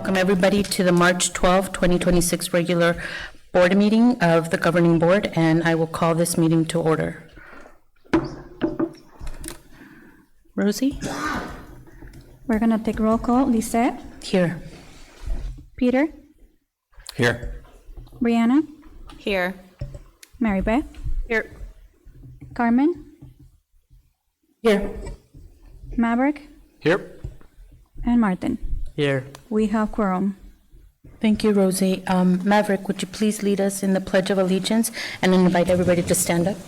welcome everybody to the March 12, 2026 regular board meeting of the Governing Board, and I will call this meeting to order. Rosie? We're going to take roll call. Lisette? Here. Peter? Here. Brianna? Here. Mary Beth? Here. Carmen? Here. Maverick? Here. And Martin. Here. We have quorum. Thank you, Rosie. Maverick, would you please lead us in the Pledge of Allegiance and invite everybody to stand up?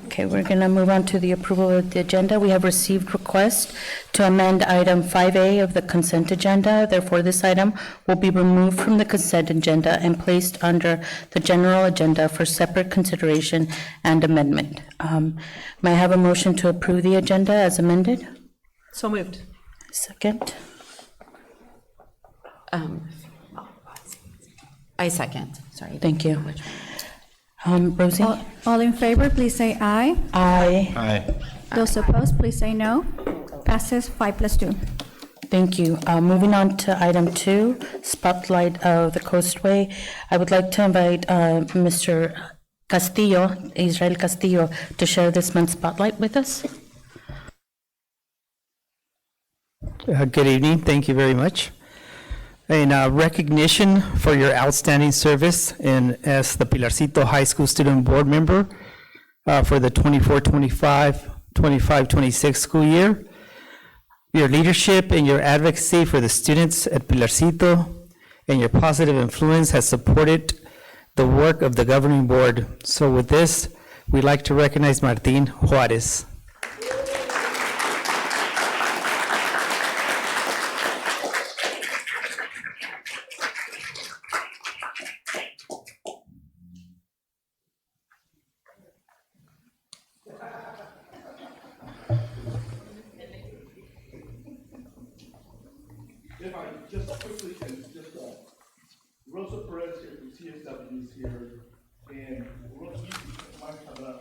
Okay, we're going to move on to the approval of the agenda. We have received requests to amend item 5A of the consent agenda. Therefore, this item will be removed from the consent agenda and placed under the general agenda for separate consideration and amendment. May I have a motion to approve the agenda as amended? So moved. Second. I second. Sorry. Thank you. Rosie? All in favor, please say aye. Aye. Aye. Those opposed, please say no. Passes 5+2. Thank you. Moving on to item 2, Spotlight of the Coastway. I would like to invite Mr. Castillo, Israel Castillo, to share this month's spotlight with us. Good evening. Thank you very much. In recognition for your outstanding service as the Pilarcito High School Student Board Member for the 24-25, 25-26 school year, your leadership and your advocacy for the students at Pilarcito and your positive influence has supported the work of the Governing Board. So with this, we'd like to recognize Martin Juarez. If I just quickly can, Rosa Perez here from CSW is here, and Rosa might have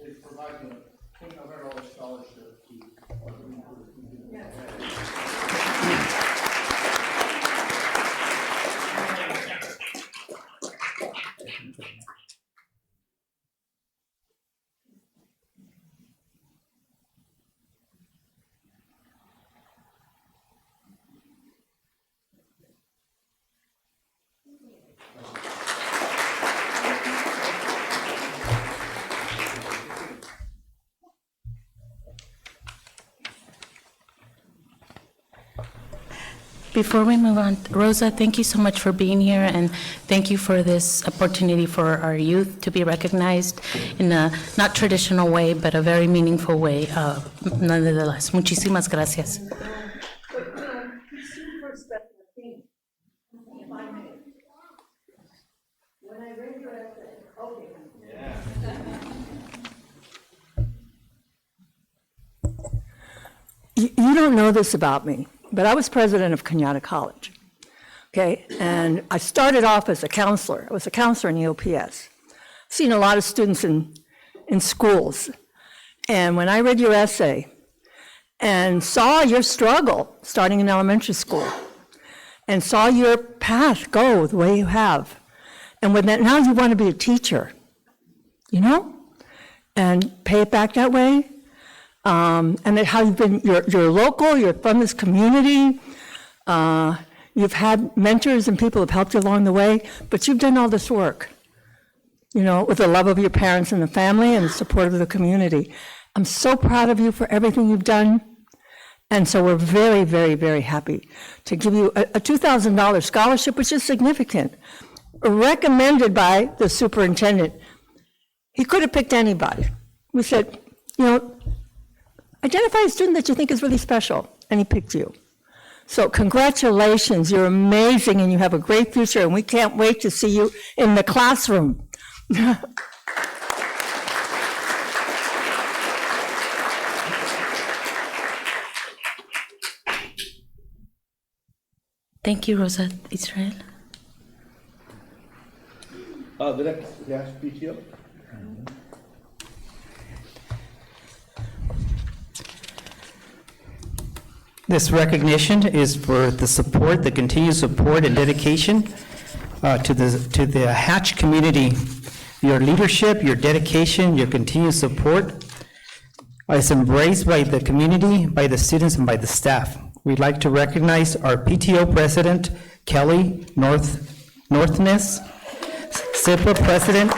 is providing a $2,500 scholarship to our students. Before we move on, Rosa, thank you so much for being here, and thank you for this opportunity for our youth to be recognized in a not traditional way, but a very meaningful way, nonetheless. Muchísimas gracias. You don't know this about me, but I was president of Cañada College, okay? And I started off as a counselor. I was a counselor in EOPS. Seen a lot of students in schools. And when I read your essay and saw your struggle starting in elementary school and saw your path go the way you have, and when that, now you want to be a teacher, you know, and pay it back that way. And that how you've been, you're local, you're from this community, you've had mentors and people have helped you along the way, but you've done all this work, you know, with the love of your parents and the family and the support of the community. I'm so proud of you for everything you've done. And so we're very, very, very happy to give you a $2,000 scholarship, which is significant, recommended by the superintendent. He could have picked anybody. We said, you know, identify a student that you think is really special, and he picked you. So congratulations, you're amazing and you have a great future, and we can't wait to see you in the classroom. Thank you, Rosa Israel. The next, yes, PTO. This recognition is for the support, the continued support and dedication to the Hatch community. Your leadership, your dedication, your continued support is embraced by the community, by the students, and by the staff. We'd like to recognize our PTO President, Kelly Northness, SIPA President,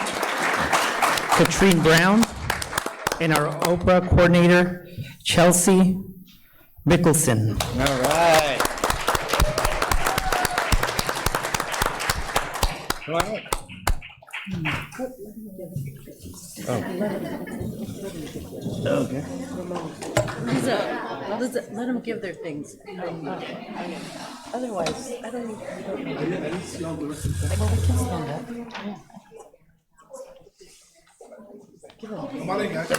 Katrine Brown, and our OPA Coordinator, Chelsea Mickelson. All right. Go ahead. Okay. Let them give their things. Otherwise, I don't Come on in, guys.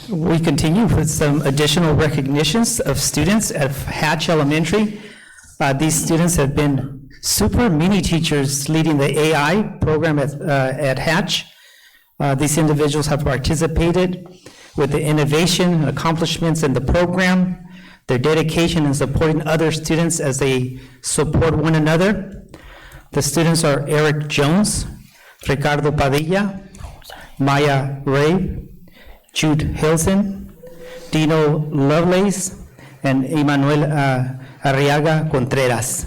We continue with some additional recognitions of students at Hatch Elementary. These students have been super mini teachers leading the AI program at Hatch. These individuals have participated with the innovation and accomplishments in the program, their dedication in supporting other students as they support one another. The students are Eric Jones, Ricardo Padilla, Maya Ray, Jude Hilson, Dino Lovelace, and Emmanuel Arriaga Contreras.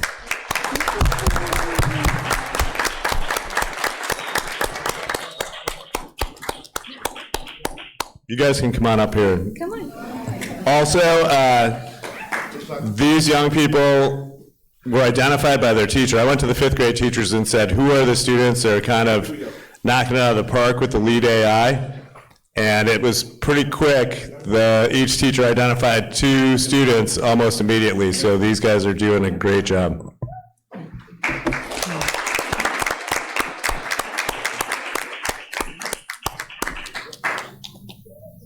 You guys can come on up here. Come on. Also, these young people were identified by their teacher. I went to the 5th grade teachers and said, who are the students that are kind of knocking it out of the park with the lead AI? And it was pretty quick. Each teacher identified 2 students almost immediately, so these guys are doing a great job. All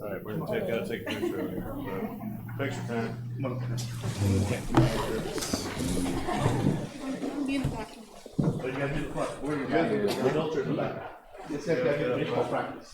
right, we're gonna take a picture. Picture time. So you gotta do the front. We're good. The filter's in the back. It said that in baseball practice.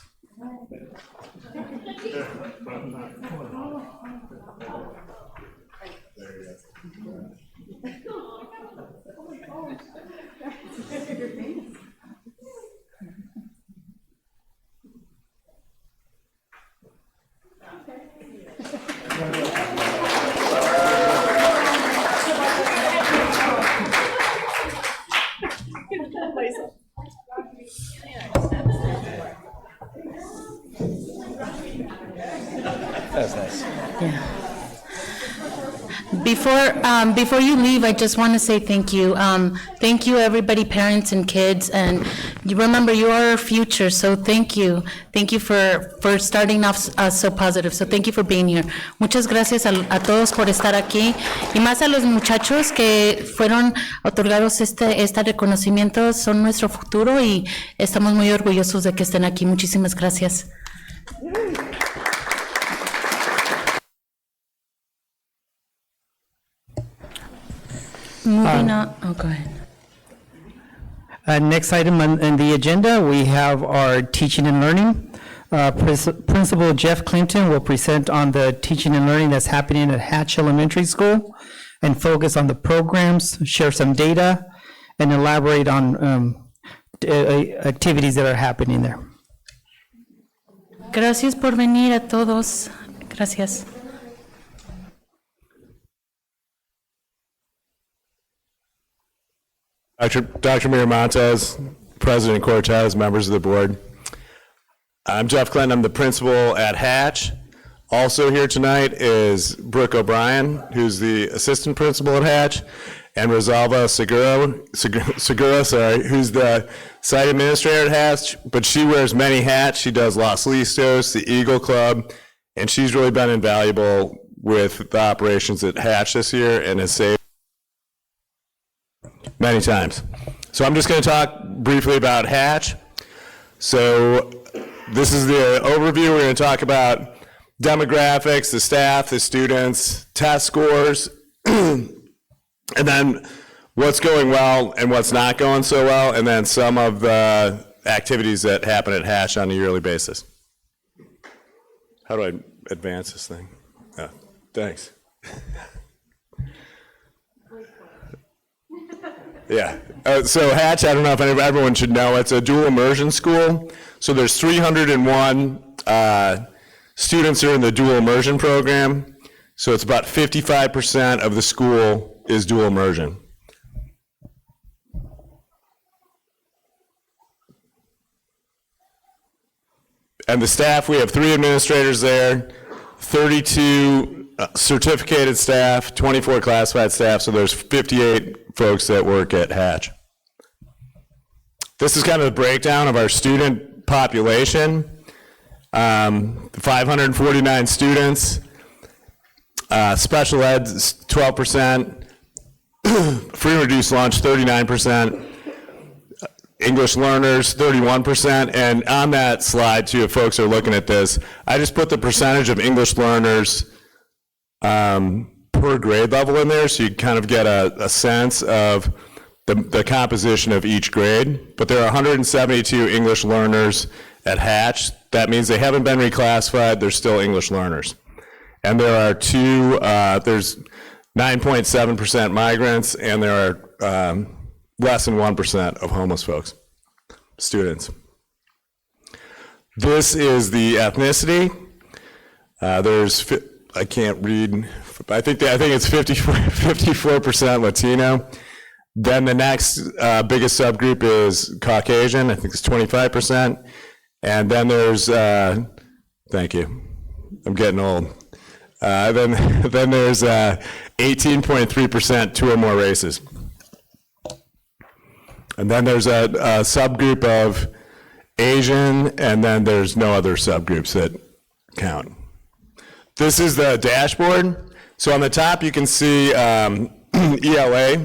That's nice. Before you leave, I just want to say thank you. Thank you, everybody, parents and kids, and you remember you are our future, so thank you. Thank you for starting off so positive, so thank you for being here. Muchas gracias a todos por estar aquí, y más a los muchachos que fueron otorgados este reconocimiento, son nuestro futuro, y estamos muy orgullosos de que estén aquí. Muchísimas gracias. Moving on, go ahead. Next item on the agenda, we have our teaching and learning. Principal Jeff Clinton will present on the teaching and learning that's happening at Hatch Elementary School and focus on the programs, share some data, and elaborate on activities that are happening there. Gracias por venir a todos. Gracias. Dr. Miramontes, President Cortez, members of the board. I'm Jeff Clinton. I'm the principal at Hatch. Also here tonight is Brooke O'Brien, who's the assistant principal at Hatch, and Rosalba Segura, who's the site administrator at Hatch, but she wears many hats. She does Los Listos, the Eagle Club, and she's really been invaluable with the operations at Hatch this year and has saved many times. So I'm just going to talk briefly about Hatch. So this is the overview. We're going to talk about demographics, the staff, the students, test scores, and then what's going well and what's not going so well, and then some of the activities that happen at Hatch on a yearly basis. How do I advance this thing? Oh, thanks. Yeah. So Hatch, I don't know if everyone should know, it's a dual immersion school. So there's 301 students are in the dual immersion program. So it's about 55% of the school is dual immersion. And the staff, we have 3 administrators there, 32 certificated staff, 24 classified staff, so there's 58 folks that work at Hatch. This is kind of the breakdown of our student population. 549 students, special ed 12%, free and reduced lunch 39%, English learners 31%, and on that slide too, if folks are looking at this, I just put the percentage of English learners per grade level in there, so you kind of get a sense of the composition of each grade. But there are 172 English learners at Hatch. That means they haven't been reclassified, they're still English learners. And there are there's 9.7% migrants, and there are less than 1% of homeless folks, students. This is the ethnicity. I can't read, I think it's 54% Latino. Then the next biggest subgroup is Caucasian, I think it's 25%. And then there's, thank you, I'm getting old. Then there's 18.3% 2 or more races. And then there's a subgroup of Asian, and then there's no other subgroups that count. This is the dashboard. So on the top you can see ELA,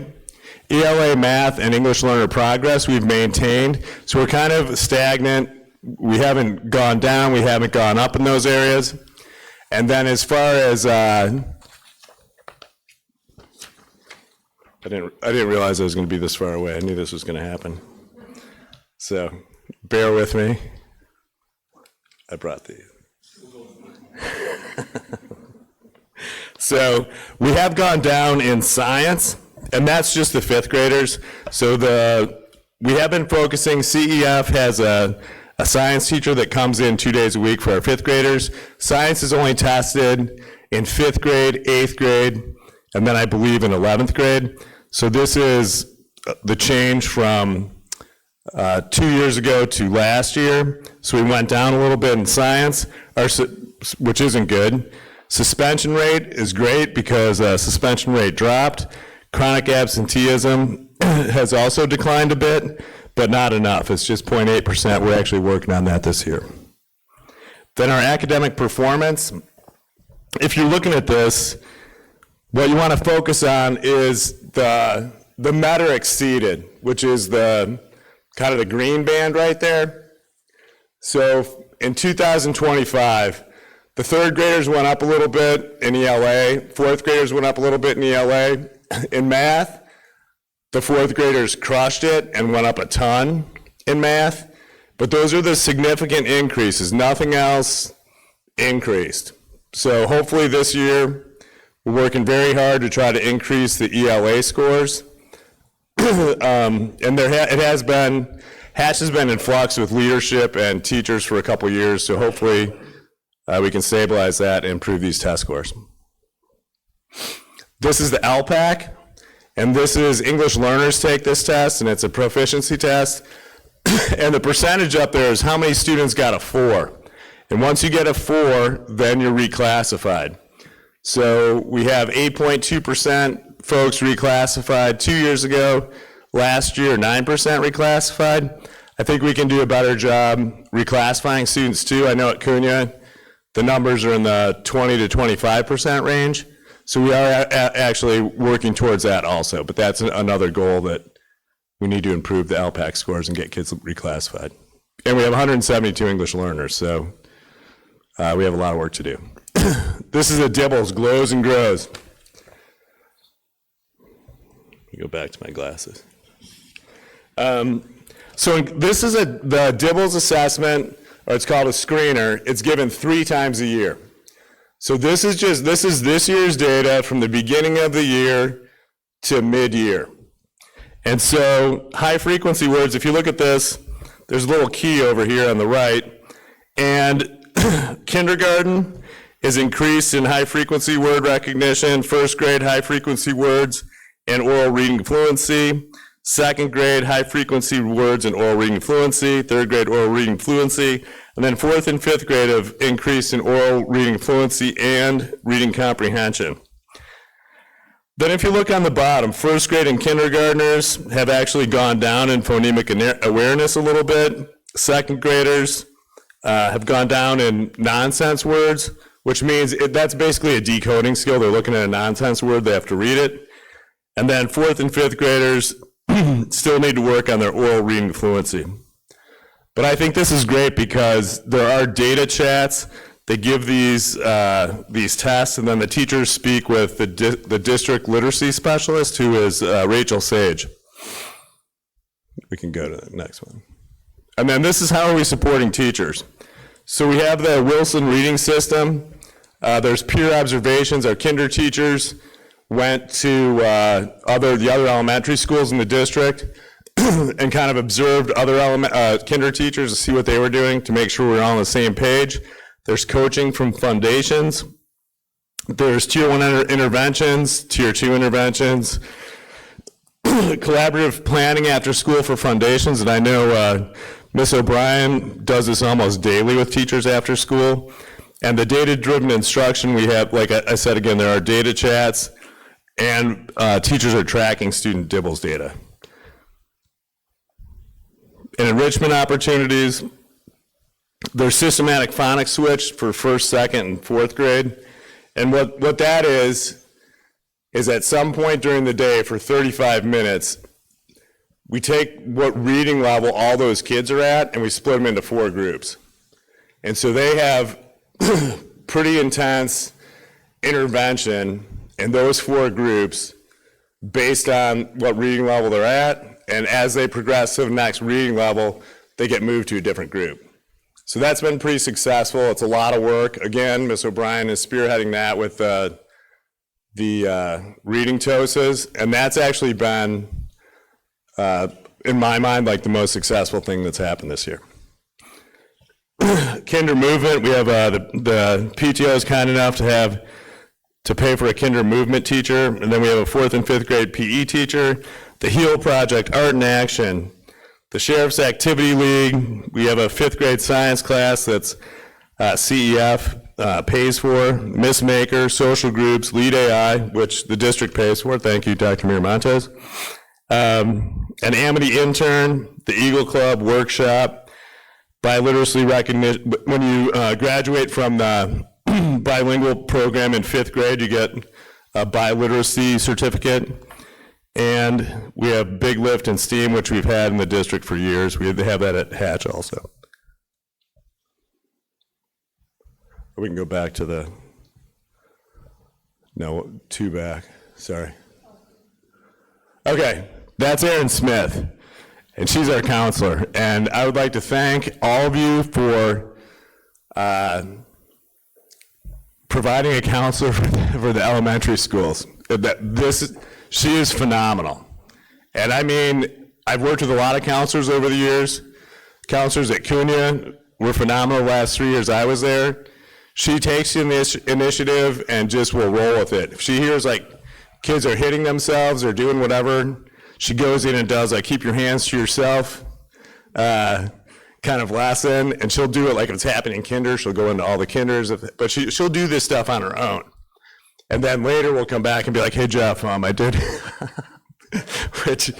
math, and English learner progress we've maintained. So we're kind of stagnant. We haven't gone down, we haven't gone up in those areas. And then as far as, I didn't realize I was going to be this far away. I knew this was going to happen. So bear with me. I brought these. So we have gone down in science, and that's just the 5th graders. So we have been focusing, CEF has a science teacher that comes in 2 days a week for our 5th graders. Science is only tested in 5th grade, 8th grade, and then I believe in 11th grade. So this is the change from 2 years ago to last year. So we went down a little bit in science, which isn't good. Suspension rate is great because suspension rate dropped. Chronic absenteeism has also declined a bit, but not enough. It's just 0.8%. We're actually working on that this year. Then our academic performance. If you're looking at this, what you want to focus on is the met or exceeded, which is the kind of the green band right there. So in 2025, the 3rd graders went up a little bit in ELA, 4th graders went up a little bit in ELA. In math, the 4th graders crushed it and went up a ton in math, but those are the significant increases. Nothing else increased. So hopefully this year, we're working very hard to try to increase the ELA scores. And Hatch has been in flux with leadership and teachers for a couple years, so hopefully we can stabilize that and improve these test scores. This is the LPAC, And this is English learners take this test, and it's a proficiency test. And the percentage up there is how many students got a 4. And once you get a 4, then you're reclassified. So we have 8.2% folks reclassified 2 years ago. Last year, 9% reclassified. I think we can do a better job reclassifying students too. I know at Cunha, the numbers are in the 20 to 25% range. So we are actually working towards that also, but that's another goal that we need to improve the LPAC scores and get kids reclassified. And we have 172 English learners, so we have a lot of work to do. This is a Dibbles, glows and grows. Let me go back to my glasses. So this is the Dibbles assessment, or it's called a screener. It's given 3 times a year. So this is this year's data from the beginning of the year to mid-year. And so high frequency words, if you look at this, there's a little key over here on the right, and kindergarten is increased in high frequency word recognition, first grade high frequency words and oral reading fluency, second grade high frequency words and oral reading fluency, third grade oral reading fluency, and then fourth and fifth grade have increased in oral reading fluency and reading comprehension. Then if you look on the bottom, first grade and kindergartners have actually gone down in phonemic awareness a little bit. Second graders have gone down in nonsense words, which means that's basically a decoding skill. They're looking at a nonsense word, they have to read it. And then fourth and fifth graders still need to work on their oral reading fluency. But I think this is great because there are data chats. They give these tests, and then the teachers speak with the district literacy specialist, who is Rachel Sage. We can go to the next one. And then this is how are we supporting teachers. So we have the Wilson reading system. There's peer observations. Our kinder teachers went to the other elementary schools in the district and kind of observed other kinder teachers to see what they were doing to make sure we're all on the same page. There's coaching from foundations. There's tier 1 interventions, tier 2 interventions, collaborative planning after school for foundations, and I know Ms. O'Brien does this almost daily with teachers after school. And the data-driven instruction, we have, like I said again, there are data chats, and teachers are tracking student Dibbles data. And enrichment opportunities, there's systematic phonics switch for first, second, and fourth grade. And what that is at some point during the day for 35 minutes, we take what reading level all those kids are at, and we split them into 4 groups. And so they have pretty intense intervention in those 4 groups based on what reading level they're at, and as they progress to the next reading level, they get moved to a different group. So that's been pretty successful. It's a lot of work. Again, Ms. O'Brien is spearheading that with the reading TOSAs, and that's actually been, in my mind, like the most successful thing that's happened this year. Kinder movement, we have the PTO is kind enough to pay for a kinder movement teacher, and then we have a 4th and 5th grade PE teacher. The HEAL Project, Art in Action, the Sheriff's Activity League, we have a 5th grade science class that's CEF pays for, Miss Maker, social groups, Lead AI, which the district pays for, thank you, Dr. Miramontes. An Amity intern, the Eagle Club workshop, biliteracy recognition. When you graduate from the bilingual program in 5th grade, you get a biliteracy certificate. And we have Big Lift and STEAM, which we've had in the district for years. We have that at Hatch also. We can go back to the, no, 2 back, sorry. Okay, that's Erin Smith, and she's our counselor. And I would like to thank all of you for providing a counselor for the elementary schools. She is phenomenal. And I mean, I've worked with a lot of counselors over the years. Counselors at Cunha were phenomenal the last 3 years I was there. She takes the initiative and just will roll with it. If she hears like kids are hitting themselves or doing whatever, she goes in and does like keep your hands to yourself kind of lesson, and she'll do it like if it's happening in kinder. She'll go into all the kinders, but she'll do this stuff on her own. And then later we'll come back and be like, hey, Jeff, I did, which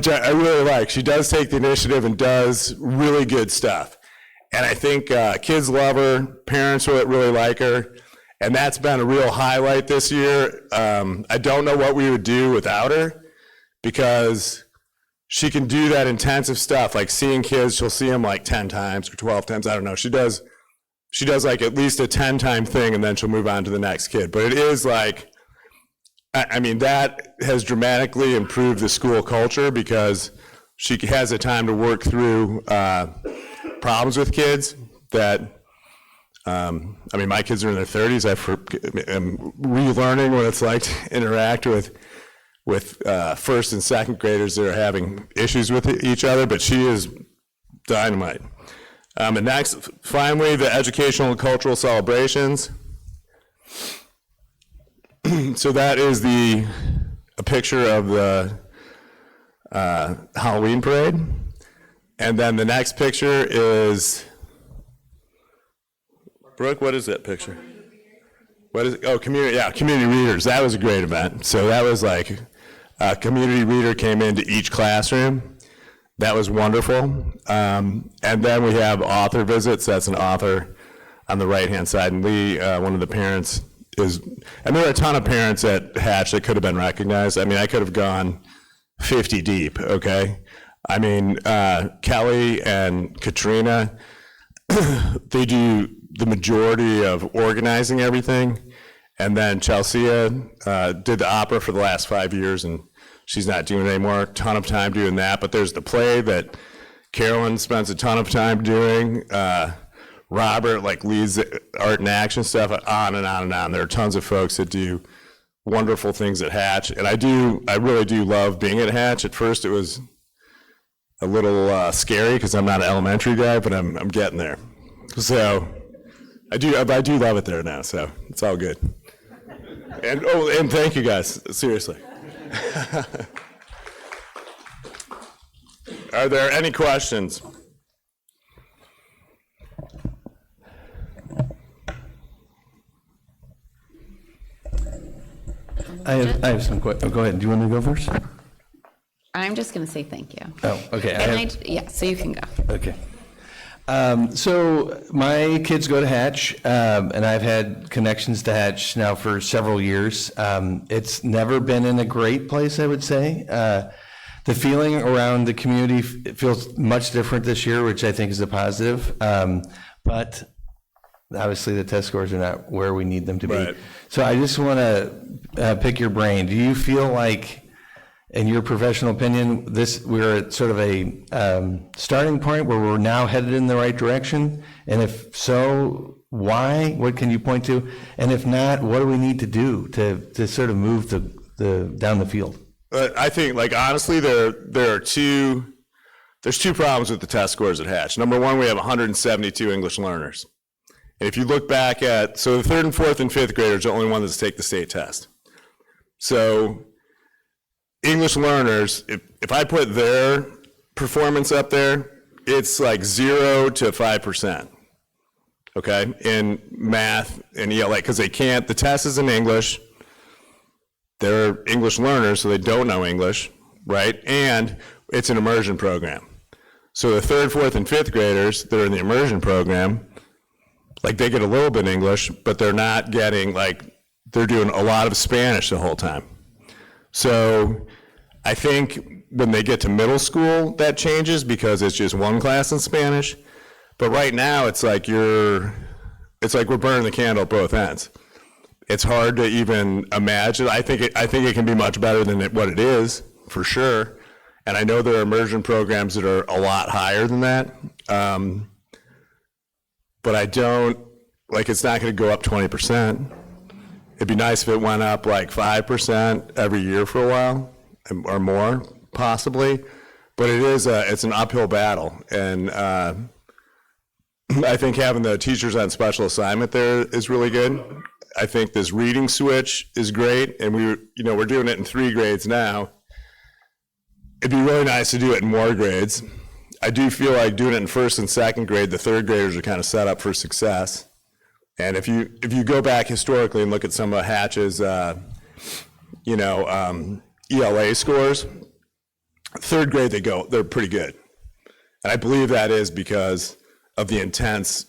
I really like. She does take the initiative and does really good stuff. And I think kids love her, parents really like her, and that's been a real highlight this year. I don't know what we would do without her, because she can do that intensive stuff, like seeing kids. She'll see them like 10 times or 12 times, I don't know. She does like at least a 10-time thing, and then she'll move on to the next kid. But it is like, I mean, that has dramatically improved the school culture, because she has the time to work through problems with kids that, I mean, my kids are in their 30s. I'm relearning what it's like to interact with first and second graders that are having issues with each other, but she is dynamite. And next, finally, the educational and cultural celebrations. So that is a picture of the Halloween parade. And then the next picture is, Brooke, what is that picture? What is it? Oh, community readers. That was a great event. So that was like a community reader came into each classroom. That was wonderful. And then we have author visits. That's an author on the right-hand side. And Lee, one of the parents, and there are a ton of parents at Hatch that could have been recognized. I mean, I could have gone 50 deep, okay? I mean, Kelly and Katrina, they do the majority of organizing everything. And then Chelsea did the opera for the last 5 years, and she's not doing it anymore. Ton of time doing that. But there's the play that Carolyn spends a ton of time doing. Robert leads the art and action stuff, on and on and on. There are tons of folks that do wonderful things at Hatch, and I really do love being at Hatch. At first, it was a little scary because I'm not an elementary guy, but I'm getting there. So I do love it there now. So it's all good. And thank you guys, seriously. Are there any questions? I have some questions. Go ahead. Do you want me to go first? I'm just going to say thank you. Oh, okay. Yeah, so you can go. Okay. So my kids go to Hatch, and I've had connections to Hatch now for several years. It's never been in a great place, I would say. The feeling around the community feels much different this year, which I think is a positive. But obviously the test scores are not where we need them to be. Right. So I just want to pick your brain. Do you feel like, in your professional opinion, we're at sort of a starting point where we're now headed in the right direction? And if so, why? What can you point to? And if not, what do we need to do to sort of move down the field? I think, honestly, there's two problems with the test scores at Hatch. Number one, we have 172 English learners. And if you look back so the third and fourth and fifth graders are the only ones that take the state test. So English learners, if I put their performance up there, it's 0 to 5%, okay, in math and ELA, because the test is in English, they're English learners, so they don't know English, right, and it's an immersion program. So the third, fourth, and fifth graders that are in the immersion program, they get a little bit English, but they're not getting, they're doing a lot of Spanish the whole time. So I think when they get to middle school, that changes because it's just one class in Spanish. But right now, it's like we're burning the candle at both ends. It's hard to even imagine. I think it can be much better than what it is, for sure. And I know there are immersion programs that are a lot higher than that. But I don't, it's not going to go up 20%. It'd be nice if it went up 5% every year for a while, or more, possibly. But it's an uphill battle. And I think having the teachers on special assignment there is really good. I think this reading switch is great, and we're doing it in 3 grades now. It'd be really nice to do it in more grades. I do feel like doing it in 1st and 2nd grade, the 3rd graders are kind of set up for success. And if you go back historically and look at some of Hatch's, ELA scores, 3rd grade they're pretty good. And I believe that is because of the intense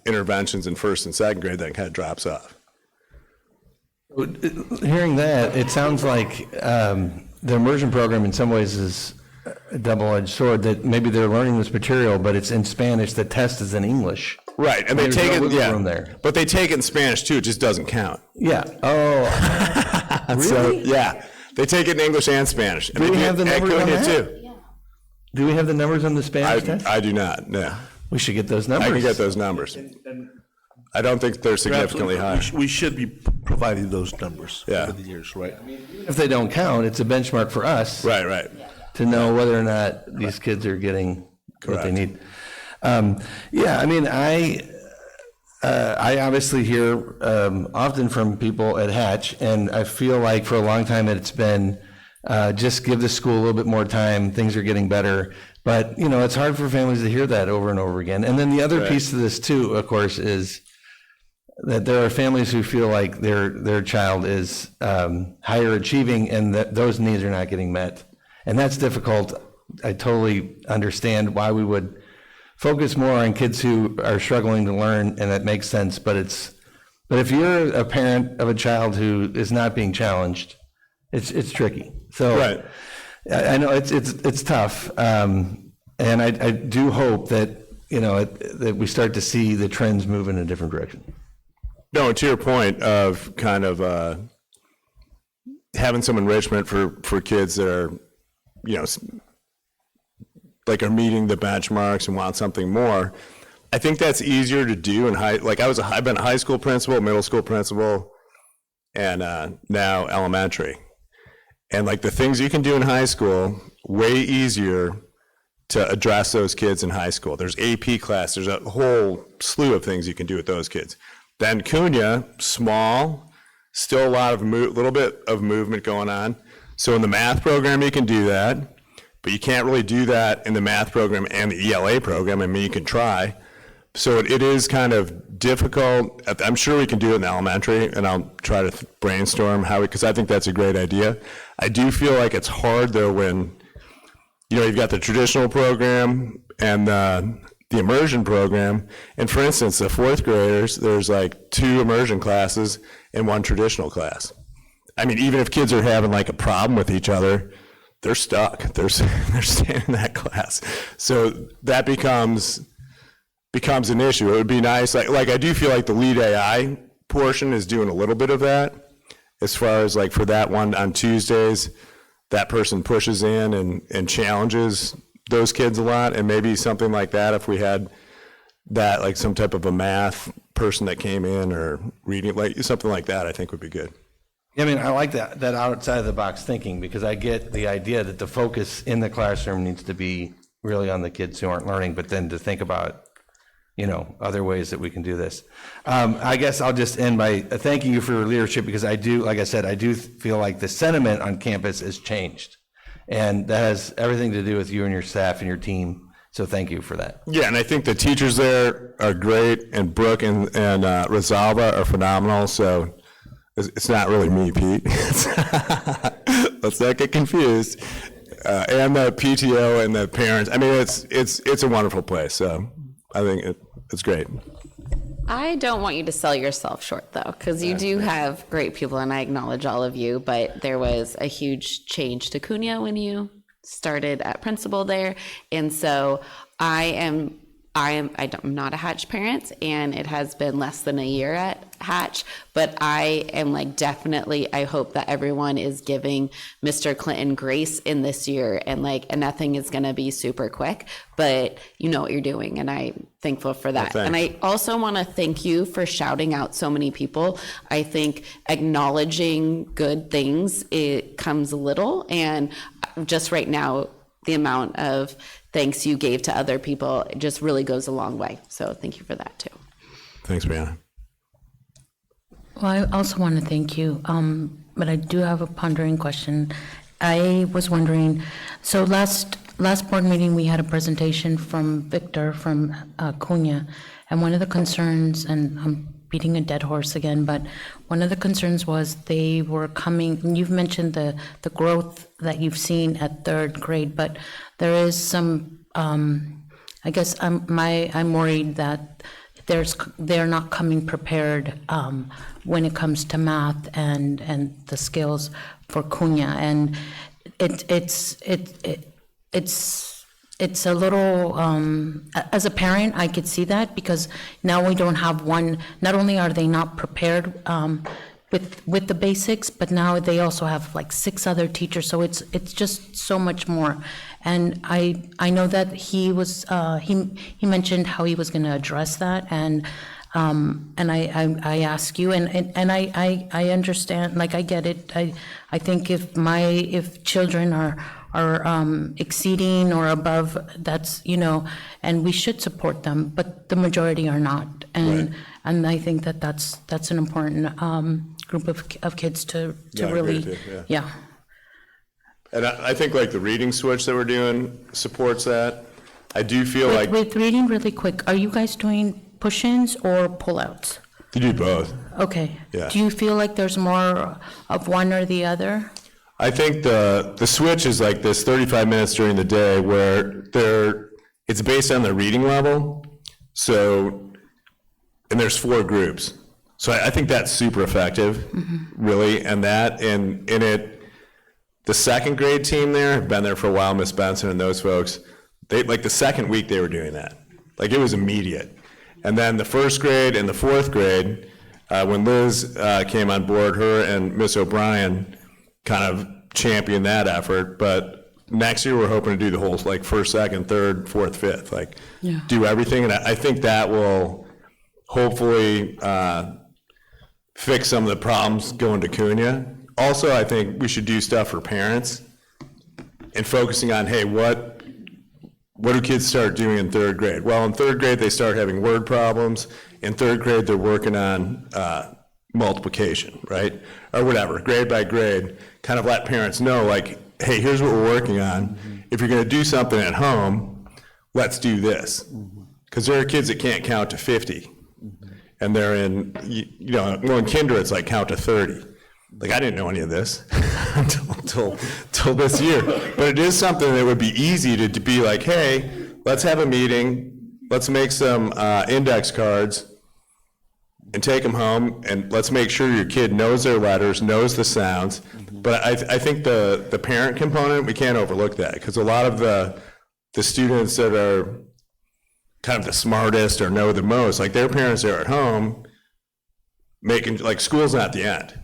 interventions in 1st and 2nd grade that kind of drops off. Hearing that, it sounds like the immersion program in some ways is a double-edged sword, that maybe they're learning this material, but it's in Spanish, the test is in English. Right, and they There's take no it, wiggle room there. but they take it in Spanish too, it just doesn't count. Yeah, oh, So, yeah, they take it in English and Spanish. And Do they we do have the it at numbers on Cunha, that? too. do we have the numbers on the Spanish test? I do not, no. We should get those I numbers. can get those numbers. I don't think they're significantly high. We should be providing those numbers Yeah. over the years, right? If they don't count, it's a benchmark for us. Right. To know whether or not these kids are getting what they need. Yeah, I mean, I obviously hear often from people at Hatch, and I feel like for a long time it's been just give the school a little bit more time, things are getting better. But, it's hard for families to hear that over and over again. And then the other piece of this too, of course, is that there are families who feel like their child is higher achieving and that those needs are not getting met. And that's difficult. I totally understand why we would focus more on kids who are struggling to learn, and that makes sense. But if you're a parent of a child who is not being challenged, it's tricky. So Right. I know it's tough, and I do hope that that we start to see the trends move in a different direction. No, and to your point of kind of having some enrichment for kids that are, like are meeting the benchmarks and want something more, I think that's easier to do in I've been a high school principal, middle school principal, and now elementary. And like the things you can do in high school, way easier to address those kids in high school. There's AP class, there's a whole slew of things you can do with those kids. Then Cunha, small, still a lot of little bit of movement going on. So in the math program, you can do that, but you can't really do that in the math program and the ELA program. I mean, you can try. So it is kind of difficult. I'm sure we can do it in elementary, and I'll try to brainstorm how because I think that's a great idea. I do feel like it's hard though when, you've got the traditional program and the immersion program. And for instance, the 4th graders, there's like 2 immersion classes and 1 traditional class. I mean, even if kids are having like a problem with each other, they're stuck. They're staying in that class. So that becomes an issue. It would be nice, like I do feel like the lead AI portion is doing a little bit of that, as far as like for that one on Tuesdays, that person pushes in and challenges those kids a lot, and maybe something like that if we had that, like some type of a math person that came in or reading, like something like that, I think would be good. I mean, I like that outside of the box thinking, because I get the idea that the focus in the classroom needs to be really on the kids who aren't learning, but then to think about other ways that we can do this. I guess I'll just end by thanking you for your leadership, because I do, like I said, I do feel like the sentiment on campus has changed. And that has everything to do with you and your staff and your team. So thank you for that. Yeah, and I think the teachers there are great, and Brooke and Rosalba are phenomenal. So it's not really me, Pete. Let's not get confused. And the PTO and the parents. I mean, it's a wonderful place. So I think it's great. I don't want you to sell yourself short, though, because you do have great people, and I acknowledge all of you, but there was a huge change to Cunha when you started at principal there. And so I'm not a Hatch parent, and it has been less than a year at Hatch, but I am definitely, I hope that everyone is giving Mr. Clinton grace in this year, and nothing is going to be super quick, but you know what you're doing, and I'm thankful for that. Well, and I also want to thank you for shouting out so many people. I think acknowledging good things, it comes a little, and just right now, the amount of thanks you gave to other people, it just really goes a long way. So thank you for that too. Thanks, Brianna. Well, I also want to thank you, but I do have a pondering question. I was wondering, so last board meeting, we had a presentation from Victor from Cunha, and one of the concerns, and I'm beating a dead horse again, but one of the concerns was they were coming, and you've mentioned the growth that you've seen at third grade, but there is some, I guess I'm worried that they're not coming prepared when it comes to math and the skills for Cunha, and it's a little, as a parent, I could see that, because now we don't have one, not only are they not prepared with the basics, but now they also have like 6 other teachers, so it's just so much more. And I know that he was, he mentioned how he was gonna address that, and I ask you, and I understand, like, I get it. I think if children are exceeding or above, that's, and we should support them, but the majority are not. And I think that's an important group of kids to Yeah, I agree really, with you, yeah. And I think like the reading switch that we're doing supports that. I do feel like With reading, really quick, are you guys doing push-ins or pull-outs? you do both. Okay. Yeah. Do you feel like there's more of one or the other? I think the switch is like this 35 minutes during the day where it's based on the reading level. So, and there's 4 groups. So I think that's super effective, really. And the second grade team there, have been there for a while, Miss Benson and those folks, they, like the second week they were doing that. Like it was immediate. And then the first grade and the 4th grade, when Liz came on board, her and Miss O'Brien kind of championed that effort. But next year we're hoping to do the whole like 1st, 2nd, 3rd, 4th, 5th, like do everything. And I think that will hopefully fix some of the problems going to Cunha. Also, I think we should do stuff for parents and focusing on, hey, what do kids start doing in 3rd grade? Well, in 3rd grade, they start having word problems. In 3rd grade, they're working on multiplication, right? Or whatever, grade by grade, kind of let parents know, like, hey, here's what we're working on. If you're gonna do something at home, let's do this. Because there are kids that can't count to 50. And they're in, in kinder, it's like count to 30. Like, I didn't know any of this until this year. But it is something that would be easy to be like, hey, let's have a meeting, let's make some index cards and take them home, and let's make sure your kid knows their letters, knows the sounds. But I think the parent component, we can't overlook that, because a lot of the students that are kind of the smartest or know the most, like their parents are at home making, like, school's not the end.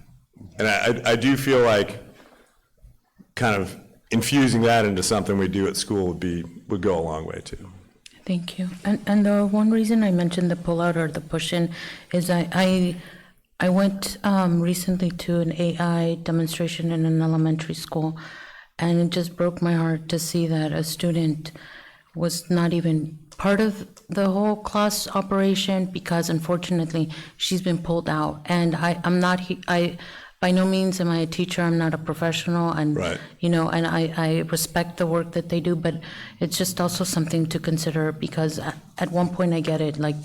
And I do feel like kind of infusing that into something we do at school would go a long way too. Thank you. And the one reason I mentioned the pull-out or the push-in is I went recently to an AI demonstration in an elementary school, and it just broke my heart to see that a student was not even part of the whole class operation because unfortunately she's been pulled out. And I by no means am I a teacher, I'm not a professional, and Right. And I respect the work that they do, but it's just also something to consider, because at one point I get it, like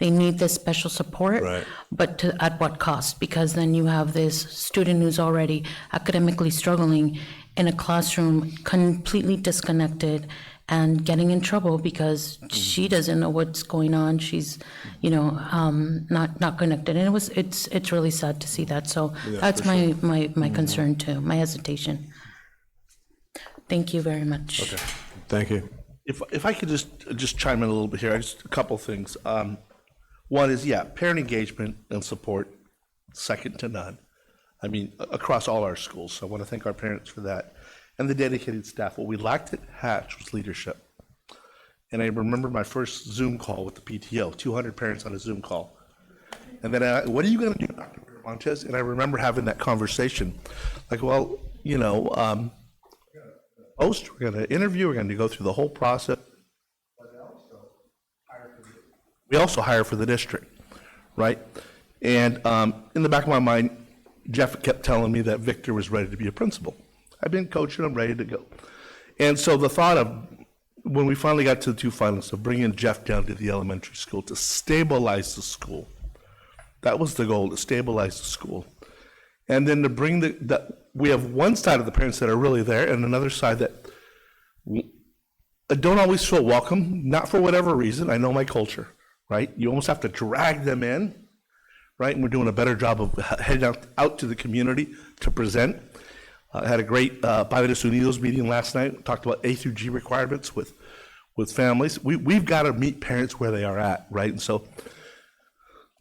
they need this special support, Right. but at what cost? Because then you have this student who's already academically struggling in a classroom, completely disconnected and getting in trouble because she doesn't know what's going on. She's, not connected. And it's really sad to see that. So that's my concern too, my hesitation. Thank you very much. Okay, thank you. If I could just chime in a little bit here, just a couple things. One is, parent engagement and support, second to none. I mean, across all our schools. So I want to thank our parents for that. And the dedicated staff. What we lacked at Hatch was leadership. And I remember my first Zoom call with the PTO, 200 parents on a Zoom call. And then, what are you going to do, Dr. Montez? And I remember having that conversation. Like, well, host, we're going to interview, we're going to go through the whole process. But we also hire for the district, right? And in the back of my mind, Jeff kept telling me that Victor was ready to be a principal. I've been coaching him, ready to go. And so the thought of, when we finally got to the two finalists, of bringing Jeff down to the elementary school to stabilize the school, that was the goal, to stabilize the school. And then to bring we have one side of the parents that are really there and another side that don't always feel welcome, not for whatever reason. I know my culture, right? You almost have to drag them in, right? And we're doing a better job of heading out to the community to present. I had a great Padres Unidos meeting last night, talked about A through G requirements with families. We've got to meet parents where they are at, right? And so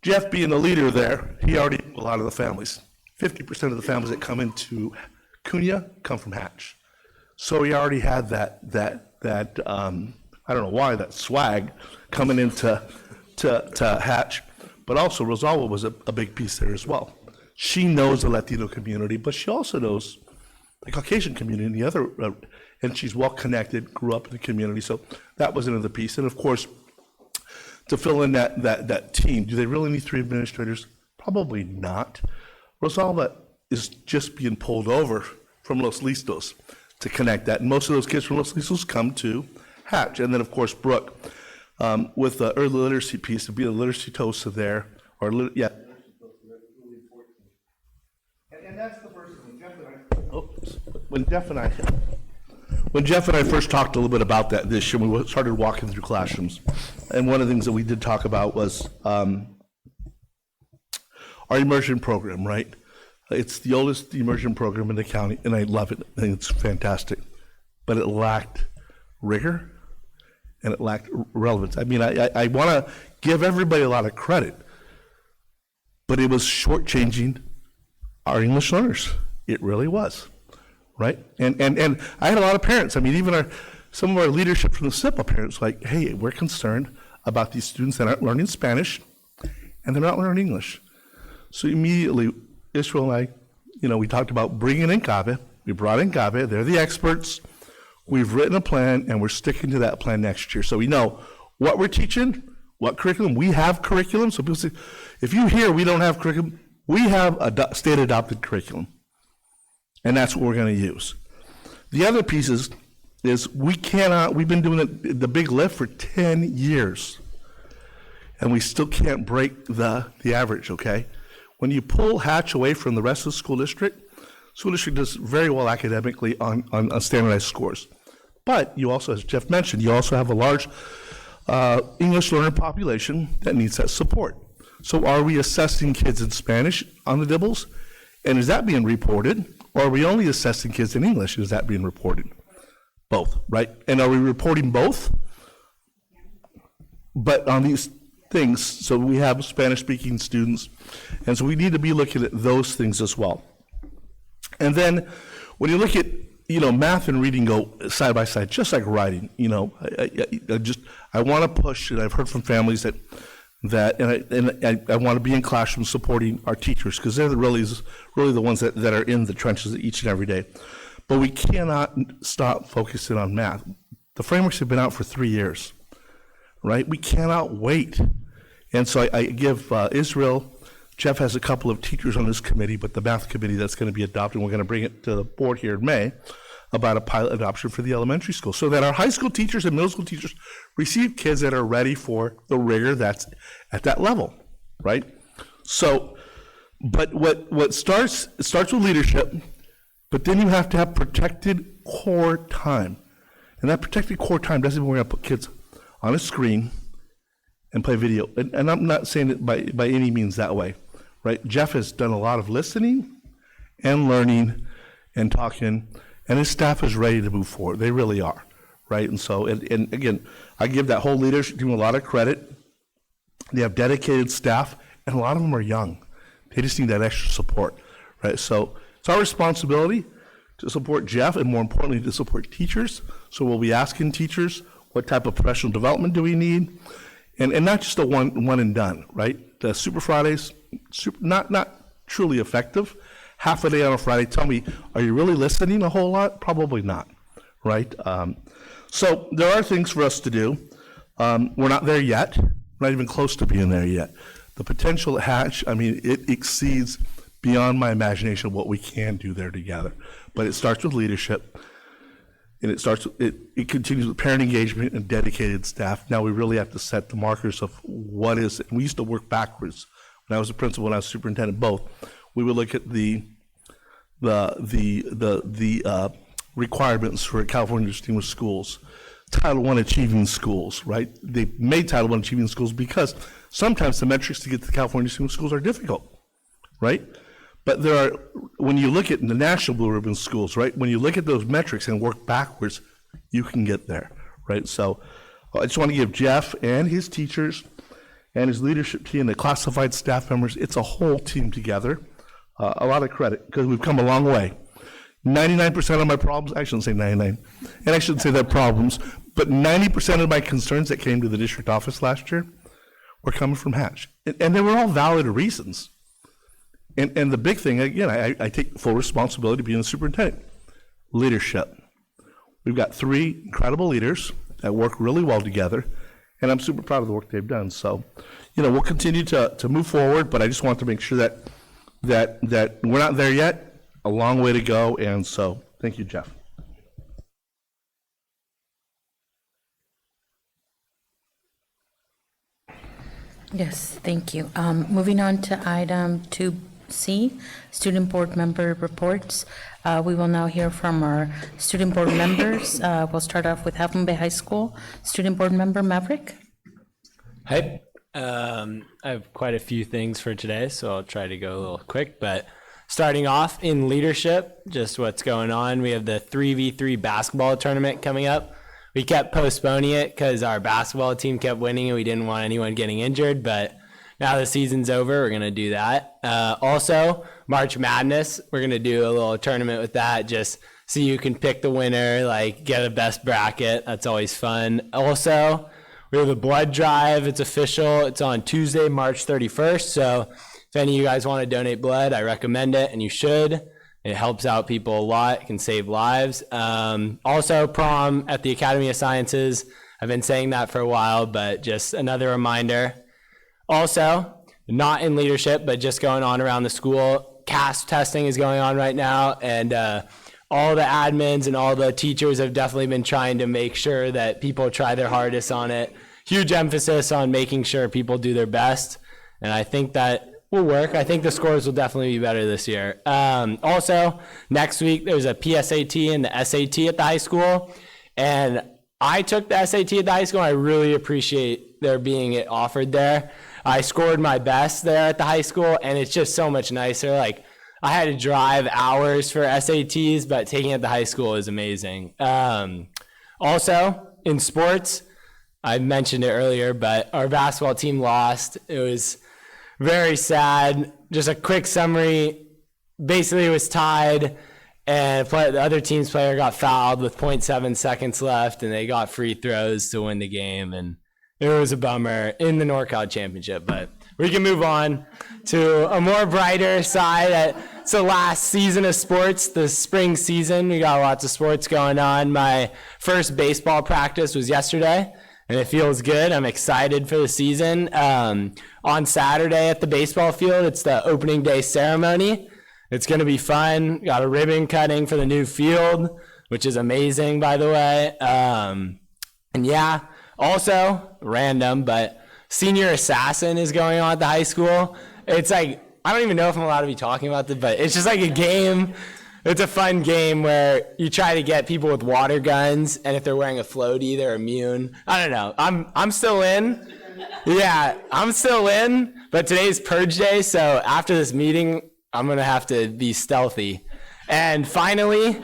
Jeff being the leader there, he already knew a lot of the families. 50% of the families that come into Cunha come from Hatch. So he already had that I don't know why, that swag coming into to Hatch. But also Rosalba was a big piece there as well. She knows the Latino community, but she also knows the Caucasian community and the other, and she's well connected, grew up in the community, so that was another piece. And of course, to fill in that team, do they really need 3 administrators? Probably not. Rosalba is just being pulled over from Los Listos to connect that, and most of those kids from Los Listos come to Hatch. And then of course Brooke, with the early literacy piece, to be a literacy TOSA there, or yeah. And that's the first thing. When Jeff and I first talked a little bit about that this year, we started walking through classrooms, and one of the things that we did talk about was our immersion program, right? It's the oldest immersion program in the county, and I love it. I think it's fantastic, but it lacked rigor and it lacked relevance. I mean, I want to give everybody a lot of credit, but it was shortchanging our English learners. It really was, right? And I had a lot of parents. I mean, even some of our leadership from the SIPA parents, like, hey, we're concerned about these students that aren't learning Spanish and they're not learning English. So immediately, Israel and I, we talked about bringing in CABE. We brought in CABE. They're the experts. We've written a plan, and we're sticking to that plan next year. So we know what we're teaching, what curriculum. We have curriculum. So people say, if you hear we don't have curriculum, we have a state-adopted curriculum. And that's what we're going to use. The other piece is we've been doing the big lift for 10 years, and we still can't break the average, okay? When you pull Hatch away from the rest of the school district does very well academically on standardized scores. But you also, as Jeff mentioned, you also have a large English learner population that needs that support. So are we assessing kids in Spanish on the dibbles? And is that being reported? Or are we only assessing kids in English? Is that being reported? Both, right? And are we reporting both? But on these things, so we have Spanish-speaking students, and so we need to be looking at those things as well. And then when you look at, math and reading go side by side, just like writing, I want to push, and I've heard from families that I want to be in classrooms supporting our teachers, because they're really the ones that are in the trenches each and every day. But we cannot stop focusing on math. The frameworks have been out for 3 years, right? We cannot wait. And so I give Israel, Jeff has a couple of teachers on this committee, but the math committee that's going to be adopted, we're going to bring it to the board here in May, about a pilot adoption for the elementary school, so that our high school teachers and middle school teachers receive kids that are ready for the rigor that's at that level, right? So, but what starts with leadership, but then you have to have protected core time. And that protected core time doesn't mean we're going to put kids on a screen and play video. And I'm not saying it by any means that way, right? Jeff has done a lot of listening and learning and talking, and his staff is ready to move forward. They really are, right? And so, and again, I give that whole leadership team a lot of credit. They have dedicated staff, and a lot of them are young. They just need that extra support, right? So it's our responsibility to support Jeff, and more importantly, to support teachers. So we'll be asking teachers, what type of professional development do we need? And not just a one and done, right? The Super Fridays, not truly effective. Half a day on a Friday, tell me, are you really listening a whole lot? Probably not, right? So there are things for us to do. We're not there yet, not even close to being there yet. The potential at Hatch, I mean, it exceeds beyond my imagination what we can do there together. But it starts with leadership, and it continues with parent engagement and dedicated staff. Now we really have to set the markers of what is, and we used to work backwards. When I was a principal and I was superintendent, both, we would look at the requirements for California Distinguished Schools, Title I achieving schools, right? They made Title I achieving schools because sometimes the metrics to get to California Distinguished Schools are difficult, right? But there are, when you look at the National Blue Ribbon schools, right? When you look at those metrics and work backwards, you can get there, right? So I just want to give Jeff and his teachers and his leadership team, the classified staff members, it's a whole team together, a lot of credit, because we've come a long way. 99% of my problems, I shouldn't say 99, and I shouldn't say they're problems, but 90% of my concerns that came to the district office last year were coming from Hatch. And they were all valid reasons. And the big thing, again, I take full responsibility being the superintendent. Leadership. We've got 3 incredible leaders that work really well together, and I'm super proud of the work they've done. So, we'll continue to move forward, but I just want to make sure that we're not there yet. A long way to go, and so thank you, Jeff. Yes, thank you. Moving on to item 2C, Student Board Member Reports. We will now hear from our student board members. We'll start off with Half Moon Bay High School. Student Board Member Maverick. Hi. I have quite a few things for today, so I'll try to go a little quick, but starting off in leadership, just what's going on. We have the 3v3 basketball tournament coming up. We kept postponing it because our basketball team kept winning and we didn't want anyone getting injured, but now the season's over, we're going to do that. Also, March Madness, we're going to do a little tournament with that, just so you can pick the winner, like get a best bracket. That's always fun. Also, we have a blood drive. It's official. It's on Tuesday, March 31st, so if any of you guys want to donate blood, I recommend it, and you should. It helps out people a lot. It can save lives. Also, prom at the Academy of Sciences. I've been saying that for a while, but just another reminder. Also, not in leadership, but just going on around the school, CASP testing is going on right now, and all the admins and all the teachers have definitely been trying to make sure that people try their hardest on it. Huge emphasis on making sure people do their best, and I think that will work. I think the scores will definitely be better this year. Also, next week, there's a PSAT and the SAT at the high school. And I took the SAT at the high school. And I really appreciate there being it offered there. I scored my best there at the high school, and it's just so much nicer. Like, I had to drive hours for SATs, but taking it at the high school is amazing. Also, in sports, I mentioned it earlier, but our basketball team lost. It was very sad. Just a quick summary. Basically, it was tied, and the other team's player got fouled with 0.7 seconds left, and they got free throws to win the game. And it was a bummer in the NorCal championship. But we can move on to a more brighter side. It's the last season of sports, the spring season. We got lots of sports going on. My first baseball practice was yesterday, and it feels good. I'm excited for the season. On Saturday at the baseball field, it's the opening day ceremony. It's going to be fun. Got a ribbon cutting for the new field, which is amazing, by the way. And yeah, also, random, but Senior Assassin is going on at the high school. It's like, I don't even know if I'm allowed to be talking about this, but it's just like a game. It's a fun game where you try to get people with water guns, and if they're wearing a floaty, they're immune. I don't know. I'm still in. Yeah, I'm still in, but today's purge day, so after this meeting, I'm going to have to be stealthy. And finally,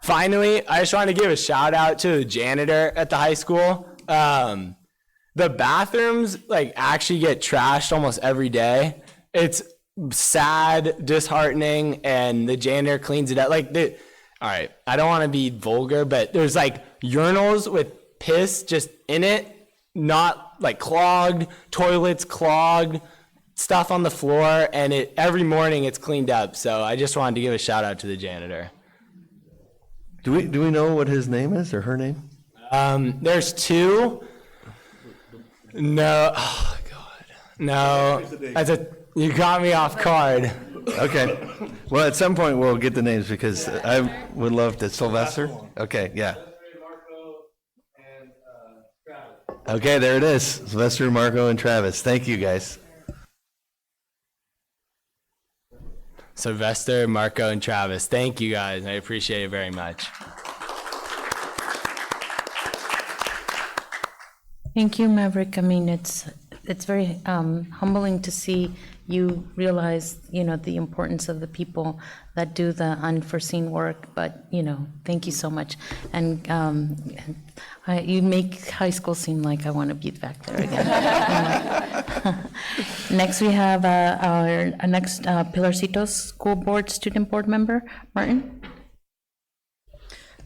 I just want to give a shout out to the janitor at the high school. The bathrooms actually get trashed almost every day. It's sad, disheartening, and the janitor cleans it up. All right, I don't want to be vulgar, but there's urinals with piss just in it, not clogged, toilets clogged, stuff on the floor, and every morning it's cleaned up. So I just wanted to give a shout out to the janitor. Do we know what his name is or her name? There's 2. No, oh God, No, you got me off guard. Okay. Well, at some point, we'll get the names because I would love to. Sylvester? Okay, yeah. Okay, there it is. Sylvester, Marco, and Travis. Thank you, guys. Sylvester, Marco, and Travis. Thank you guys. I appreciate it very much. Thank you, Maverick. I mean, it's very humbling to see you realize, the importance of the people that do the unforeseen work. But, thank you so much. And you make high school seem like I want to be back there again. Next, we have our next Pilarcitos School Board Student Board member, Martin.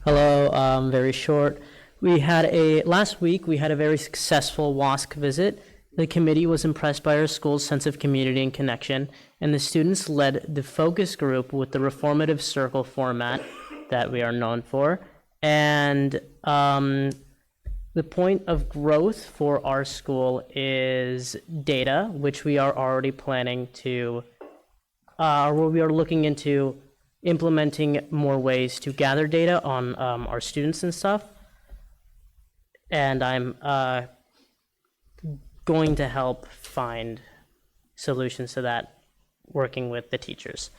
Hello, very short. Last week, we had a very successful WASC visit. The committee was impressed by our school's sense of community and connection, and the students led the focus group with the reformative circle format that we are known for. And the point of growth for our school is data, which we are already planning to, we are looking into implementing more ways to gather data on our students and stuff. And I'm going to help find solutions to that, working with the teachers.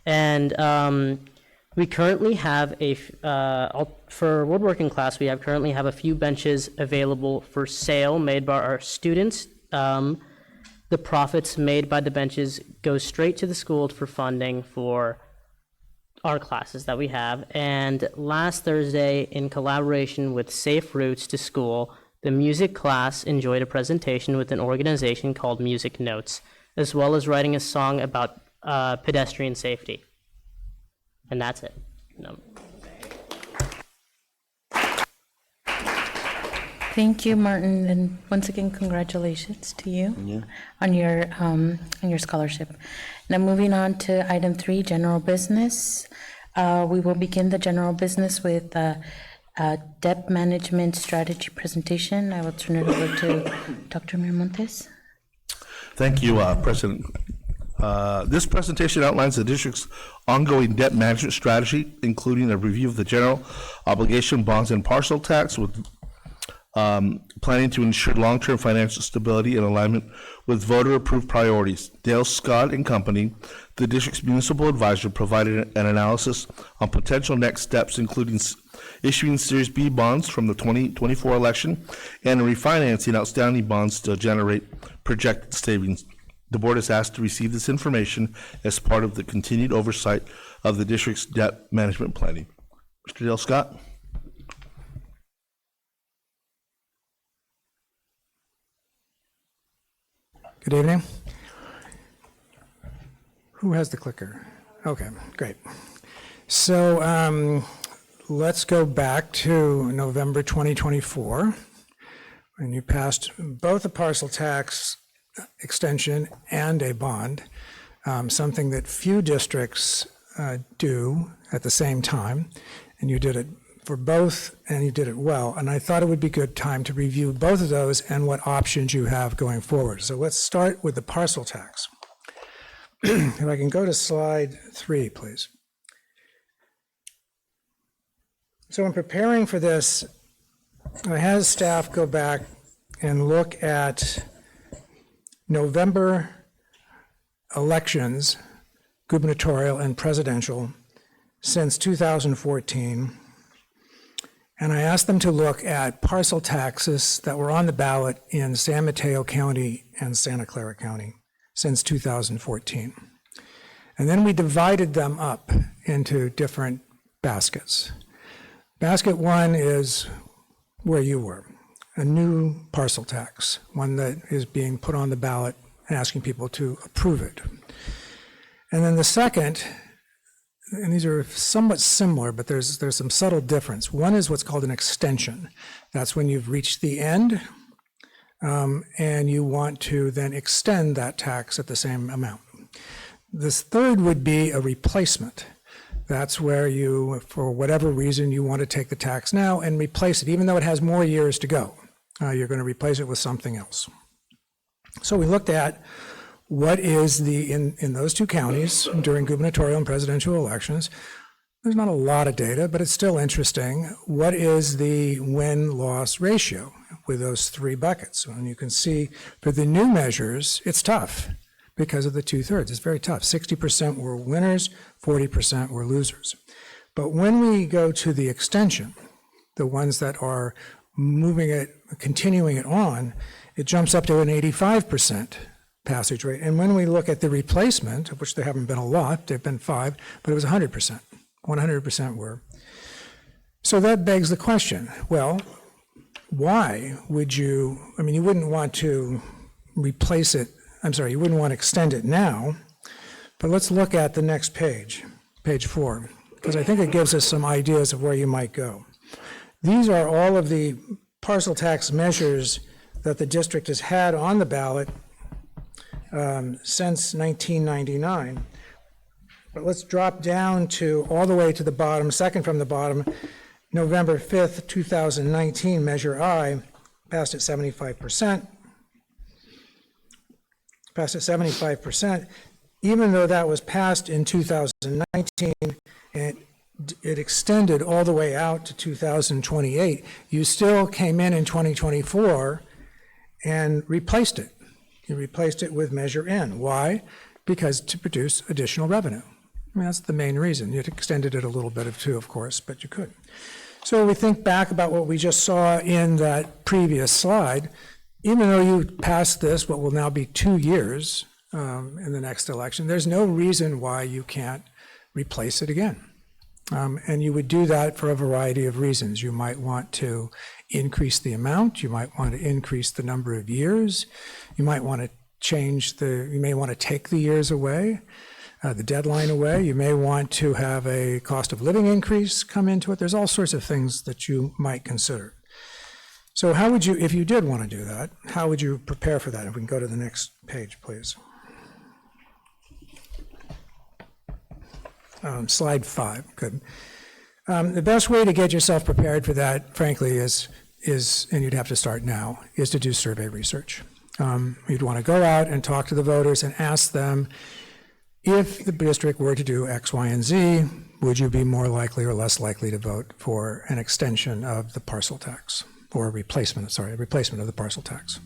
And we currently have for woodworking class, we currently have a few benches available for sale made by our students. The profits made by the benches go straight to the school for funding for our classes that we have. And last Thursday, in collaboration with Safe Routes to School, the music class enjoyed a presentation with an organization called Music Notes, as well as writing a song about pedestrian safety. And that's it. No. Thank you, Martin, and once again, congratulations to you on your scholarship. Now, moving on to item 3, general business. We will begin the general business with debt management strategy presentation. I will turn it over to Dr. Miramontes. Thank you, President. This presentation outlines the district's ongoing debt management strategy, including a review of the general obligation bonds and parcel tax, with planning to ensure long-term financial stability in alignment with voter-approved priorities. Dale Scott and Company, the district's municipal advisor, provided an analysis on potential next steps, including issuing Series B bonds from the 2024 election and refinancing outstanding bonds to generate projected savings. The board is asked to receive this information as part of the continued oversight of the district's debt management planning. Mr. Dale Scott. Good evening. Who has the clicker? Okay, great. So let's go back to November 2024, when you passed both a parcel tax extension and a bond, something that few districts do at the same time, and you did it for both, and you did it well. And I thought it would be a good time to review both of those and what options you have going forward. So let's start with the parcel tax. If I can go to slide 3, please. So in preparing for this, I had staff go back and look at November elections, gubernatorial and presidential, since 2014. And I asked them to look at parcel taxes that were on the ballot in San Mateo County and Santa Clara County since 2014. And then we divided them up into different baskets. Basket 1 is where you were, a new parcel tax, one that is being put on the ballot and asking people to approve it. And then the second, and these are somewhat similar, but there's some subtle difference. One is what's called an extension. That's when you've reached the end, and you want to then extend that tax at the same amount. This third would be a replacement. That's where you, for whatever reason, you want to take the tax now and replace it, even though it has more years to go. You're going to replace it with something else. So we looked at what is in those two counties during gubernatorial and presidential elections. There's not a lot of data, but it's still interesting. What is the win-loss ratio with those three buckets? And you can see for the new measures, it's tough because of the 2/3. It's very tough. 60% were winners, 40% were losers. But when we go to the extension, the ones that are moving it, continuing it on, it jumps up to an 85% passage rate. And when we look at the replacement, of which there haven't been a lot, there have been 5, but it was 100%. 100% were. So that begs the question, well, why would you, I mean, you wouldn't want to replace it, I'm sorry, you wouldn't want to extend it now, but let's look at the next page, page 4, because I think it gives us some ideas of where you might go. These are all of the parcel tax measures that the district has had on the ballot since 1999. But let's drop down to all the way to the bottom, second from the bottom, November 5th, 2019, Measure I, passed at 75%. Passed at 75%. Even though that was passed in 2019, and it extended all the way out to 2028, you still came in 2024 and replaced it. You replaced it with Measure N. Why? Because to produce additional revenue. I mean, that's the main reason. You extended it a little bit too, of course, but you could. So we think back about what we just saw in that previous slide. Even though you passed this, what will now be 2 years in the next election, there's no reason why you can't replace it again. And you would do that for a variety of reasons. You might want to increase the amount. You might want to increase the number of years. You might want to you may want to take the years away, the deadline away. You may want to have a cost of living increase come into it. There's all sorts of things that you might consider. So how would you, if you did want to do that, how would you prepare for that? If we can go to the next page, please. Slide 5, good. The best way to get yourself prepared for that, frankly, is, and you'd have to start now, is to do survey research. You'd want to go out and talk to the voters and ask them, if the district were to do X, Y, and Z, would you be more likely or less likely to vote for an extension of the parcel tax, or a replacement of the parcel tax?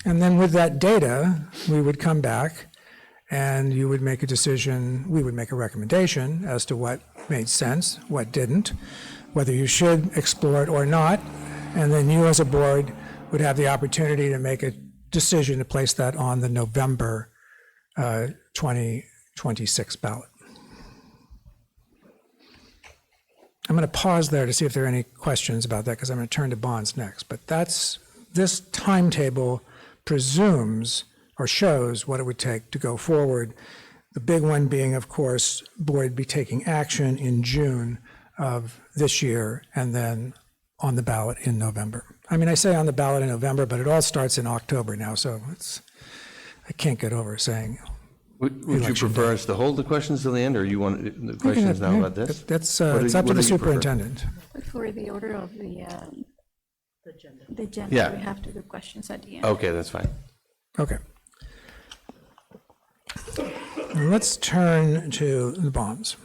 And then with that data, we would come back and you would make a decision, we would make a recommendation as to what made sense, what didn't, whether you should explore it or not, and then you as a board would have the opportunity to make a decision to place that on the November 2026 ballot. I'm going to pause there to see if there are any questions about that, because I'm going to turn to bonds next. But this timetable presumes or shows what it would take to go forward. The big one being, of course, board be taking action in June of this year and then on the ballot in November. I mean, I say on the ballot in November, but it all starts in October now, so I can't get over saying. Would you prefer us to hold the questions till the end, or you want the questions now about this? That's it's up to the superintendent. For the order of the agenda, Yeah. we have to do questions at the end. Okay, that's fine. Okay. Let's turn to the bonds.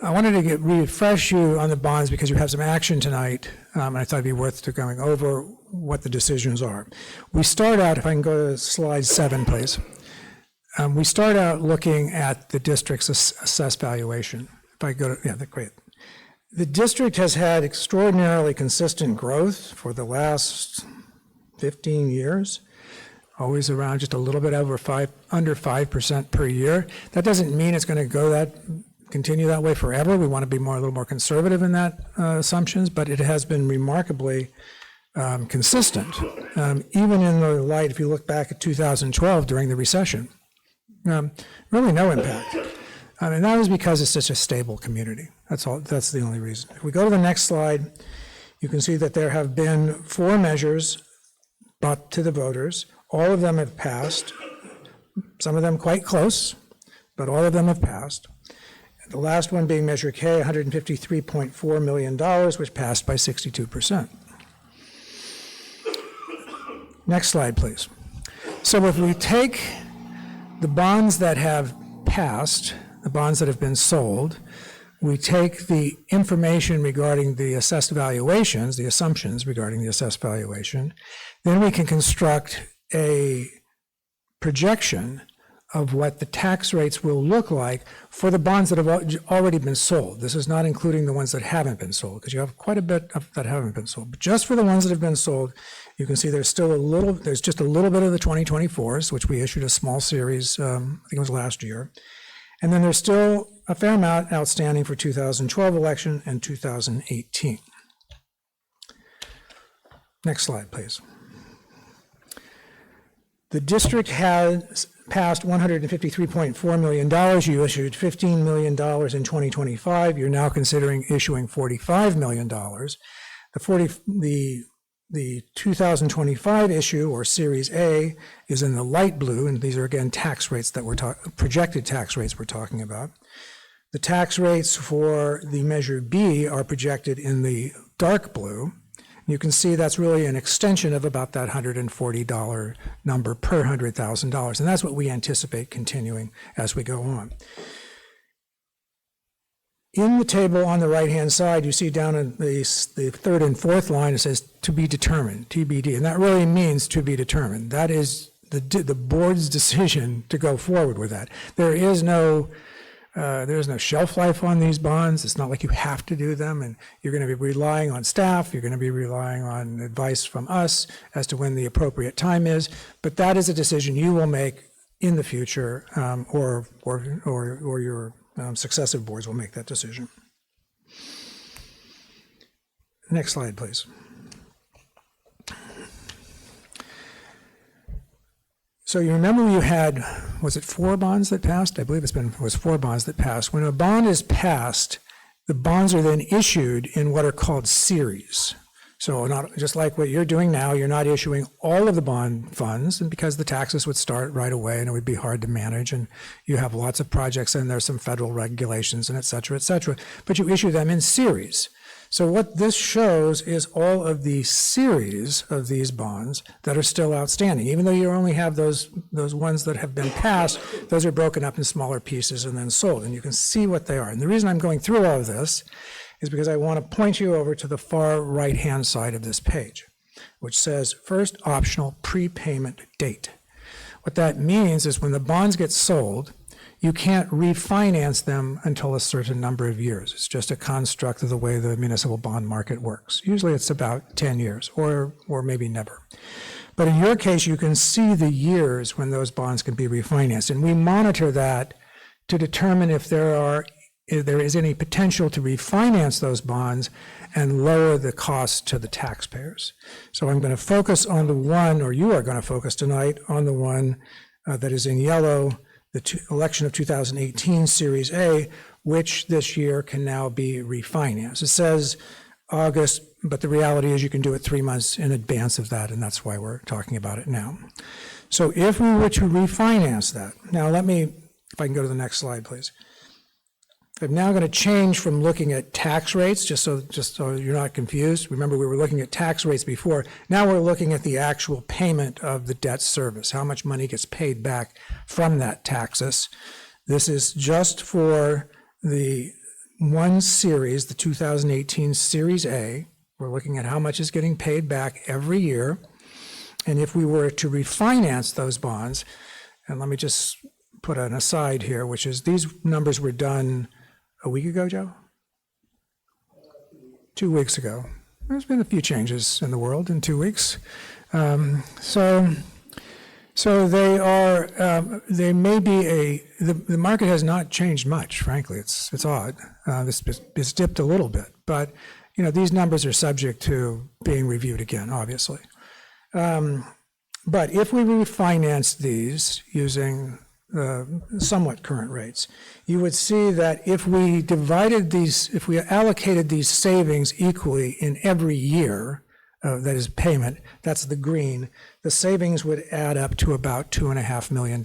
I wanted to refresh you on the bonds because you have some action tonight, and I thought it'd be worth going over what the decisions are. We start out, if I can go to slide 7, please. We start out looking at the district's assessed valuation. If I go to, yeah, that's great. The district has had extraordinarily consistent growth for the last 15 years, always around just a little bit under 5% per year. That doesn't mean it's going to continue that way forever. We want to be a little more conservative in that assumptions, but it has been remarkably consistent, even in the light, if you look back at 2012 during the recession, really no impact. And that was because it's such a stable community. That's all. That's the only reason. If we go to the next slide, you can see that there have been 4 measures brought to the voters. All of them have passed, some of them quite close, but all of them have passed. The last one being Measure K, $153.4 million, which passed by 62%. Next slide, please. So if we take the bonds that have passed, the bonds that have been sold, we take the information regarding the assessed valuations, the assumptions regarding the assessed valuation, then we can construct a projection of what the tax rates will look like for the bonds that have already been sold. This is not including the ones that haven't been sold, because you have quite a bit that haven't been sold. But just for the ones that have been sold, you can see there's just a little bit of the 2024s, which we issued a small series, I think it was last year. And then there's still a fair amount outstanding for 2012 election and 2018. Next slide, please. The district has passed $153.4 million. You issued $15 million in 2025. You're now considering issuing $45 million. The 2025 issue, or Series A, is in the light blue, and these are again tax rates that projected tax rates we're talking about. The tax rates for the Measure B are projected in the dark blue. You can see that's really an extension of about that $140 number per $100,000, and that's what we anticipate continuing as we go on. In the table on the right-hand side, you see down in the third and fourth line, it says to be determined, TBD, and that really means to be determined. That is the board's decision to go forward with that. There is no shelf life on these bonds. It's not like you have to do them, and you're going to be relying on staff. You're going to be relying on advice from us as to when the appropriate time is. But that is a decision you will make in the future, or your successive boards will make that decision. Next slide, please. So you remember you had, was it 4 bonds that passed? I believe it was 4 bonds that passed. When a bond is passed, the bonds are then issued in what are called series. So not just like what you're doing now, you're not issuing all of the bond funds, and because the taxes would start right away and it would be hard to manage, and you have lots of projects and there's some federal regulations and et cetera, but you issue them in series. So what this shows is all of the series of these bonds that are still outstanding. Even though you only have those ones that have been passed, those are broken up in smaller pieces and then sold, and you can see what they are. And the reason I'm going through all of this is because I want to point you over to the far right-hand side of this page, which says first optional prepayment date. What that means is when the bonds get sold, you can't refinance them until a certain number of years. It's just a construct of the way the municipal bond market works. Usually it's about 10 years or maybe never. But in your case, you can see the years when those bonds can be refinanced. And we monitor that to determine if there is any potential to refinance those bonds and lower the cost to the taxpayers. So I'm going to focus on the one, or you are going to focus tonight on the one that is in yellow, the election of 2018 Series A, which this year can now be refinanced. It says August, but the reality is you can do it 3 months in advance of that, and that's why we're talking about it now. So if we were to refinance that, now if I can go to the next slide, please. I'm now going to change from looking at tax rates, just so you're not confused. Remember, we were looking at tax rates before. Now we're looking at the actual payment of the debt service, how much money gets paid back from that taxes. This is just for the one series, the 2018 Series A. We're looking at how much is getting paid back every year. And if we were to refinance those bonds, and let me just put an aside here, which is these numbers were done a week ago, Joe? 2 weeks ago. There's been a few changes in the world in 2 weeks. So they are, they may be the market has not changed much, frankly. It's odd. It's dipped a little bit, but these numbers are subject to being reviewed again, obviously. But if we refinance these using somewhat current rates, you would see that if we allocated these savings equally in every year, that is payment, that's the green, the savings would add up to about $2.5 million.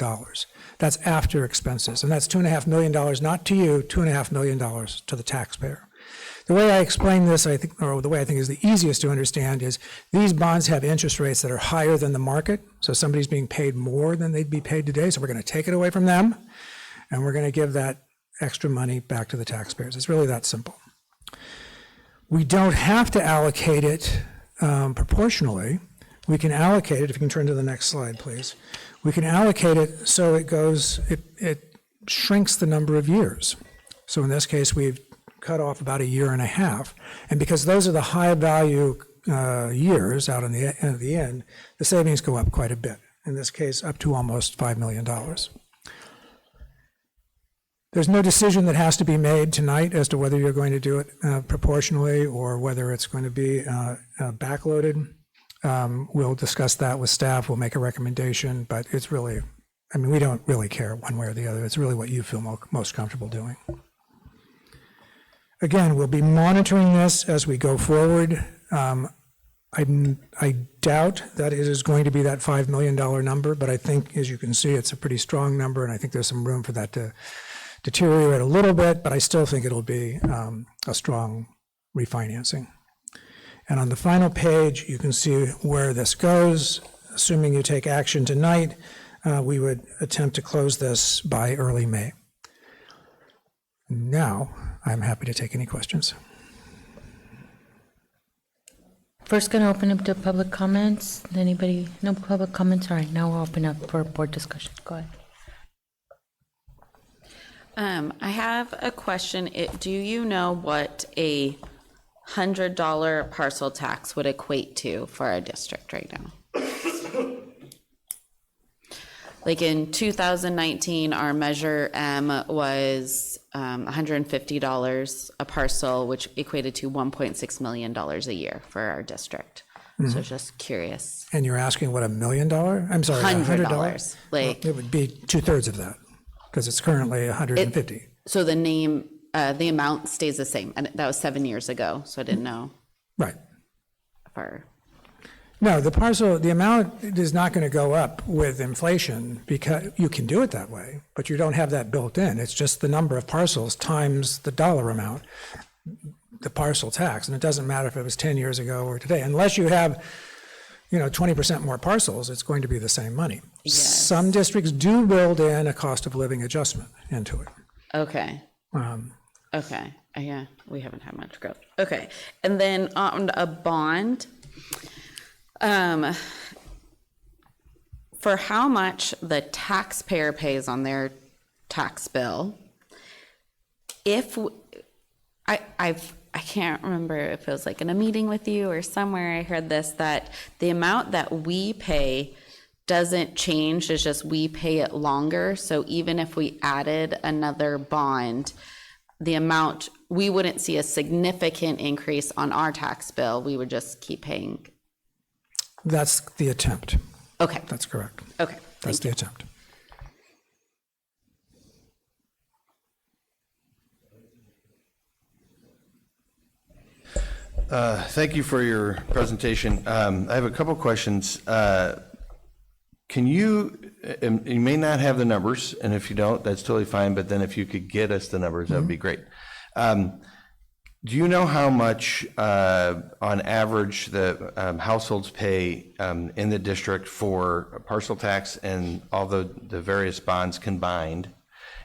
That's after expenses, and that's $2.5 million not to you, $2.5 million to the taxpayer. The way I explain this, I think, or the way I think is the easiest to understand is these bonds have interest rates that are higher than the market. So somebody's being paid more than they'd be paid today. So we're going to take it away from them and we're going to give that extra money back to the taxpayers. It's really that simple. We don't have to allocate it proportionally. We can allocate it, if you can turn to the next slide, please. We can allocate it so it shrinks the number of years. So in this case, we've cut off about a year and a half. And because those are the high value years out in the end, the savings go up quite a bit. In this case, up to almost $5 million. There's no decision that has to be made tonight as to whether you're going to do it proportionally or whether it's going to be backloaded. We'll discuss that with staff. We'll make a recommendation, but it's really, I mean, we don't really care one way or the other. It's really what you feel most comfortable doing. Again, we'll be monitoring this as we go forward. I doubt that it is going to be that $5 million number, but I think, as you can see, it's a pretty strong number, and I think there's some room for that to deteriorate a little bit, but I still think it'll be a strong refinancing. And on the final page, you can see where this goes. Assuming you take action tonight, we would attempt to close this by early May. Now, I'm happy to take any questions. First, going to open up to public comments. Anybody? No public comments? All right, now we'll open up for board discussion. Go ahead. I have a question. Do you know what a $100 parcel tax would equate to for our district right now? Like in 2019, our Measure M was $150 a parcel, which equated to $1.6 million a year for our district. So just curious. And you're asking what, $1 million? I'm sorry, $100. Like, well, it would be 2/3 of that because it's currently 150. so the amount stays the same, and that was 7 years ago. So I didn't know. Right. For No, the amount is not going to go up with inflation because you can do it that way, but you don't have that built in. It's just the number of parcels times the dollar amount, the parcel tax. And it doesn't matter if it was 10 years ago or today, unless you have, 20% more parcels, it's going to be the same money. Yes. Some districts do build in a cost of living adjustment into it. okay. Okay. Yeah, we haven't had much growth. Okay. And then on a bond, for how much the taxpayer pays on their tax bill, I can't remember if it was like in a meeting with you or somewhere I heard this, that the amount that we pay doesn't change, it's just we pay it longer. So even if we added another bond, the amount, we wouldn't see a significant increase on our tax bill. We would just keep paying. That's the attempt. Okay. That's correct. Okay. That's the attempt. Thank you for your presentation. I have a couple questions. Can you may not have the numbers, and if you don't, that's totally fine, but then if you could get us the numbers, that would be great. Do you know how much, on average, the households pay in the district for parcel tax and all the various bonds combined?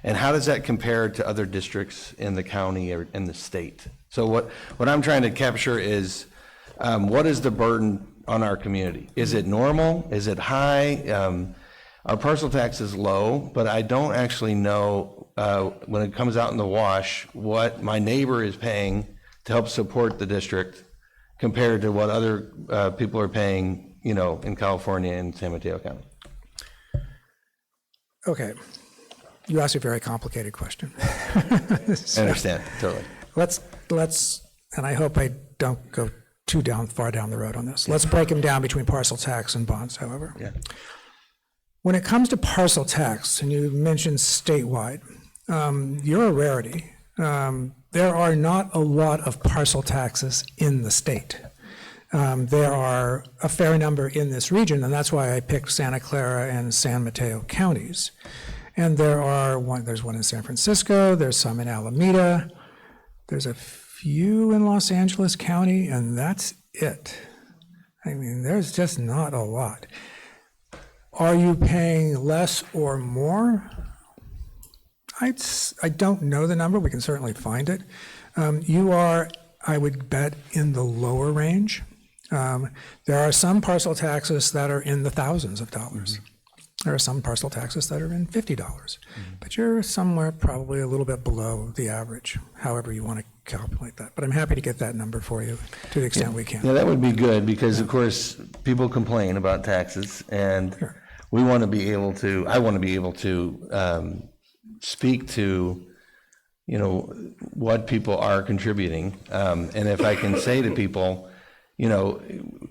And how does that compare to other districts in the county or in the state? So what I'm trying to capture is, what is the burden on our community? Is it normal? Is it high? Our parcel tax is low, but I don't actually know when it comes out in the wash what my neighbor is paying to help support the district compared to what other people are paying, in California and San Mateo County. Okay. You asked a very complicated question. I understand, totally. Let's, and I hope I don't go too far down the road on this. Let's break them down between parcel tax and bonds, however. Yeah. When it comes to parcel tax, and you mentioned statewide, you're a rarity. There are not a lot of parcel taxes in the state. There are a fair number in this region, and that's why I picked Santa Clara and San Mateo counties. And there's one in San Francisco, there's some in Alameda, there's a few in Los Angeles County, and that's it. I mean, there's just not a lot. Are you paying less or more? I don't know the number. We can certainly find it. You are, I would bet, in the lower range. There are some parcel taxes that are in the thousands of dollars. There are some parcel taxes that are in $50, but you're somewhere probably a little bit below the average, however you want to calculate that. But I'm happy to get that number for you to the extent we can. Yeah, that would be good, because of course, people complain about taxes, and we want to be able to, I want to be able to speak to, you know, what people are contributing. And if I can say to people, you know,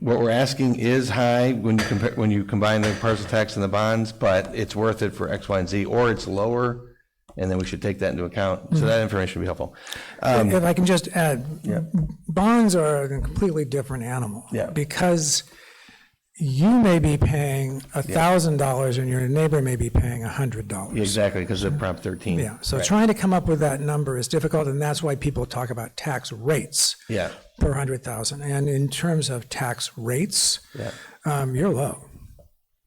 what we're asking is high when you combine the parcel tax and the bonds, but it's worth it for X, Y, and Z, or it's lower, and then we should take that into account. So that information would be helpful. If I can just add, bonds are a completely different animal. Yeah. Because you may be paying $1,000 and your neighbor may be paying $100. Exactly, because of Prop 13. Yeah, so Right. trying to come up with that number is difficult, and that's why people talk about tax rates Yeah. per 100,000. And in terms of tax rates, you're low.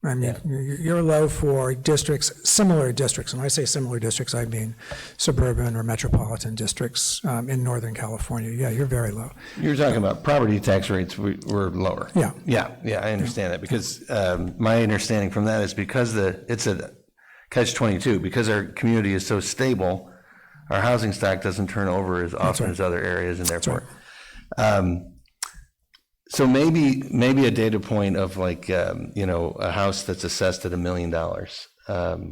I mean, you're low for districts, similar districts. And when I say similar districts, I mean suburban or metropolitan districts in Northern California. Yeah, you're very low. You're talking about property tax rates were lower. Yeah. Yeah, I understand that, because my understanding from that is because it's a catch-22, because our community is so stable, our housing stock doesn't turn over as often as other areas, and therefore. So maybe a data point of like, you know, a house that's assessed at $1 million,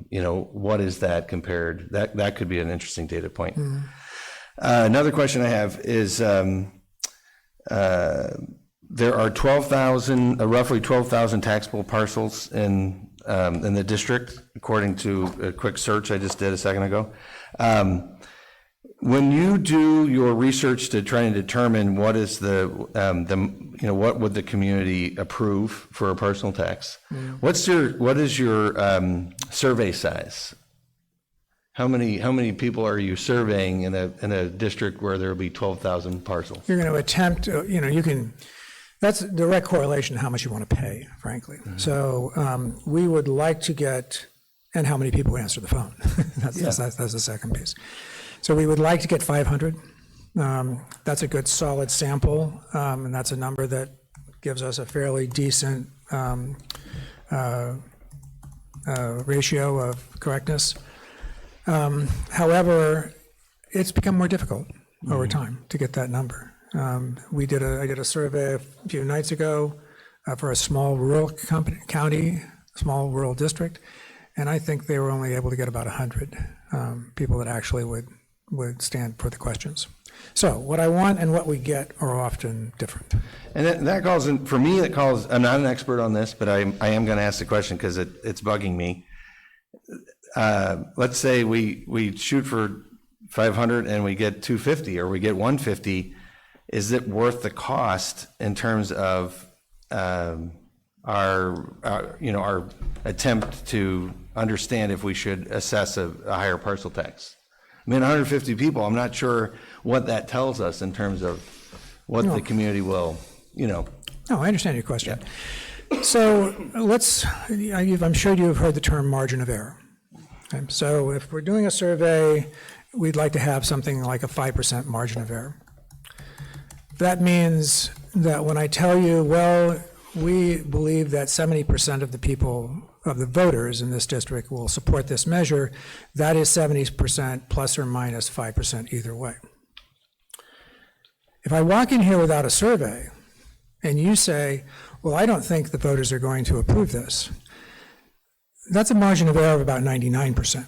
you know, what is that compared? That could be an interesting data point. Another question I have is, there are 12,000, roughly 12,000 taxable parcels in the district, according to a quick search I just did a second ago. When you do your research to try and determine what is you know, what would the community approve for a personal tax, what is your survey size? How many people are you surveying in a district where there will be 12,000 parcels? You're going to attempt, you know, that's a direct correlation to how much you want to pay, frankly. So we would like to get, and how many people answer the phone. That's the second piece. So we would like to get 500. That's a good solid sample, and that's a number that gives us a fairly decent ratio of correctness. However, it's become more difficult over time to get that number. I did a survey a few nights ago for a small rural county, small rural district, and I think they were only able to get about 100 people that actually would stand for the questions. So what I want and what we get are often different. And that calls, for me, I'm not an expert on this, but I am going to ask the question because it's bugging me. Let's say we shoot for 500 and we get 250 or we get 150. Is it worth the cost in terms of our attempt to understand if we should assess a higher parcel tax? I mean, 150 people, I'm not sure what that tells us in terms of what the community will, you know. No, I understand your question. So I'm sure you've heard the term margin of error. Okay? So if we're doing a survey, we'd like to have something like a 5% margin of error. That means that when I tell you, well, we believe that 70% of the people, of the voters in this district will support this measure, that is 70% plus or minus 5% either way. If I walk in here without a survey and you say, well, I don't think the voters are going to approve this, that's a margin of error of about 99%.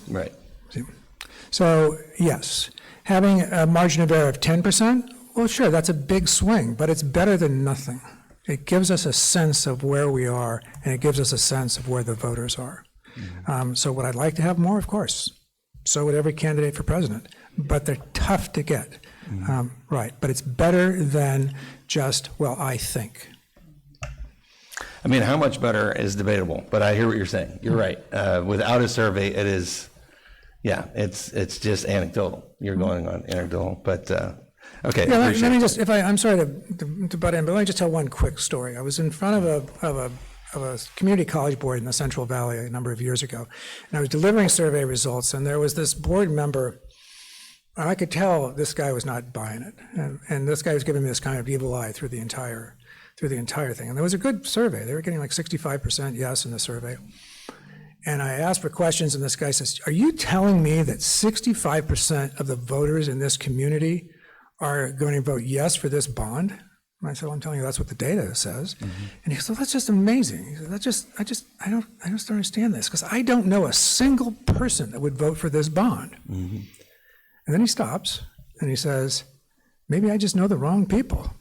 Right. See? So yes, having a margin of error of 10%, well, sure, that's a big swing, but it's better than nothing. It gives us a sense of where we are, and it gives us a sense of where the voters are. So would I like to have more? Of course. So would every candidate for president. But they're tough to get. Right. But it's better than just, well, I think. I mean, how much better is debatable, but I hear what you're saying. You're right. Without a survey, it is, it's just anecdotal. You're going on anecdotal, but Okay, Yeah, let appreciate me it. just, I'm sorry to butt in, but let me just tell one quick story. I was in front of a community college board in the Central Valley a number of years ago, and I was delivering survey results, and there was this board member, I could tell this guy was not buying it, and this guy was giving me this kind of evil eye through the entire thing. And there was a good survey. They were getting like 65% yes in the survey. And I asked for questions, and this guy says, "Are you telling me that 65% of the voters in this community are going to vote yes for this bond?" And I said, "Well, I'm telling you, that's what the data says." And he goes, "Well, that's just amazing." He said, I don't understand this, because I don't know a single person that would vote for this bond. And then he stops and he says, "Maybe I just know the wrong people."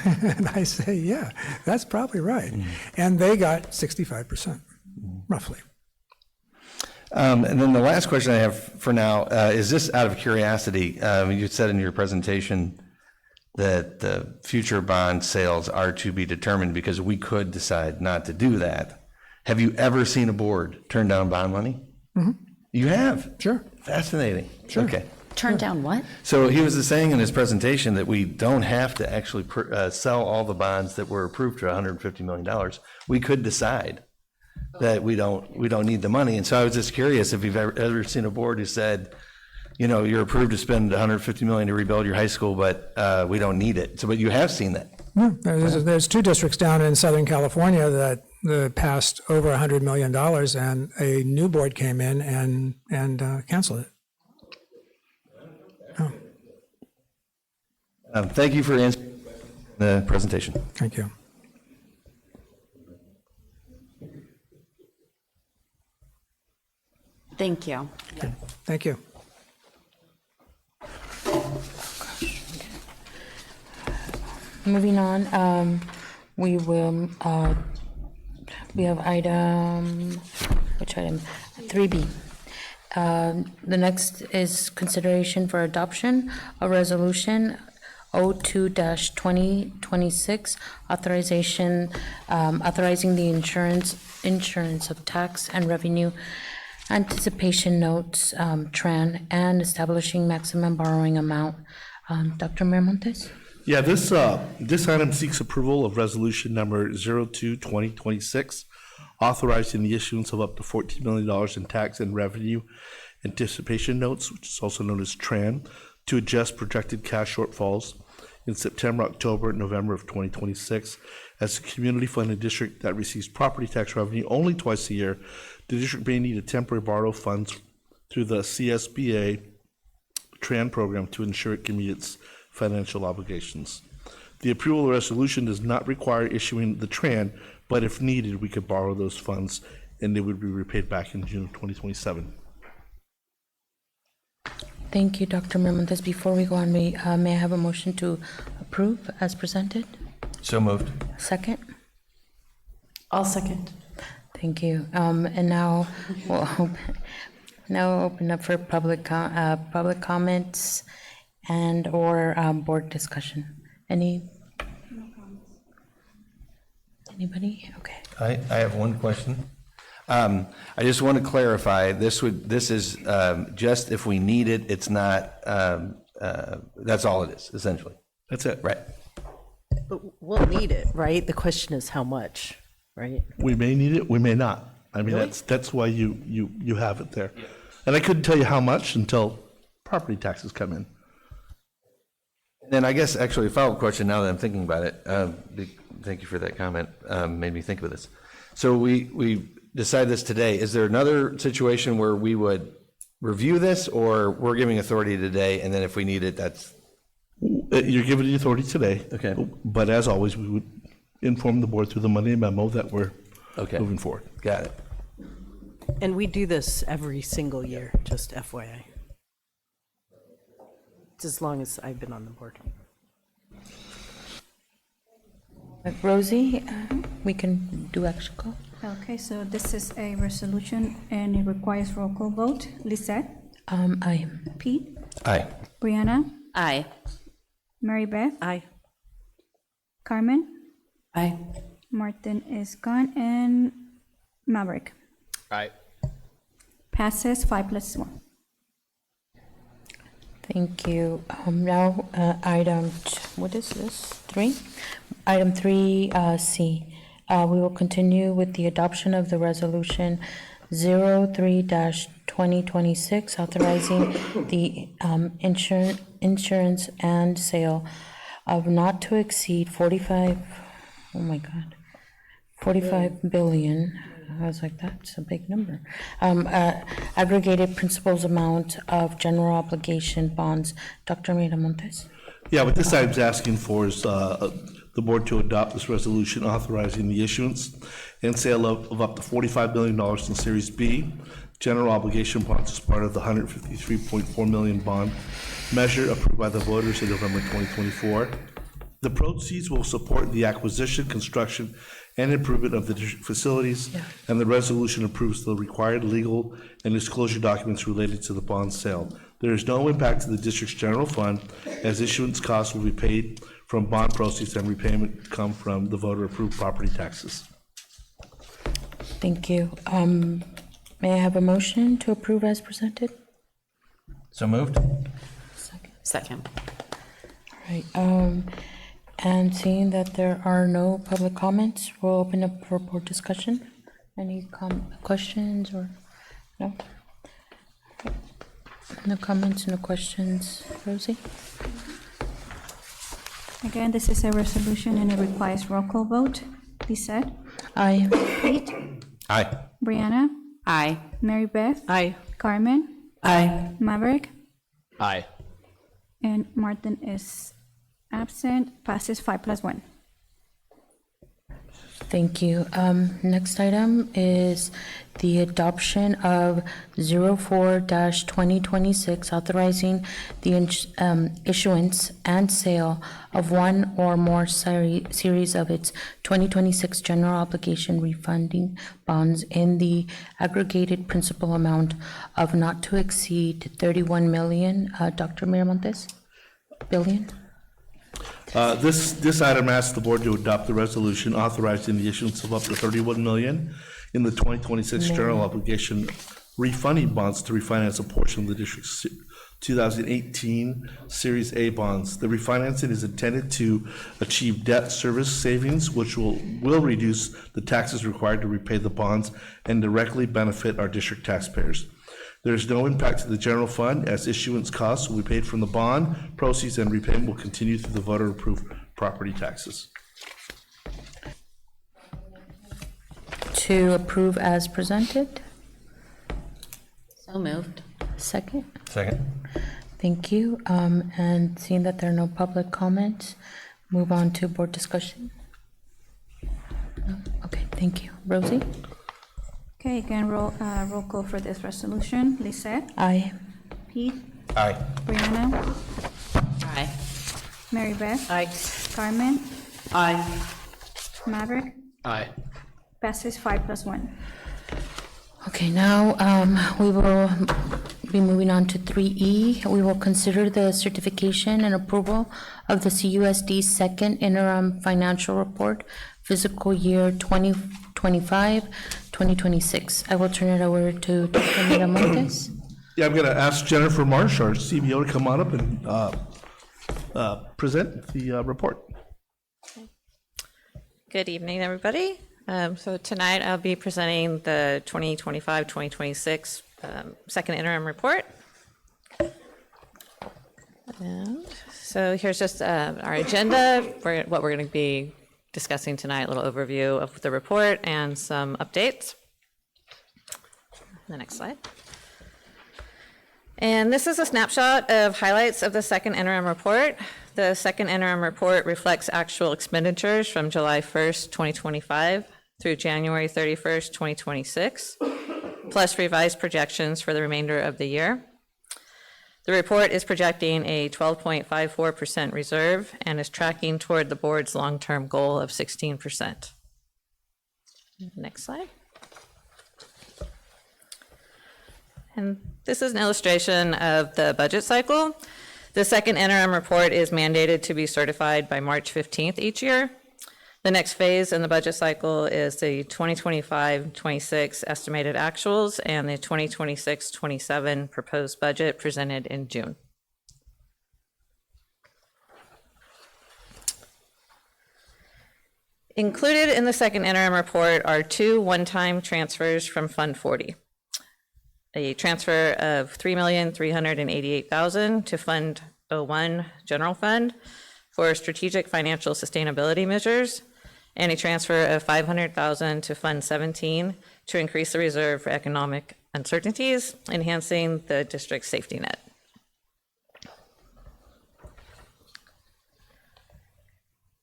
And I say, "Yeah, that's probably right." And they got 65%, roughly. And then the last question I have for now is this out of curiosity. You said in your presentation that the future bond sales are to be determined because we could decide not to do that. Have you ever seen a board turn down bond money? You have? Sure. Fascinating. Sure. Okay. Turn down what? So he was saying in his presentation that we don't have to actually sell all the bonds that were approved for $150 million. We could decide that we don't need the money. And so I was just curious if you've ever seen a board who said, you know, you're approved to spend $150 million to rebuild your high school, but we don't need it. So, but you have seen that. Yeah, there's two districts down in Southern California that passed over $100 million, and a new board came in and canceled it. Thank you for answering the presentation. Thank you. Thank you. Thank you. Moving on, we have which item? 3B. The next is consideration for adoption of resolution 02-2026, authorizing the insurance of tax and revenue anticipation notes, TRAN, and establishing maximum borrowing amount. Dr. Miramontes? Yeah, this item seeks approval of resolution number 02-2026, authorizing the issuance of up to $14 million in tax and revenue anticipation notes, which is also known as TRAN, to adjust projected cash shortfalls in September, October, and November of 2026. As a community-funded district that receives property tax revenue only twice a year, the district may need to temporarily borrow funds through the CSBA TRAN program to ensure it can meet its financial obligations. The approval of the resolution does not require issuing the TRAN, but if needed, we could borrow those funds and they would be repaid back in June of 2027. Thank you, Dr. Miramontes. Before we go on, may I have a motion to approve as presented? So moved. Second? I'll second. Thank you. And now we'll open up for public comments and or board discussion. Anybody? Okay. I have one question. I just want to clarify, this is just if we need it, it's not, that's all it is, essentially. That's it. Right. But we'll need it, right? The question is how much, right? We may need it, we may not. I mean, that's why you have it there. And I couldn't tell you how much until property taxes come in. Then I guess actually a follow-up question now that I'm thinking about it, thank you for that comment, made me think of this. So we decide this today. Is there another situation where we would review this, or we're giving authority today, and then if we need it, that's? You're given the authority today. Okay. But as always, we would inform the board through the Monday memo that we're moving forward. Got it. And we do this every single year, just FYI. It's as long as I've been on the board. Rosie, we can do action call. Okay, so this is a resolution and it requires roll call vote. Lisette? Aye. Pete? Aye. Brianna? Aye. Mary Beth? Aye. Carmen? Aye. Martin is gone, and Maverick? Aye. Passes 5+1. Thank you. Now, what is this? 3? Item 3C. We will continue with the adoption of the resolution 03-2026, authorizing the insurance and sale of not to exceed 45 billion. I was like, that's a big number. Aggregated principals amount of general obligation bonds. Dr. Miramontes? Yeah, what this item's asking for is the board to adopt this resolution authorizing the issuance and sale of up to $45 billion in Series B general obligation bonds as part of the $153.4 million bond measure approved by the voters in November 2024. The proceeds will support the acquisition, construction, and improvement of the district facilities, and the resolution approves the required legal and disclosure documents related to the bond sale. There is no impact to the district's general fund, as issuance costs will be paid from bond proceeds and repayment come from the voter-approved property taxes. Thank you. May I have a motion to approve as presented? So moved? Second. All right. And seeing that there are no public comments, we'll open up for board discussion. Any questions or no? No comments, no questions. Rosie? Again, this is a resolution and it requires roll call vote. Lisette? Aye. Pete? Aye. Brianna? Aye. Mary Beth? Aye. Carmen? Aye. Maverick? Aye. And Martin is absent. Passes 5+1. Thank you. Next item is the adoption of 04-2026, authorizing the issuance and sale of one or more series of its 2026 general obligation refunding bonds in the aggregated principal amount of not to exceed 31 million. Dr. Miramontes? Billion? This item asks the board to adopt the resolution authorizing the issuance of up to $31 million in the 2026 general obligation refunding bonds to refinance a portion of the district's 2018 Series A bonds. The refinancing is intended to achieve debt service savings, which will reduce the taxes required to repay the bonds and directly benefit our district taxpayers. There is no impact to the general fund, as issuance costs will be paid from the bond proceeds, and repayment will continue through the voter-approved property taxes. To approve as presented? So moved. Second? Second. Thank you. And seeing that there are no public comments, move on to board discussion. No? Okay, thank you. Rosie? Okay, again, roll call for this resolution. Lisette? Aye. Pete? Aye. Brianna? Aye. Mary Beth? Aye. Carmen? Aye. Maverick? Aye. Passes 5+1. Okay, now we will be moving on to 3E. We will consider the certification and approval of the CUSD second interim financial report, fiscal year 2025-2026. I will turn it over to Dr. Miramontes. Yeah, I'm going to ask Jennifer Marsh, our CBO, to come on up and present the report. Good evening, everybody. So tonight I'll be presenting the 2025-2026 second interim report. And so here's just our agenda for what we're going to be discussing tonight, a little overview of the report and some updates. The next slide. And this is a snapshot of highlights of the second interim report. The second interim report reflects actual expenditures from July 1st, 2025 through January 31st, 2026, plus revised projections for the remainder of the year. The report is projecting a 12.54% reserve and is tracking toward the board's long-term goal of 16%. Next slide. And this is an illustration of the budget cycle. The second interim report is mandated to be certified by March 15th each year. The next phase in the budget cycle is the 2025-26 estimated actuals and the 2026-27 proposed budget presented in June. Included in the second interim report are two one-time transfers from Fund 40. A transfer of $3,388,000 to Fund 01 General Fund for strategic financial sustainability measures, and a transfer of $500,000 to Fund 17 to increase the reserve for economic uncertainties, enhancing the district's safety net.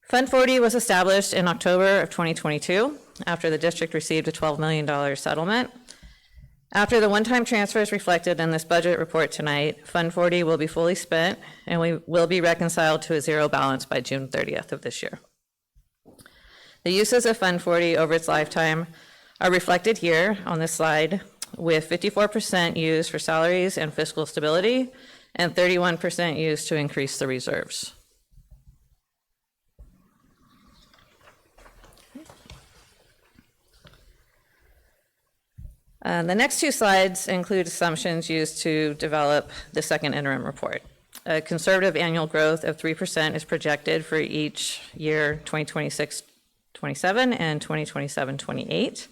Fund 40 was established in October of 2022 after the district received a $12 million settlement. After the one-time transfers reflected in this budget report tonight, Fund 40 will be fully spent and we will be reconciled to a zero balance by June 30th of this year. The uses of Fund 40 over its lifetime are reflected here on this slide, with 54% used for salaries and fiscal stability and 31% used to increase the reserves. The next two slides include assumptions used to develop the second interim report. A conservative annual growth of 3% is projected for each year 2026-27 and 2027-28.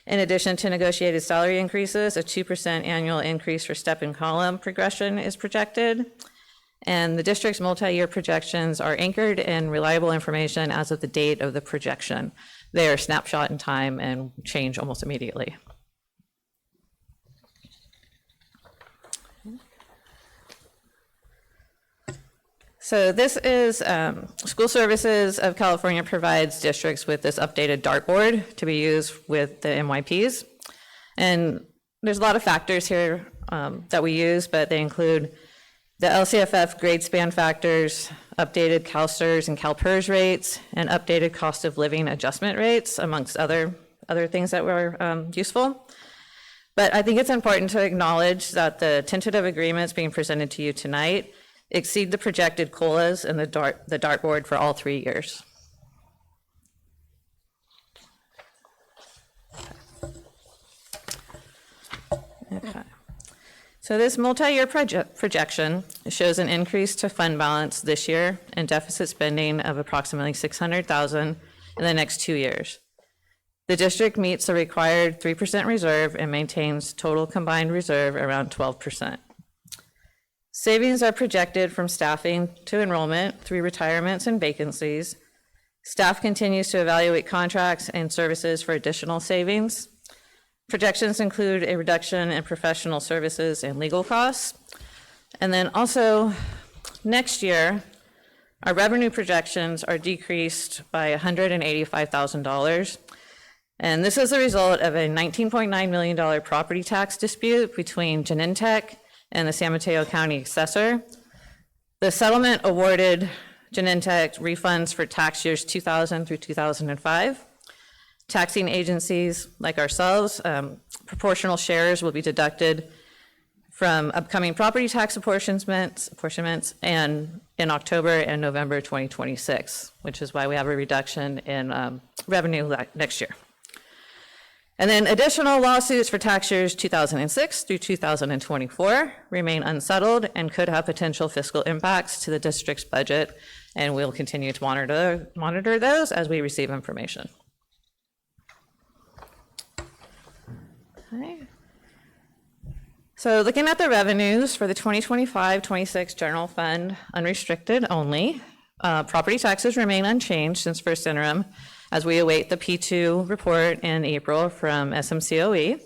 In addition to negotiated salary increases, a 2% annual increase for step and column progression is projected. And the district's multi-year projections are anchored in reliable information as of the date of the projection. They are a snapshot in time and change almost immediately. So this is School Services of California provides districts with this updated dartboard to be used with the MYPs. And there's a lot of factors here that we use, but they include the LCFF grade span factors, updated CalSTRS and CalPERS rates, and updated cost of living adjustment rates, amongst other things that were useful. But I think it's important to acknowledge that the tentative agreements being presented to you tonight exceed the projected COLAs in the dartboard for all 3 years. Okay. So this multi-year projection shows an increase to fund balance this year and deficit spending of approximately $600,000 in the next 2 years. The district meets the required 3% reserve and maintains total combined reserve around 12%. Savings are projected from staffing to enrollment through retirements and vacancies. Staff continues to evaluate contracts and services for additional savings. Projections include a reduction in professional services and legal costs. And then also next year, our revenue projections are decreased by $185,000. And this is a result of a $19.9 million property tax dispute between Genentech and the San Mateo County assessor. The settlement awarded Genentech refunds for tax years 2000 through 2005. Taxing agencies like ourselves, proportional shares will be deducted from upcoming property tax apportionments and in October and November 2026, which is why we have a reduction in revenue next year. And then additional lawsuits for tax years 2006 through 2024 remain unsettled and could have potential fiscal impacts to the district's budget, and we'll continue to monitor those as we receive information. Okay. So looking at the revenues for the 2025-26 general fund, unrestricted only, property taxes remain unchanged since first interim, as we await the P2 report in April from SMCOE.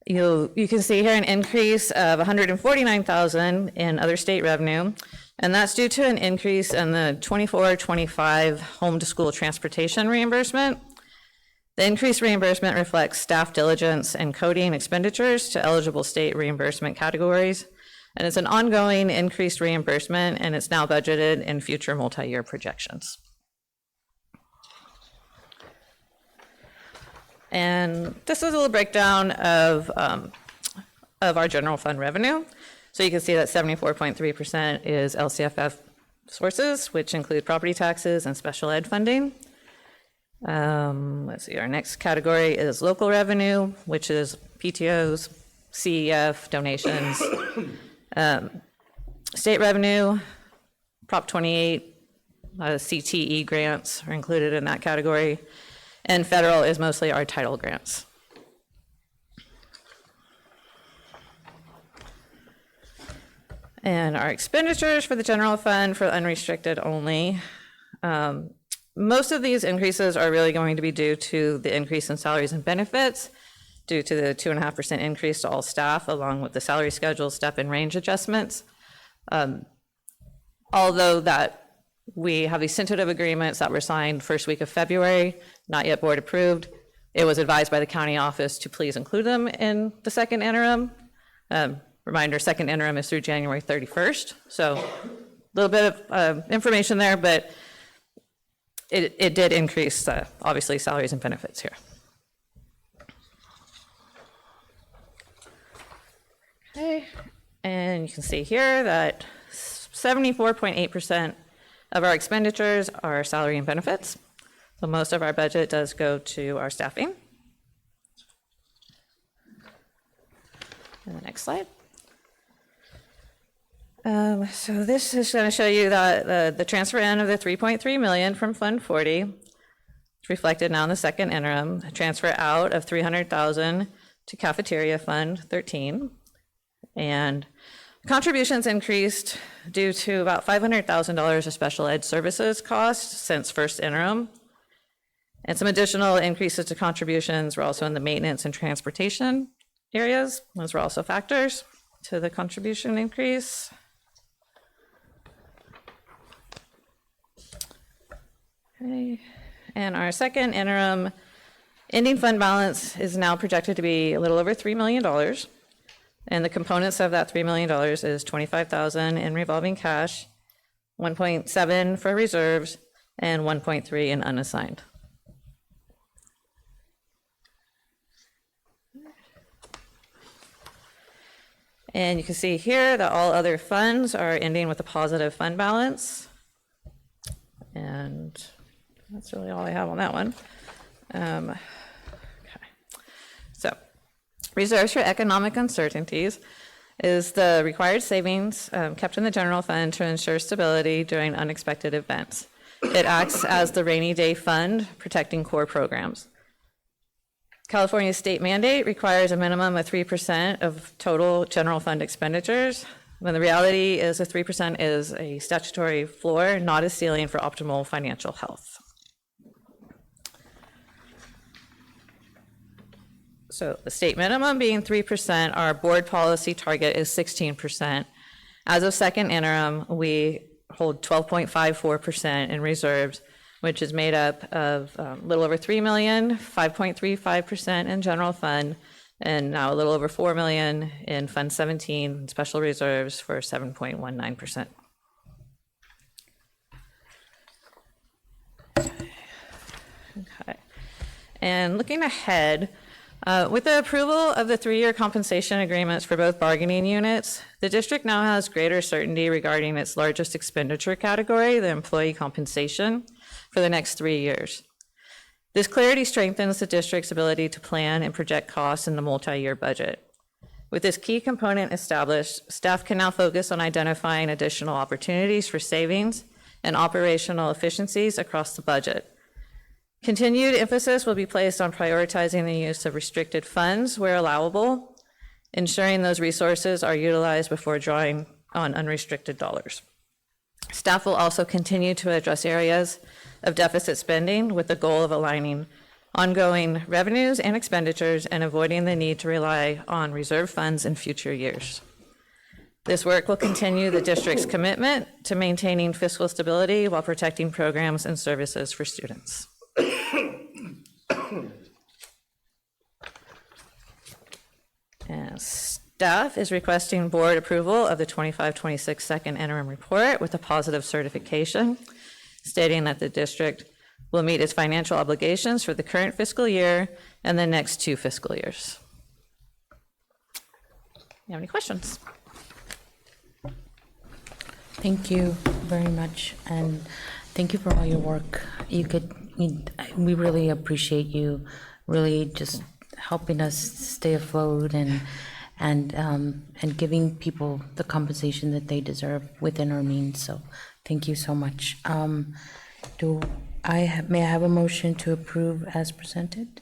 You can see here an increase of $149,000 in other state revenue, and that's due to an increase in the 24-25 home to school transportation reimbursement. The increased reimbursement reflects staff diligence and coding expenditures to eligible state reimbursement categories, and it's an ongoing increased reimbursement, and it's now budgeted in future multi-year projections. And this is a little breakdown of our general fund revenue. So you can see that 74.3% is LCFF sources, which include property taxes and special ed funding. Let's see, our next category is local revenue, which is PTOs, CEF, donations, state revenue, Prop 28, A lot of CTE grants are included in that category. And federal is mostly our title grants. And our expenditures for the general fund for unrestricted only. Most of these increases are really going to be due to the increase in salaries and benefits, due to the 2.5% increase to all staff, along with the salary schedule step and range adjustments. Although that we have these tentative agreements that were signed first week of February, not yet board approved, it was advised by the county office to please include them in the second interim. Reminder, second interim is through January 31st. So a little bit of information there, but it did increase, obviously, salaries and benefits here. Okay, and you can see here that 74.8% of our expenditures are salary and benefits. So most of our budget does go to our staffing. And the next slide. So this is going to show you that the transfer in of the 3.3 million from Fund 40. It's reflected now in the second interim. A transfer out of 300,000 to Cafeteria Fund 13. And contributions increased due to about $500,000 of special ed services costs since first interim. And some additional increases to contributions were also in the maintenance and transportation areas. Those were also factors to the contribution increase. Okay. And our second interim ending fund balance is now projected to be a little over $3 million. And the components of that $3 million is $25,000 in revolving cash, 1.7 for reserves, and 1.3 in unassigned. And you can see here that all other funds are ending with a positive fund balance. And that's really all I have on that one. Okay. So, reserves for economic uncertainties is the required savings kept in the general fund to ensure stability during unexpected events. It acts as the rainy day fund, protecting core programs. California's state mandate requires a minimum of 3% of total general fund expenditures, when the reality is a 3% is a statutory floor, not a ceiling for optimal financial health. So the state minimum being 3%, our board policy target is 16%. As of second interim, we hold 12.54% in reserves, which is made up of a little over 3 million, 5.35% in general fund, and now a little over 4 million in Fund 17 special reserves for 7.19%. Okay. And looking ahead, with the approval of the 3-year compensation agreements for both bargaining units, the district now has greater certainty regarding its largest expenditure category, the employee compensation, for the next 3 years. This clarity strengthens the district's ability to plan and project costs in the multi-year budget. With this key component established, staff can now focus on identifying additional opportunities for savings and operational efficiencies across the budget. Continued emphasis will be placed on prioritizing the use of restricted funds where allowable, ensuring those resources are utilized before drawing on unrestricted dollars. Staff will also continue to address areas of deficit spending with the goal of aligning ongoing revenues and expenditures and avoiding the need to rely on reserve funds in future years. This work will continue the district's commitment to maintaining fiscal stability while protecting programs and services for students. And staff is requesting board approval of the 25-26 second interim report with a positive certification, stating that the district will meet its financial obligations for the current fiscal year and the next 2 fiscal years. You have any questions? Thank you very much, and thank you for all your work. We really appreciate you really just helping us stay afloat and and giving people the compensation that they deserve within our means. So thank you so much. May I have a motion to approve as presented?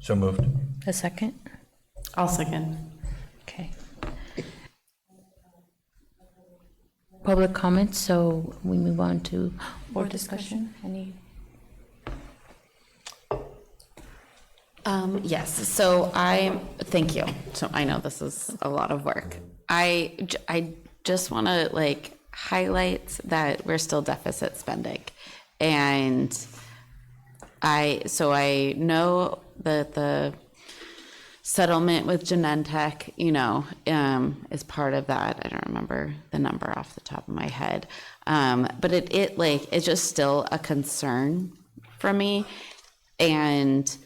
So moved. A second? I'll second. Okay. Public comments, so we move on to board discussion. Any? Yes, so thank you. So I know this is a lot of work. I just want to like highlight that we're still deficit spending. And I know that the settlement with Genentech, is part of that. I don't remember the number off the top of my head. But it's just still a concern for me. And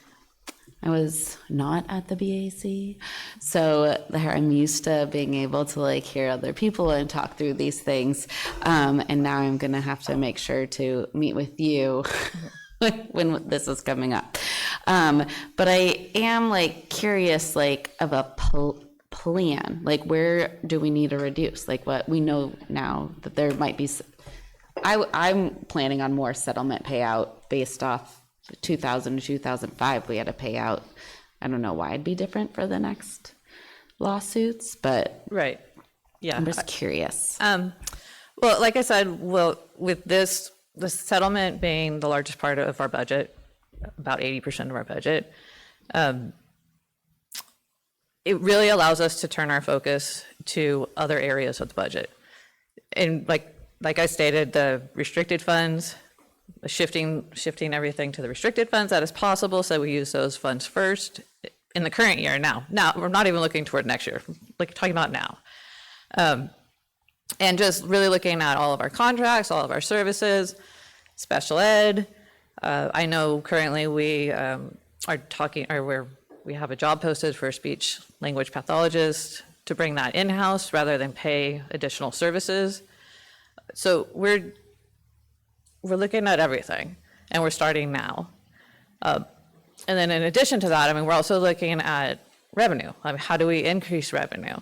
I was not at the BAC, so I'm used to being able to like hear other people and talk through these things. And now I'm gonna have to make sure to meet with you when this is coming up. But I am like curious, like of a plan, like where do we need to reduce? Like what we know now that there might be, I'm planning on more settlement payout based off 2000 to 2005. We had to pay out. I don't know why it'd be different for the next lawsuits, but Right. Yeah. I'm just curious. Well, like I said, with the settlement being the largest part of our budget, about 80% of our budget, it really allows us to turn our focus to other areas of the budget. And like I stated, the restricted funds, shifting everything to the restricted funds that is possible, so we use those funds first in the current year. Now we're not even looking toward next year, like talking about now. And just really looking at all of our contracts, all of our services, special ed. I know currently we we have a job posted for a speech language pathologist to bring that in-house rather than pay additional services. So we're looking at everything, and we're starting now. And then in addition to that, we're also looking at revenue. How do we increase revenue?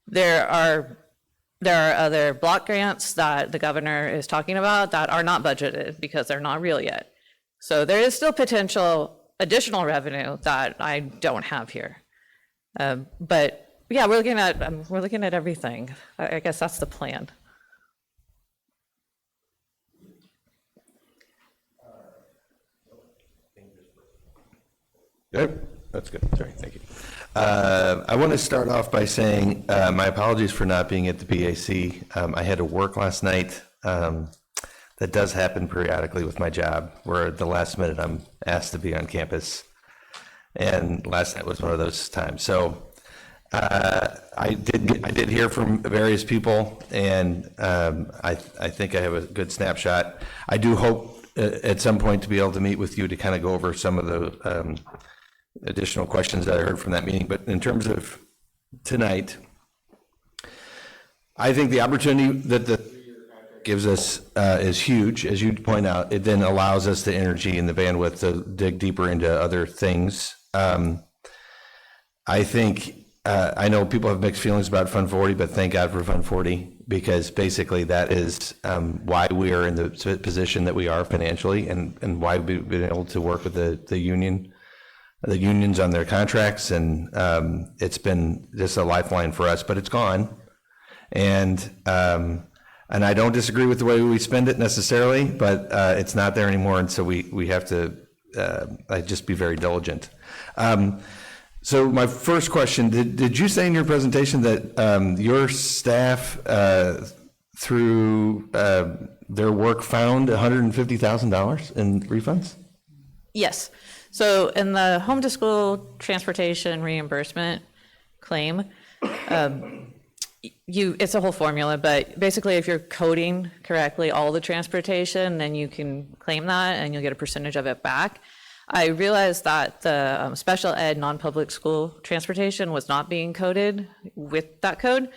There are other block grants that the governor is talking about that are not budgeted because they're not real yet. So there is still potential additional revenue that I don't have here. But yeah, we're looking at everything. I guess that's the plan. Good. That's good. Sorry. Thank you. I want to start off by saying my apologies for not being at the BAC. I had to work last night. That does happen periodically with my job, where at the last minute I'm asked to be on campus. And last night was one of those times. So I did hear from various people, and I think I have a good snapshot. I do hope at some point to be able to meet with you to kind of go over some of the additional questions that I heard from that meeting. But in terms of tonight, I think the opportunity that the gives us is huge, as you point out. It then allows us the energy and the bandwidth to dig deeper into other things. I think, I know people have mixed feelings about Fund 40, but thank God for Fund 40, because basically that is why we are in the position that we are financially, and why we've been able to work with the unions on their contracts, and it's been just a lifeline for us, but it's gone. And I don't disagree with the way we spend it necessarily, but it's not there anymore, and so we have to just be very diligent. So my first question, did you say in your presentation that your staff, through their work, found $150,000 in refunds? Yes. So in the home to school transportation reimbursement claim, it's a whole formula, but basically if you're coding correctly all the transportation, then you can claim that and you'll get a percentage of it back. I realized that the special ed non-public school transportation was not being coded with that code.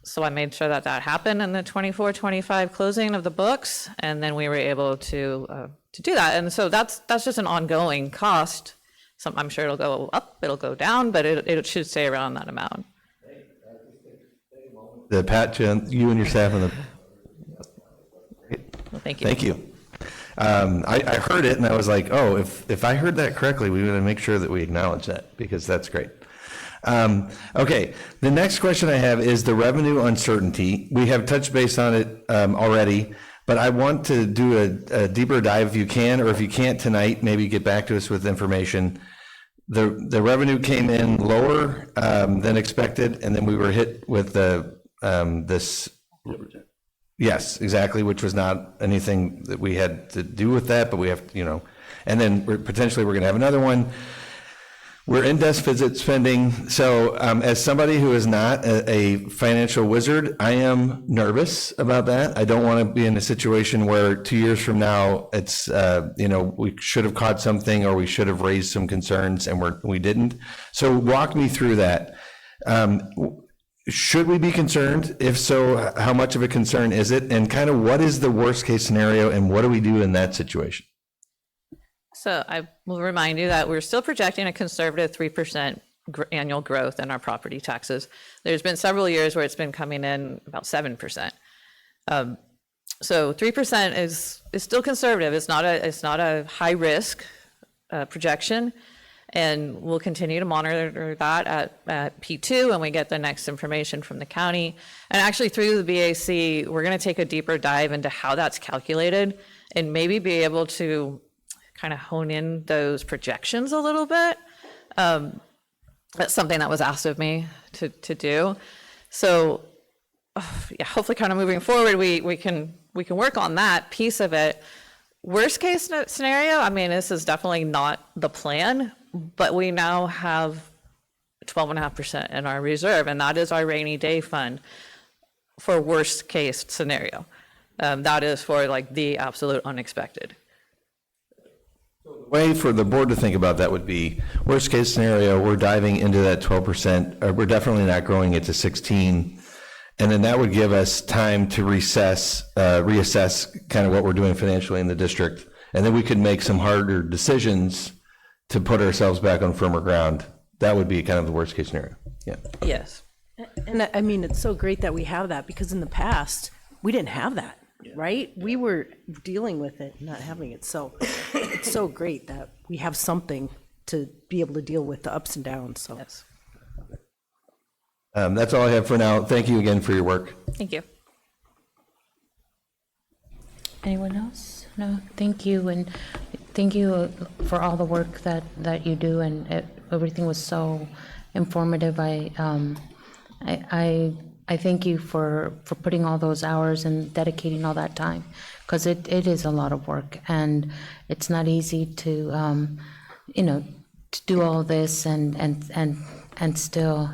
So I made sure that happened in the 24-25 closing of the books, and then we were able to do that. And so that's just an ongoing cost I'm sure it'll go up, it'll go down, but it should stay around that amount. Pat, you and your staff on the. Well, thank you. Thank you. I heard it and I was like, oh, if I heard that correctly, we want to make sure that we acknowledge that because that's great. Okay, the next question I have is the revenue uncertainty. We have touched base on it already, but I want to do a deeper dive if you can, or if you can't tonight, maybe get back to us with information. The revenue came in lower than expected, and then we were hit with this. Yes, exactly, which was not anything that we had to do with that, but we have, and then potentially we're going to have another one. We're in deficit spending, so as somebody who is not a financial wizard, I am nervous about that. I don't want to be in a situation where 2 years from now, it's, we should have caught something or we should have raised some concerns and we didn't. So walk me through that. Should we be concerned? If so, how much of a concern is it? And kind of what is the worst case scenario and what do we do in that situation? So I will remind you that we're still projecting a conservative 3% annual growth in our property taxes. There's been several years where it's been coming in about 7%. So 3% is still conservative. It's not a high risk projection, and we'll continue to monitor that at P2 when we get the next information from the county. And actually through the BAC, we're going to take a deeper dive into how that's calculated and maybe be able to kind of hone in those projections a little bit. That's something that was asked of me to do. So yeah, hopefully kind of moving forward, we can work on that piece of it. Worst case scenario, I mean, this is definitely not the plan, but we now have 12.5% in our reserve, and that is our rainy day fund for worst case scenario. That is for like the absolute unexpected. The way for the board to think about that would be, worst case scenario, we're diving into that 12%, we're definitely not growing it to 16, and then that would give us time to reassess kind of what we're doing financially in the district, and then we could make some harder decisions to put ourselves back on firmer ground. That would be kind of the worst case scenario. Yeah. Yes. And I mean, it's so great that we have that, because in the past, we didn't have that, right? We were dealing with it, not having it. So it's so great that we have something to be able to deal with the ups and downs, so. Yes. That's all I have for now. Thank you again for your work. Thank you. Anyone else? No, thank you, and thank you for all the work that you do, and everything was so informative. I thank you for putting all those hours and dedicating all that time, because it is a lot of work, and it's not easy to to do all this and still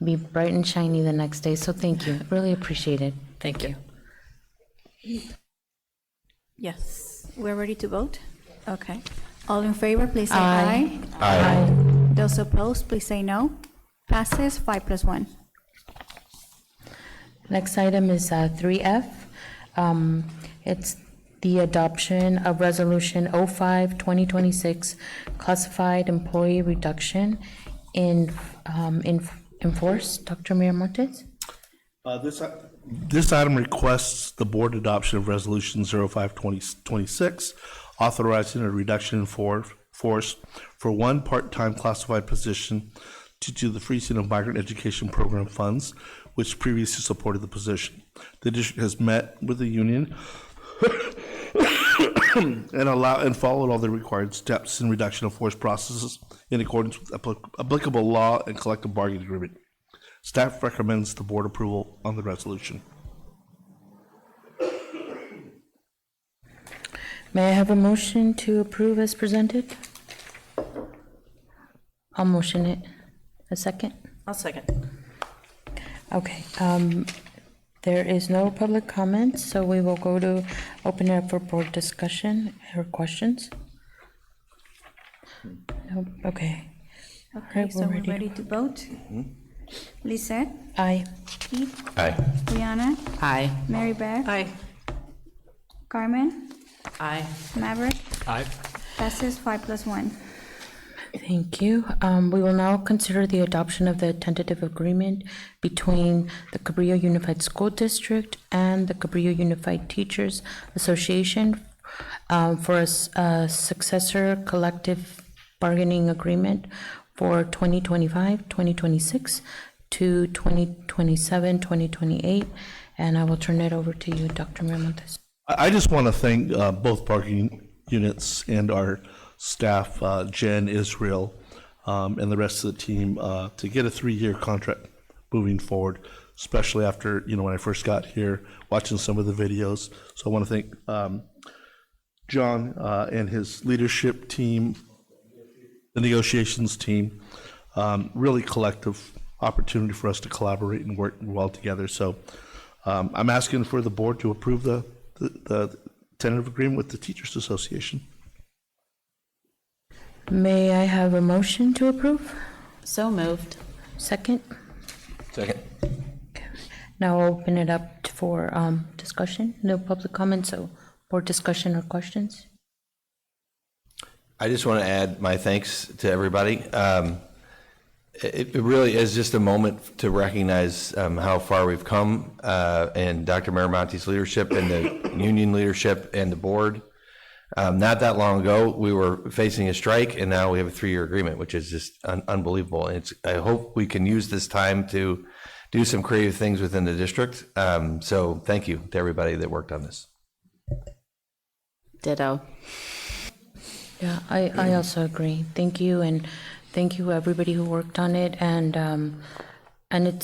be bright and shiny the next day. So thank you, really appreciate it. Thank you. Yes, we're ready to vote? Okay. All in favor, please say Aye. aye. Aye. Those opposed, please say no. Passes 5+1. Next item is 3F. It's the adoption of Resolution 05-2026, classified employee reduction in force. Dr. Miramontes? This item requests the board adoption of Resolution 05-2026, authorizing a reduction in force for one part-time classified position due to the freezing of migrant education program funds, which previously supported the position. The district has met with the union and followed all the required steps in reduction of force processes in accordance with applicable law and collective bargaining agreement. Staff recommends the board approval on the resolution. May I have a motion to approve as presented? I'll motion it. A second? I'll second. Okay, there is no public comment, so we will go to open it up for board discussion or questions. Nope, okay. Okay, Right, so we're we're ready ready to vote. Lisette? Aye. Keith? Aye. Brianna? Aye. Mary Beth? Aye. Carmen? Aye. Maverick? Aye. Passes 5+1. Thank you. We will now consider the adoption of the tentative agreement between the Cabrillo Unified School District and the Cabrillo Unified Teachers Association for a successor collective bargaining agreement for 2025, 2026 to 2027, 2028. And I will turn it over to you, Dr. Miramontes. I just want to thank both bargaining units and our staff, Jen, Israel, and the rest of the team to get a 3-year contract moving forward, especially after, when I first got here, watching some of the videos. So I want to thank John and his leadership team, the negotiations team, really collective opportunity for us to collaborate and work well together. So I'm asking for the board to approve the tentative agreement with the Teachers Association. May I have a motion to approve? So moved. Second? Second. Now I'll open it up for discussion. No public comment, so board discussion or questions? I just want to add my thanks to everybody. It really is just a moment to recognize how far we've come, and Dr. Miramontes' leadership and the union leadership and the board. Not that long ago, we were facing a strike, and now we have a 3-year agreement, which is just unbelievable. And I hope we can use this time to do some creative things within the district. So thank you to everybody that worked on this. Ditto. Yeah, I also agree. Thank you, and thank you everybody who worked on it. And it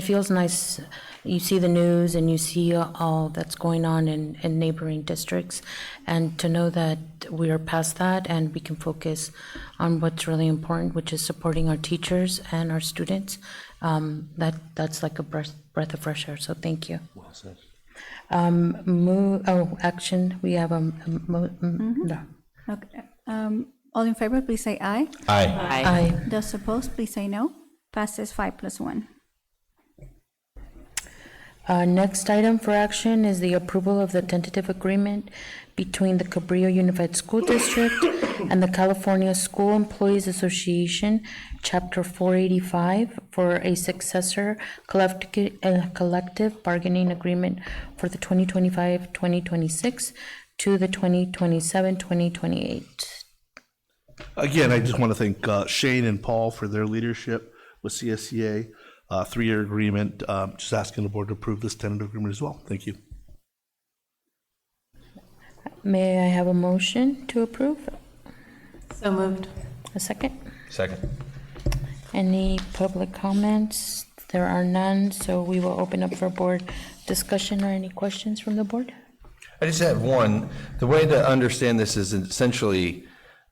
feels nice. You see the news and you see all that's going on in neighboring districts, and to know that we are past that and we can focus on what's really important, which is supporting our teachers and our students. That's like a breath of fresh air. So thank you. Well said. Action. We have no. Okay. All in favor, please say aye. Aye. Aye. Those opposed, please say no. Passes 5+1. Next item for action is the approval of the tentative agreement between the Cabrillo Unified School District and the California School Employees Association, Chapter 485, for a successor collective bargaining agreement for the 2025-2026 to the 2027-2028. Again, I just want to thank Shane and Paul for their leadership with CSEA, 3-year agreement. Just asking the board to approve this tentative agreement as well. Thank you. May I have a motion to approve? So moved. A second? Second. Any public comments? There are none, so we will open up for board discussion or any questions from the board. I just have one. The way to understand this is essentially,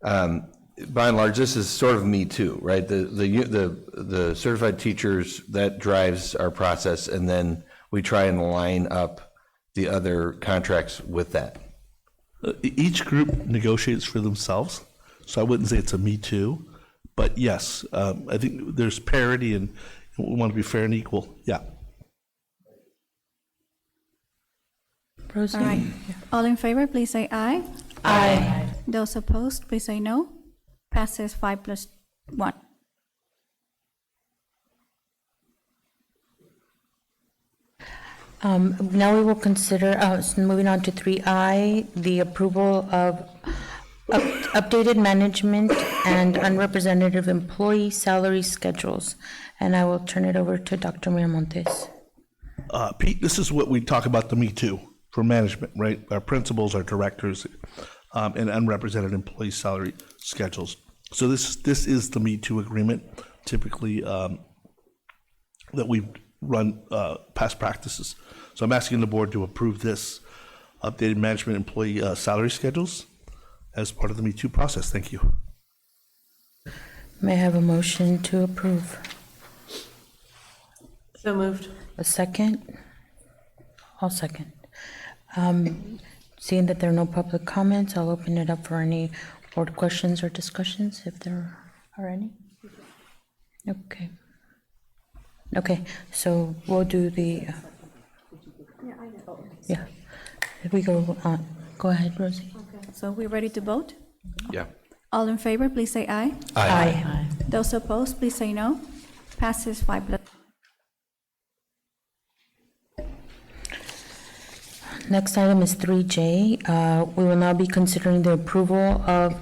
by and large, this is sort of Me Too, right? The certified teachers, that drives our process, and then we try and line up the other contracts with that. Each group negotiates for themselves, so I wouldn't say it's a Me Too, but yes, I think there's parity and we want to be fair and equal. Yeah. Rosie? All right. All in favor, please say aye. Aye. Those opposed, please say no. Passes 5+1. Now we will consider, moving on to 3I, the approval of updated management and unrepresentative employee salary schedules. And I will turn it over to Dr. Miramontes. Pete, this is what we talk about the Me Too for management, right? Our principals, our directors, and unrepresented employee salary schedules. So this is the Me Too agreement, typically that we've run past practices. So I'm asking the board to approve this updated management employee salary schedules as part of the Me Too process. Thank you. May I have a motion to approve? So moved. A second? I'll second. Seeing that there are no public comments, I'll open it up for any board questions or discussions, if there are any. Okay. Okay, so we'll do the, yeah. If we go on, go ahead, Rosie. So we're ready to vote? Yeah. All in favor, please say aye. Aye. Those opposed, please say no. Passes 5+. Next item is 3J. We will now be considering the approval of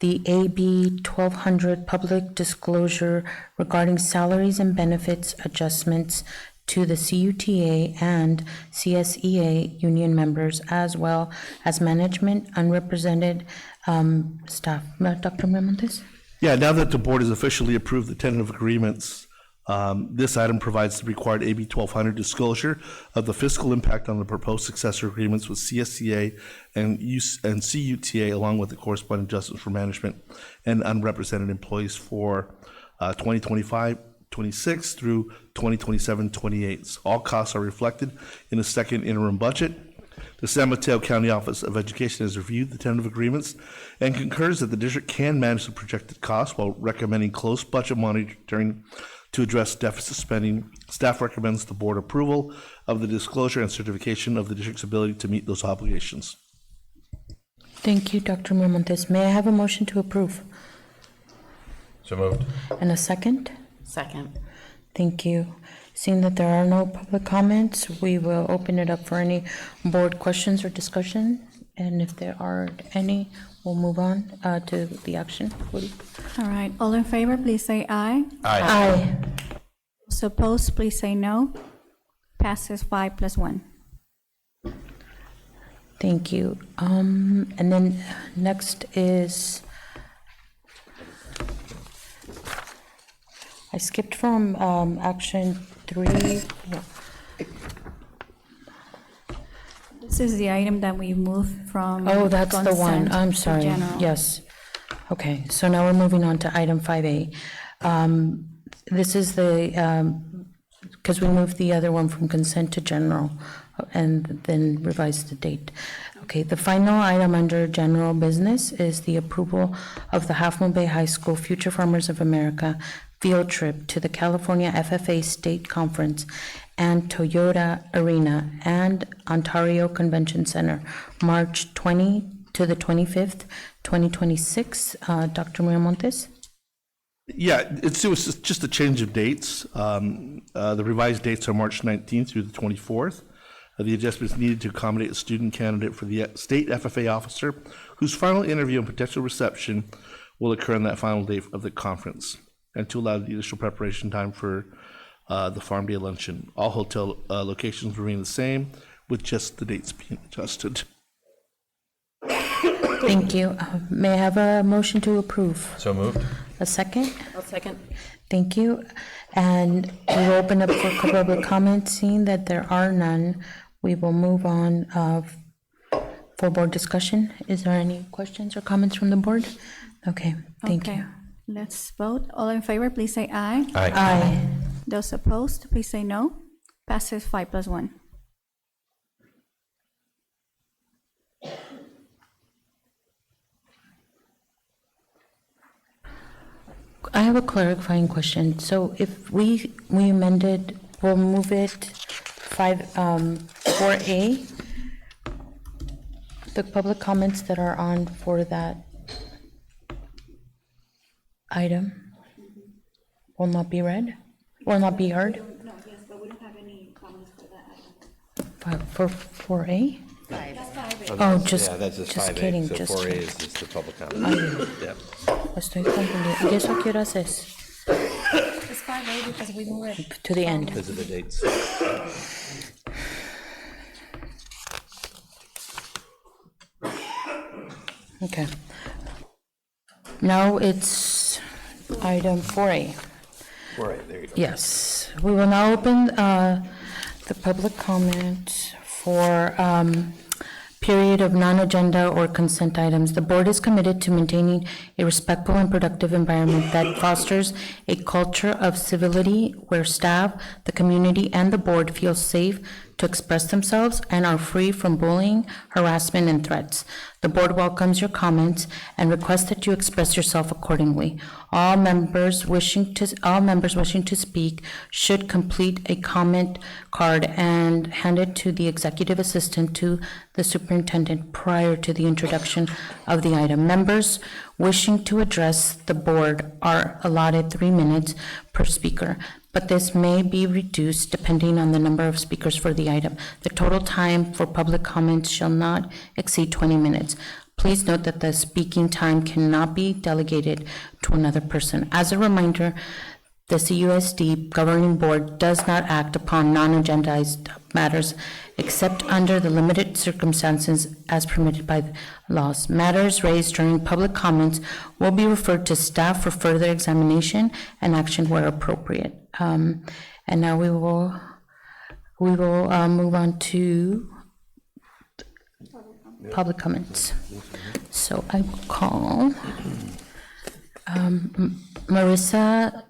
the AB 1200 public disclosure regarding salaries and benefits adjustments to the CUTA and CSEA union members, as well as management, unrepresented staff. Dr. Miramontes? Yeah, now that the board has officially approved the tentative agreements, this item provides the required AB 1200 disclosure of the fiscal impact on the proposed successor agreements with CSCA and CUTA, along with the corresponding adjustments for management and unrepresented employees for 2025-26 through 2027-28. All costs are reflected in the second interim budget. The San Mateo County Office of Education has reviewed the tentative agreements and concurs that the district can manage the projected costs while recommending close budget monitoring to address deficit spending. Staff recommends the board approval of the disclosure and certification of the district's ability to meet those obligations. Thank you, Dr. Miramontes. May I have a motion to approve? So moved. And a second? Second. Thank you. Seeing that there are no public comments, we will open it up for any board questions or discussion. And if there are any, we'll move on to the action. Woody? All right, all in favor, please say aye. Aye. Those opposed, please say no. Passes 5+1. Thank you. And then next is, I skipped from action 3. This is the item that we moved from. Oh, that's the one. consent I'm to sorry. general. Yes. Okay, so now we're moving on to item 5A. This is the, because we moved the other one from consent to general and then revised the date. Okay, the final item under general business is the approval of the Half Moon Bay High School Future Farmers of America field trip to the California FFA State Conference and Toyota Arena and Ontario Convention Center, March 20 to the 25th, 2026. Dr. Miramontes? Yeah, it was just a change of dates. The revised dates are March 19th through the 24th. The adjustments needed to accommodate a student candidate for the state FFA officer whose final interview and potential reception will occur on that final day of the conference, and to allow the additional preparation time for the Farm Day luncheon. All hotel locations remain the same, with just the dates being adjusted. Thank you. May I have a motion to approve? So moved. A second? I'll second. Thank you. And we will open up for public comment. Seeing that there are none, we will move on for board discussion. Is there any questions or comments from the board? Okay, thank you. Let's vote. All in favor, please say aye. Aye. Those opposed, please say no. Passes 5+1. I have a clarifying question. So if we amended, we'll move it 4A, the public comments that are on for that item will not be read, will not be heard? No, yes, but we don't have any comments for that item. For 4A? Oh, just kidding, So just 4A kidding. is just the public comment. Yep. Estoy confundida. ¿Y eso a qué horas es? It's 5A because we moved it. To the end. Because of the dates. Okay. Now it's item 4A. 4A, there you go. Yes, we will now open the public comment for period of non-agenda or consent items. The board is committed to maintaining a respectful and productive environment that fosters a culture of civility where staff, the community, and the board feel safe to to express themselves and are free from bullying, harassment, and threats. The board welcomes your comments and requests that you express yourself accordingly. All members wishing to speak should complete a comment card and hand it to the executive assistant to the superintendent prior to the introduction of the item. Members wishing to address the board are allotted 3 minutes per speaker, but this may be reduced depending on the number of speakers for the item. The total time for public comments shall not exceed 20 minutes. Please note that the speaking time cannot be delegated to another person. As a reminder, the CUSD governing board does not act upon non-agendized matters except under the limited circumstances as permitted by the laws. Matters raised during public comments will be referred to staff for further examination and action where appropriate. And now we will move on to public comments. So I will call Marissa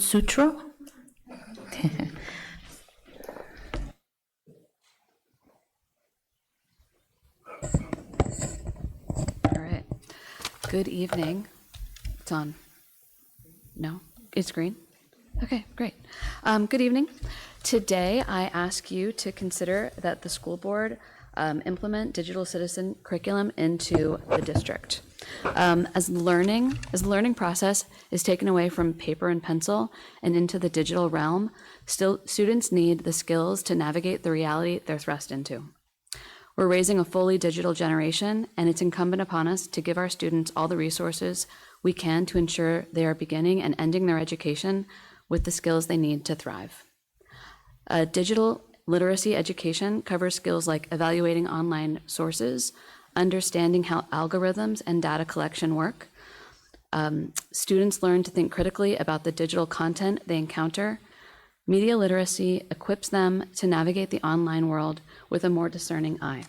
Sutro. All right. Good evening. It's on. No? It's green? Okay, great. Good evening. Today, I ask you to consider that the school board implement digital citizen curriculum into the district. As the learning process is taken away from paper and pencil and into the digital realm, students need the skills to navigate the reality they're thrust into. We're raising a fully digital generation, and it's incumbent upon us to give our students all the resources we can to ensure they are beginning and ending their education with the skills they need to thrive. Digital literacy education covers skills like evaluating online sources, understanding how algorithms and data collection work. Students learn to think critically about the digital content they encounter. Media literacy equips them to navigate the online world with a more discerning eye.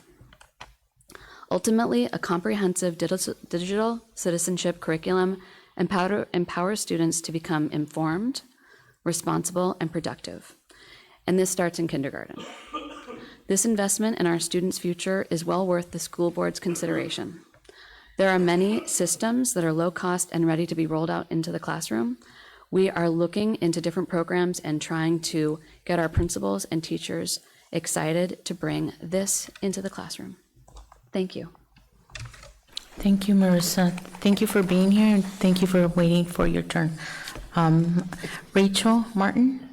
Ultimately, a comprehensive digital citizenship curriculum empowers students to become informed, responsible, and productive. And this starts in kindergarten. This investment in our students' future is well worth the school board's consideration. There are many systems that are low cost and ready to be rolled out into the classroom. We are looking into different programs and trying to get our principals and teachers excited to bring this into the classroom. Thank you. Thank you, Marissa. Thank you for being here, and thank you for waiting for your turn. Rachel Martin?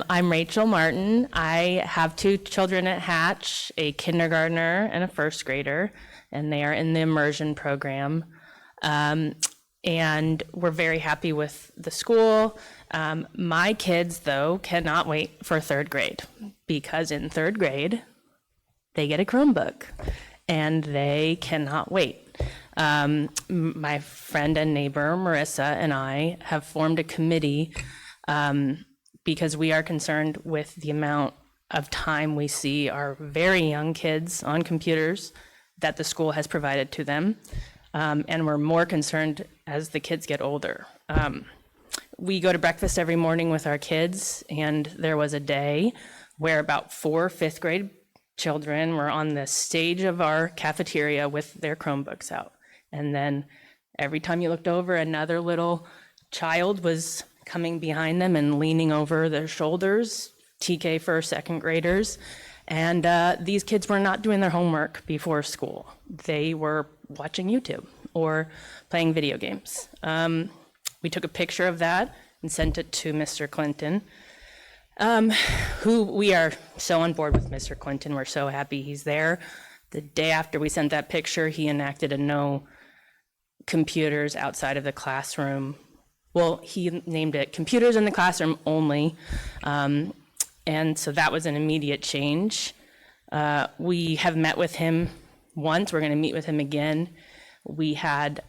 I'm Rachel Martin. I have 2 children at Hatch, a kindergartner and a first grader, and they are in the immersion program. And we're very happy with the school. My kids, though, cannot wait for 3rd grade, because in 3rd grade, they get a Chromebook, and they cannot wait. My friend and neighbor, Marissa, and I have formed a committee because we are concerned with the amount of time we see our very young kids on computers that the school has provided to them. And we're more concerned as the kids get older. We go to breakfast every morning with our kids, and there was a day where about 4 5th grade children were on the stage of our cafeteria with their Chromebooks out. And then every time you looked over, another little child was coming behind them and leaning over their shoulders, TK for 2nd graders. And these kids were not doing their homework before school. They were watching YouTube or playing video games. We took a picture of that and sent it to Mr. Clinton, who we are so on board with Mr. Clinton. We're so happy he's there. The day after we sent that picture, he enacted a no computers outside of the classroom. Well, he named it computers in the classroom only. And so that was an immediate change. We have met with him once. We're going to meet with him again. We had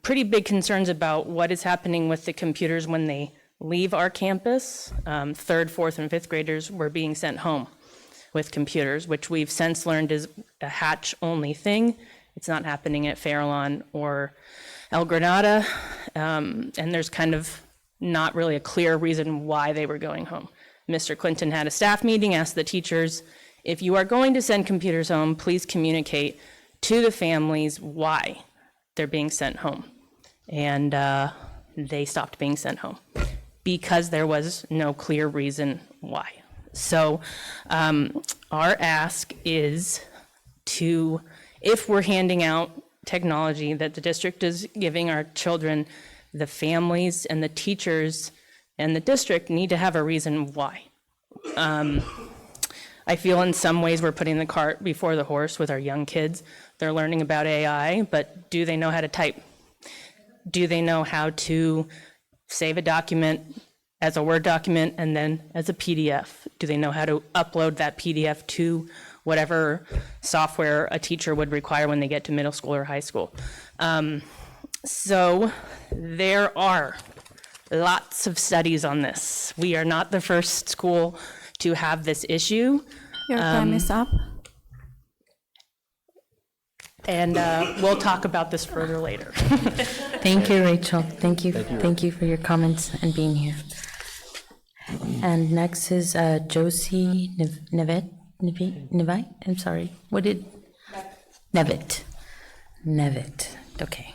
pretty big concerns about what is happening with the computers when they leave our campus, third, fourth, and fifth graders were being sent home with computers, which we've since learned is a Hatch-only thing. It's not happening at Farallon or El Granada, and there's kind of not really a clear reason why they were going home. Mr. Clinton had a staff meeting, asked the teachers, if you are going to send computers home, please communicate to the families why they're being sent home. And they stopped being sent home because there was no clear reason why. So our ask is to, if we're handing out technology that the district is giving our children, the families and the teachers and the district need to have a reason why. I feel in some ways we're putting the cart before the horse with our young kids. They're learning about AI, but do they know how to type? Do they know how to save a document as a Word document and then as a PDF? Do they know how to upload that PDF to whatever software a teacher would require when they get to middle school or high school? So there are lots of studies on this. We are not the first school to have this issue. Your time is up. And we'll talk about this further later. Thank you, Rachel. Thank you. Thank you for your comments and being here. And next is Josie Nevitt. I'm sorry. What did? Nevitt. Okay.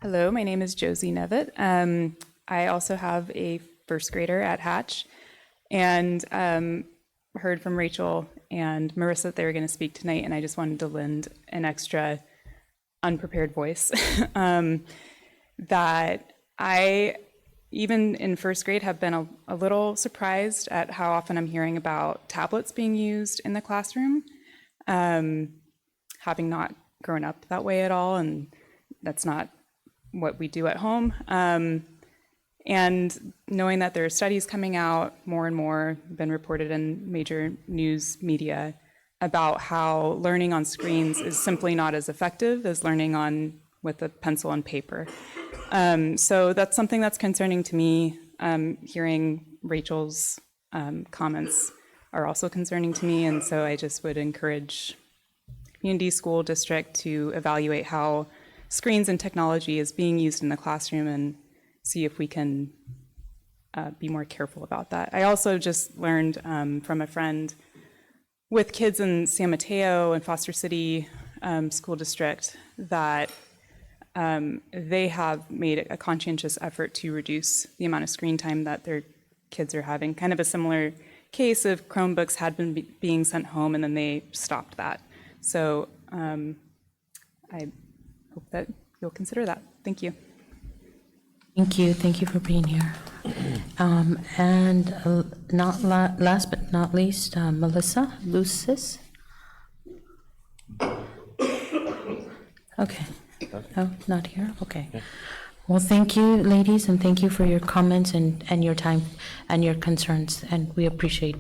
Hello, my name is Josie Nevitt. I also have a first grader at Hatch, and heard from Rachel and Marissa that they were going to speak tonight, and I just wanted to lend an extra unprepared voice. That I, even in first grade, have been a little surprised at how often I'm hearing about tablets being used in the classroom, having not grown up that way at all, and that's not what we do at home. And knowing that there are studies coming out more and more, been reported in major news media, about how learning on screens is simply not as effective as learning with a pencil and paper. So that's something that's concerning to me. Hearing Rachel's comments are also concerning to me, and so I just would encourage community school district to evaluate how screens and technology is being used in the classroom and see if we can be more careful about that. I also just learned from a friend with kids in San Mateo and Foster City School District that they have made a conscientious effort to reduce the amount of screen time that their kids are having. Kind of a similar case of Chromebooks had been being sent home and then they stopped that. So I hope that you'll consider that. Thank you. Thank you for being here. And last but not least, Melissa Lucis. Okay. Oh, not here? Okay. Well, thank you, ladies, and thank you for your comments and your time and your concerns, and we appreciate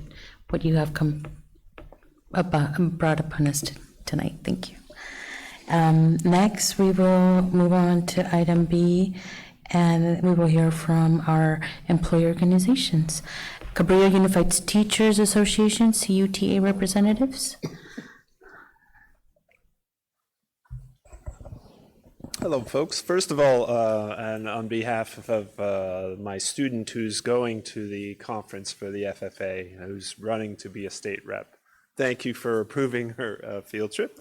what you have brought upon us tonight. Thank you. Next, we will move on to item B, and we will hear from our employee organizations. Cabrillo Unified Teachers Association, CUTA representatives. Hello, folks. First of all, and on behalf of my student who's going to the conference for the FFA, who's running to be a state rep, thank you for approving her field trip.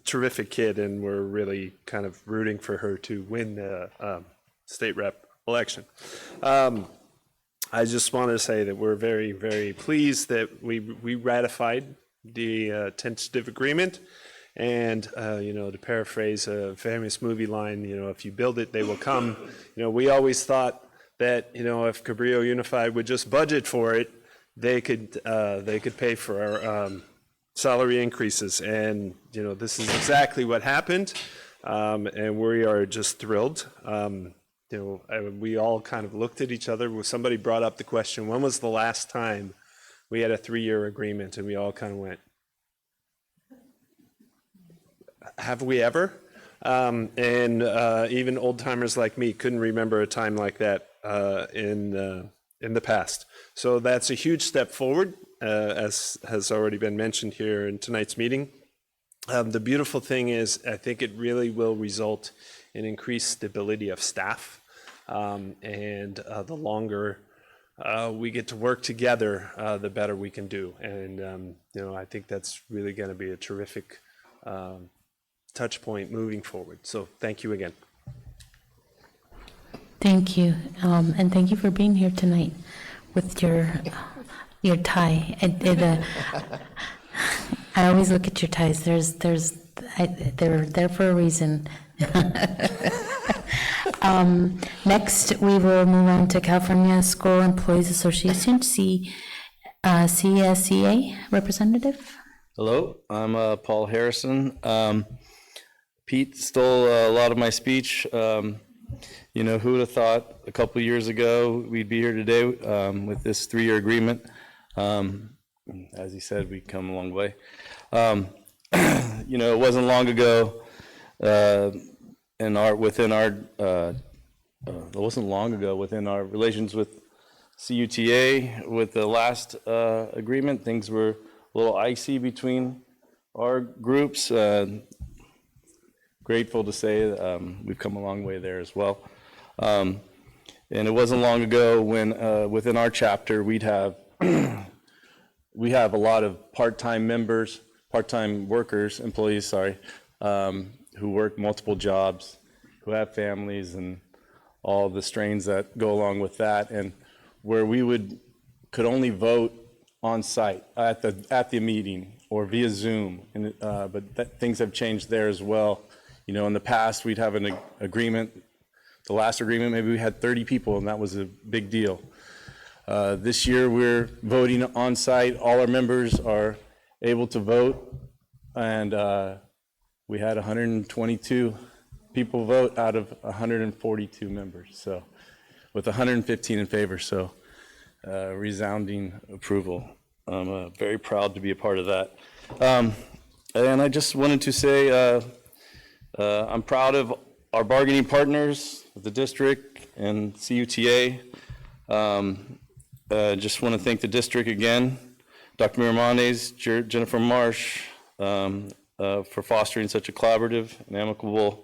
Terrific kid, and we're really kind of rooting for her to win the state rep election. I just want to say that we're very, very pleased that we ratified the tentative agreement. And, to paraphrase a famous movie line, if you build it, they will come. We always thought that, if Cabrillo Unified would just budget for it, they could pay for our salary increases. And, this is exactly what happened. And we are just thrilled. We all kind of looked at each other. Somebody brought up the question, when was the last time we had a 3-year agreement? And we all kind of went, have we ever? And even old timers like me couldn't remember a time like that in the past. So that's a huge step forward, as has already been mentioned here in tonight's meeting. The beautiful thing is, I think it really will result in increased stability of staff, and the longer we get to work together, the better we can do. And I think that's really going to be a terrific touch point moving forward. So thank you again. Thank you, and thank you for being here tonight with your tie. I always look at your ties. They're there for a reason. Next, we will move on to California School Employees Association, CSEA representative. Hello, I'm Paul Harrison. Pete stole a lot of my speech. Who would have thought a couple of years ago we'd be here today with this 3-year agreement? As he said, we've come a long way. It wasn't long ago within our relations with CUTA, with the last agreement, things were a little icy between our groups. Grateful to say we've come a long way there as well. And it wasn't long ago when within our chapter we have a lot of part-time workers, employees, who work multiple jobs, who have families, and all the strains that go along with that, and where we could only vote on site at the meeting or via Zoom, but things have changed there as well. In the past we'd have an agreement. The last agreement, maybe we had 30 people, and that was a big deal. This year we're voting on site. All our members are able to vote, and we had 122 people vote out of 142 members, so with 115 in favor, so resounding approval. I'm very proud to be a part of that. And I just wanted to say I'm proud of our bargaining partners, the district and CUTA. Just want to thank the district again, Dr. Miramontes, Jennifer Marsh, for fostering such a collaborative and amicable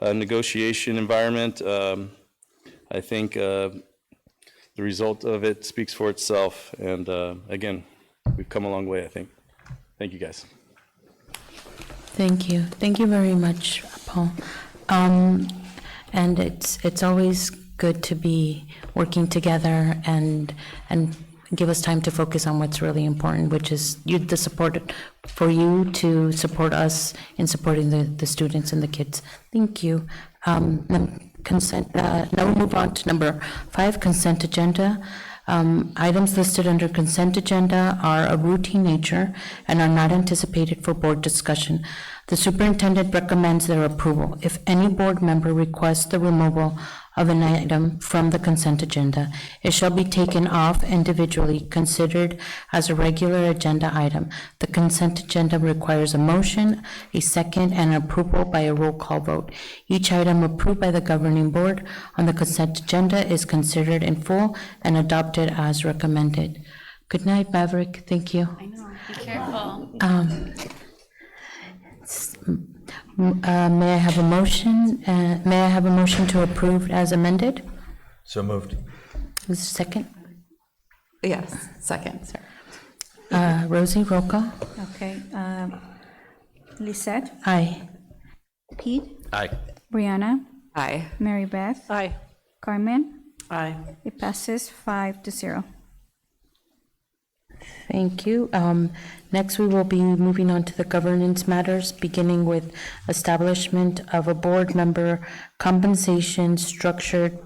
negotiation environment. I think the result of it speaks for itself. And again, we've come a long way, I think. Thank you, guys. Thank you. Thank you very much, Paul. And it's always good to be working together and give us time to focus on what's really important, which is the support for you to support us in supporting the students and the kids. Thank you. Consent. Now we'll move on to number 5, consent agenda. Items listed under consent agenda are of routine nature and are not anticipated for board discussion. The superintendent recommends their approval. If any board member requests the removal of an item from the consent agenda, it shall be taken off individually, considered as a regular agenda item. The consent agenda requires a motion, a second, and approval by a roll call vote. Each item approved by the governing board on the consent agenda is considered in full and adopted as recommended. Good night, Maverick. Thank you. I know. Be careful. May I have a motion? May I have a motion to approve as amended? So moved. Is there a second? Yes, second, sir. Rosie, roll call. Okay. Lisette? Aye. Pete? Aye. Brianna? Aye. Mary Beth? Aye. Carmen? Aye. It passes 5-0. Thank you. Next, we will be moving on to the governance matters, beginning with establishment of a board member compensation structured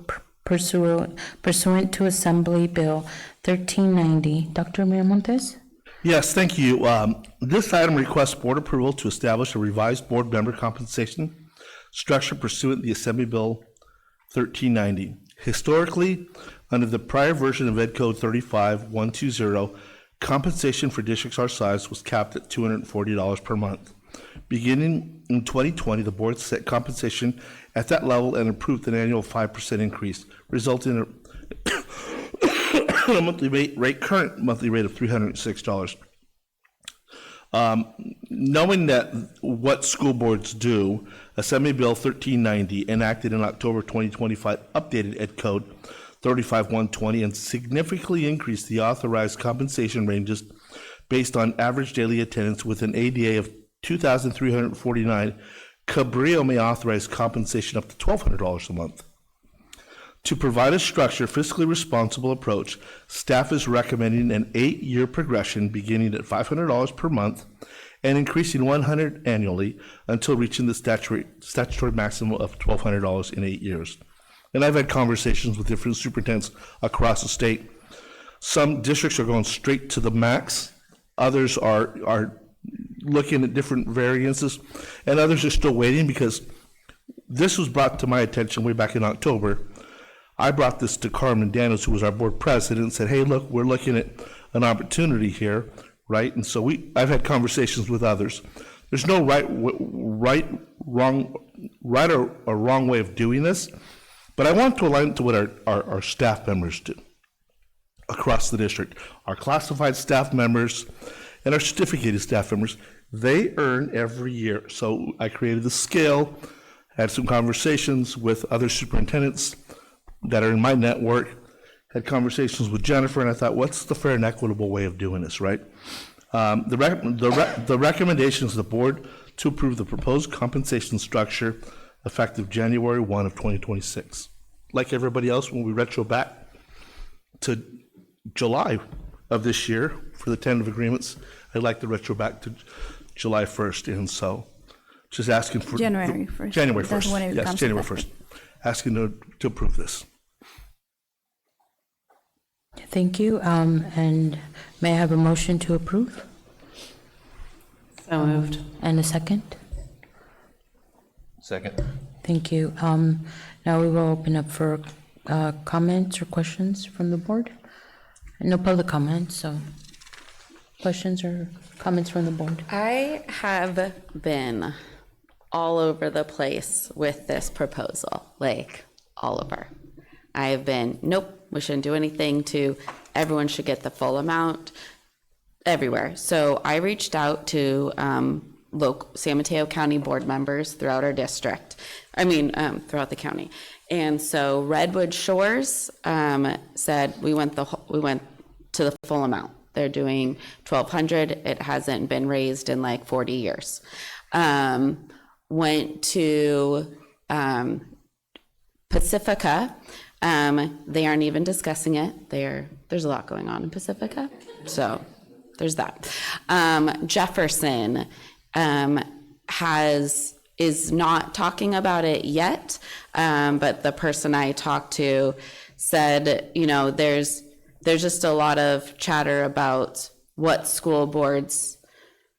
pursuant to Assembly Bill 1390. Dr. Miramontes? Yes, thank you. This item requests board approval to establish a revised board member compensation structure pursuant to the Assembly Bill 1390. Historically, under the prior version of Ed Code 35120, compensation for districts our size was capped at $240 per month. Beginning in 2020, the board set compensation at that level and approved an annual 5% increase, resulting in a current monthly rate of $306. Knowing that what school boards do, Assembly Bill 1390, enacted in October 2025, updated Ed Code 35120 and significantly increased the authorized compensation ranges based on average daily attendance with an ADA of 2,349. Cabrillo may authorize compensation up to $1,200 a month. To provide a structured, fiscally responsible approach, staff is recommending an 8-year progression beginning at $500 per month and increasing $100 annually until reaching the statutory maximum of $1,200 in 8 years. And I've had conversations with different superintendents across the state. Some districts are going straight to the max. Others are looking at different variances, and others are still waiting because this was brought to my attention way back in October. I brought this to Carmen Daniels, who was our board president, and said, hey, look, we're looking at an opportunity here, right? And so I've had conversations with others. There's no right or wrong way of doing this, but I want to align it to what our staff members do across the district. Our classified staff members and our certificated staff members, they earn every year. So I created the scale, had some conversations with other superintendents that are in my network, had conversations with Jennifer, and I thought, what's the fair and equitable way of doing this, right? The recommendation is the board to approve the proposed compensation structure effective January 1 of 2026. Like everybody else, when we retro back to July of this year for the tentative agreements, I'd like to retro back to July 1st, and so just asking for January 1st. January 1st. That's when it Yes, becomes January effective. 1st. Asking to approve this. Thank you. And may I have a motion to approve? So moved. And a second? Second. Thank you. Now we will open up for comments or questions from the board. No public comments, so questions or comments from the board? I have been all over the place with this proposal, like all over. I have been, nope, we shouldn't do anything, to everyone should get the full amount, everywhere. So I reached out to local San Mateo County board members throughout our district, throughout the county. And so Redwood Shores said we went to the full amount. They're doing $1,200. It hasn't been raised in like 40 years. Went to Pacifica. They aren't even discussing it. There's a lot going on in Pacifica, so there's that. Jefferson is not talking about it yet, but the person I talked to said, there's just a lot of chatter about what school boards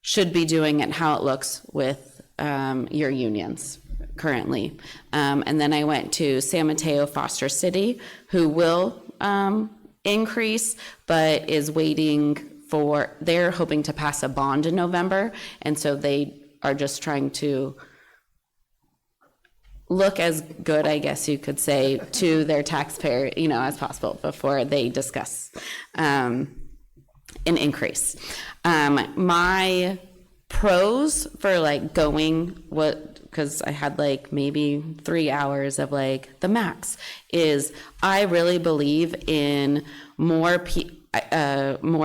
should be doing and how it looks with your unions currently. And then I went to San Mateo Foster City, who will increase, but is waiting they're hoping to pass a bond in November. And so they are just trying to look as good, I guess you could say, to their taxpayer, as possible before they discuss an increase. My pros for going because I had maybe 3 hours of the max, is I really believe in more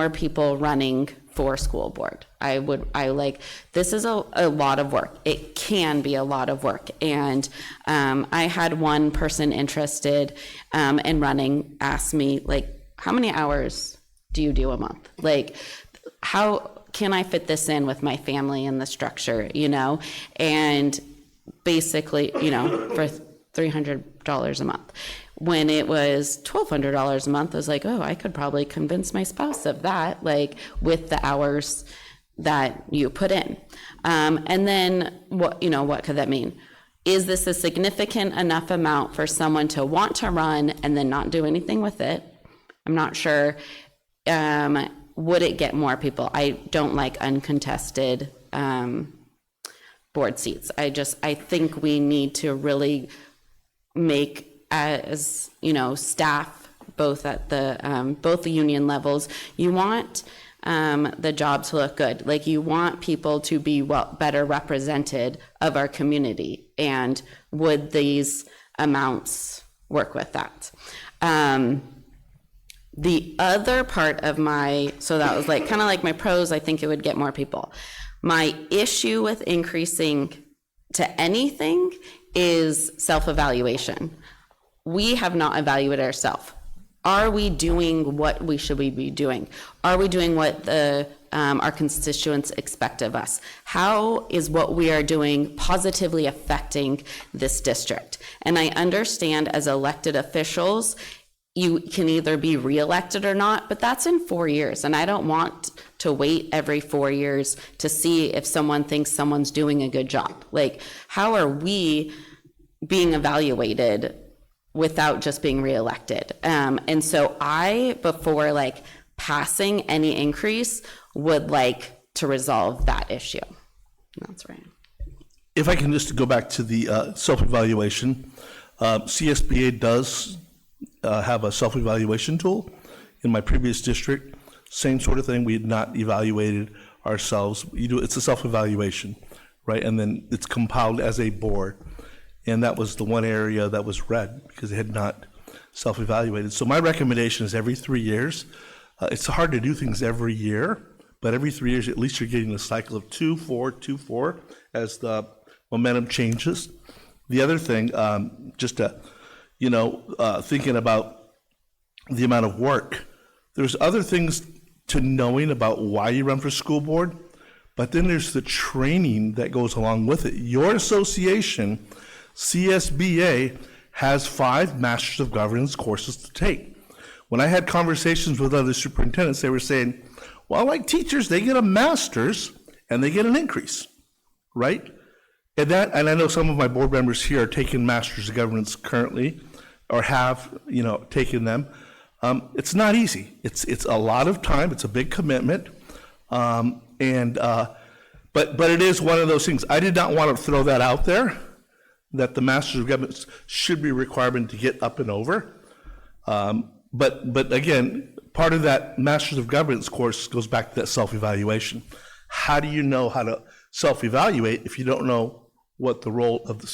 people running for school board. This is a lot of work. It can be a lot of work. And I had one person interested in running ask me, how many hours do you do a month? How can I fit this in with my family and the structure, And basically, for $300 a month. When it was $1,200 a month, I was like, oh, I could probably convince my spouse of that, with the hours that you put in. And then what could that mean? Is this a significant enough amount for someone to want to run and then not do anything with it? I'm not sure. Would it get more people? I don't like uncontested board seats. I think we need to really make, as staff, both at the union levels, you want the job to look good. Like, you want people to be better represented of our community, and would these amounts work with that? The other part of so that was kind of like my pros, I think it would get more people. My issue with increasing to anything is self-evaluation. We have not evaluated ourselves. Are we doing what we should be doing? Are we doing what our constituents expect of us? How is what we are doing positively affecting this district? And I understand, as elected officials, you can either be reelected or not, but that's in 4 years. And I don't want to wait every 4 years to see if someone thinks someone's doing a good job. Like, how are we being evaluated without just being reelected? And so before passing any increase, would like to resolve that issue. That's right. If I can just go back to the self-evaluation, CSBA does have a self-evaluation tool. In my previous district, same sort of thing. We had not evaluated ourselves. It's a self-evaluation, right? And then it's compiled as a board. And that was the one area that was red because it had not self-evaluated. So my recommendation is every 3 years. It's hard to do things every year, but every 3 years, at least you're getting a cycle of 2-4, 2-4 as the momentum changes. The other thing, thinking about the amount of work, there's other things to knowing about why you run for school board, but then there's the training that goes along with it. Your association, CSBA, has 5 Masters of Governance courses to take. When I had conversations with other superintendents, they were saying, well, like teachers, they get a master's and they get an increase, right? And I know some of my board members here are taking Masters of Governance currently, or have, taken them. It's not easy. It's a lot of time. It's a big commitment. But it is one of those things. I did not want to throw that out there, that the Masters of Governance should be a requirement to get up and over. But again, part of that Masters of Governance course goes back to that self-evaluation. How do you know how to self-evaluate if you don't know what the role of the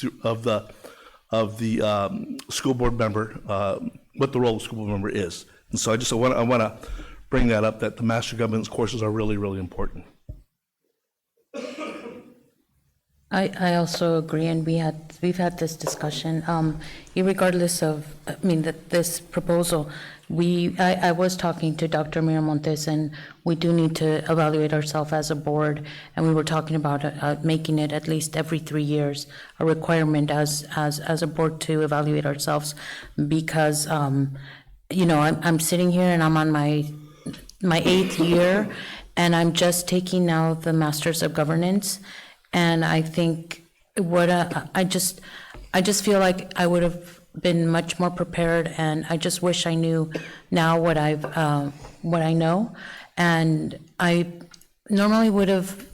school board member, what the role of the school board member is? And so I want to bring that up, that the Master of Governance courses are really, really important. I also agree, and we've had this discussion. Regardless of, this proposal, I was talking to Dr. Miramontes, and we do need to evaluate ourselves as a board, and we were talking about making it at least every 3 years a requirement as a board to evaluate ourselves, because I'm sitting here and I'm on my 8th year, and I'm just taking now the Masters of Governance. And I think I just feel like I would have been much more prepared, and I just wish I knew now what I know. And I normally would have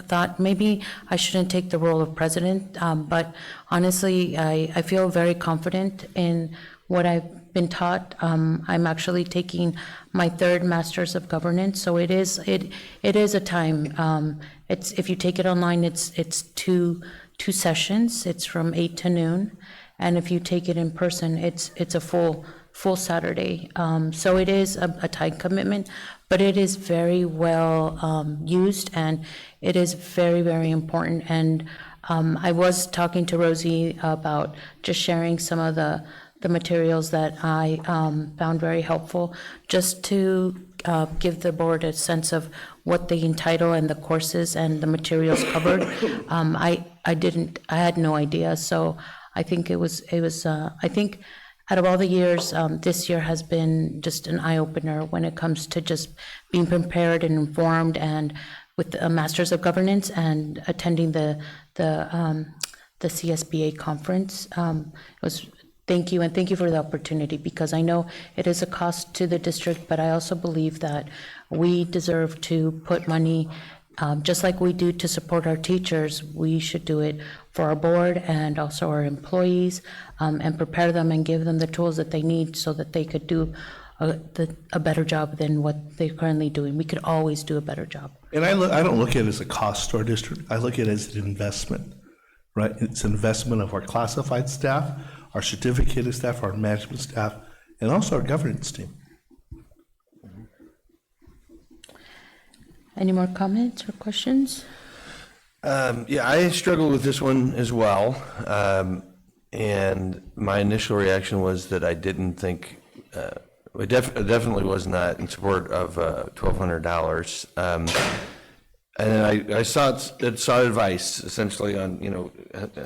thought maybe I shouldn't take the role of president, but honestly, I feel very confident in what I've been taught. I'm actually taking my 3rd Masters of Governance, so it is a time. If you take it online, it's two sessions. It's from 8 to noon, and if you take it in person, it's a full Saturday. So it is a time commitment, but it is very well used, and it is very, very important. And I was talking to Rosie about just sharing some of the materials that I found very helpful, just to give the board a sense of what they entitle and the courses and the materials covered. I had no idea, so I think I think out of all the years, this year has been just an eye-opener when it comes to just being prepared and informed, and with a Masters of Governance and attending the CSBA conference. Thank you, and thank you for the opportunity, because I know it is a cost to the district, but I also believe that we deserve to put money Just like we do to support our teachers, we should do it for our board and also our employees, and prepare them and give them the tools that they need so that they could do a better job than what they're currently doing. We could always do a better job. And I don't look at it as a cost to our district. I look at it as an investment, right? It's an investment of our classified staff, our certificated staff, our management staff, and also our governance team. Any more comments or questions? Yeah, I struggled with this one as well. And my initial reaction was that I didn't think, I definitely was not in support of $1,200. And then I sought advice essentially on,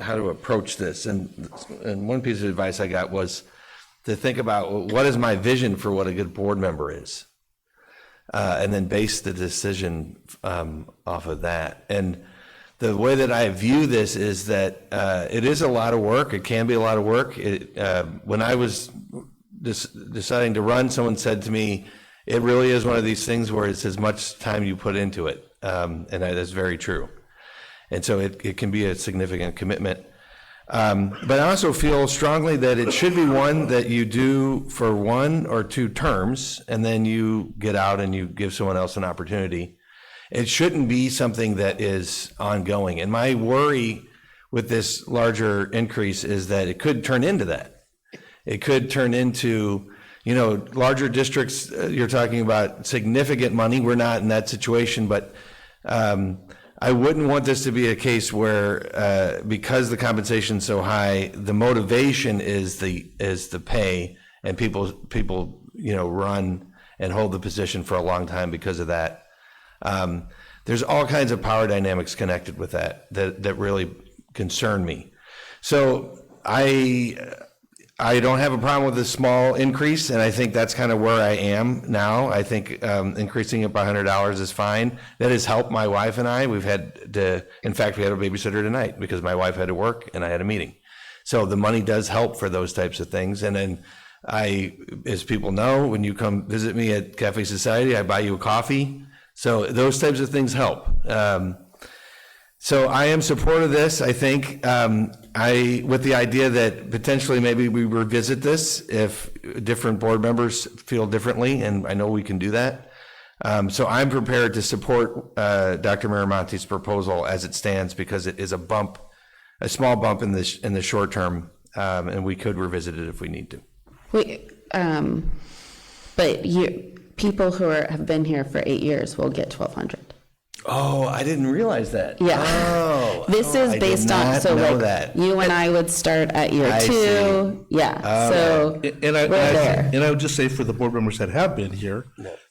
how to approach this. And one piece of advice I got was to think about, what is my vision for what a good board member is? And then base the decision off of that. And the way that I view this is that it is a lot of work. It can be a lot of work. When I was deciding to run, someone said to me, it really is one of these things where it's as much time you put into it. And that is very true. And so it can be a significant commitment. But I also feel strongly that it should be one that you do for 1 or 2 terms, and then you get out and you give someone else an opportunity. It shouldn't be something that is ongoing. And my worry with this larger increase is that it could turn into that. It could turn into, larger districts, you're talking about significant money. We're not in that situation, but I wouldn't want this to be a case where, because the compensation's so high, the motivation is the pay, and people run and hold the position for a long time because of that. There's all kinds of power dynamics connected with that really concern me. So I don't have a problem with a small increase, and I think that's kind of where I am now. I think increasing it by $100 is fine. That has helped my wife and I. In fact, we had a babysitter tonight because my wife had to work and I had a meeting. So the money does help for those types of things. And then as people know, when you come visit me at Cafe Society, I buy you a coffee. So those types of things help. So I am supportive of this. I think with the idea that potentially maybe we revisit this if different board members feel differently, and I know we can do that. So I'm prepared to support Dr. Miramonte's proposal as it stands, because it is a small bump in the short term, and we could revisit it if we need to. Wait, but people who have been here for 8 years will get $1,200. Oh, I didn't realize that. Yeah. Oh, this is based on, so like that. You and I would start at year 2. See. Yeah. So And we're there. I would just say for the board members that have been here,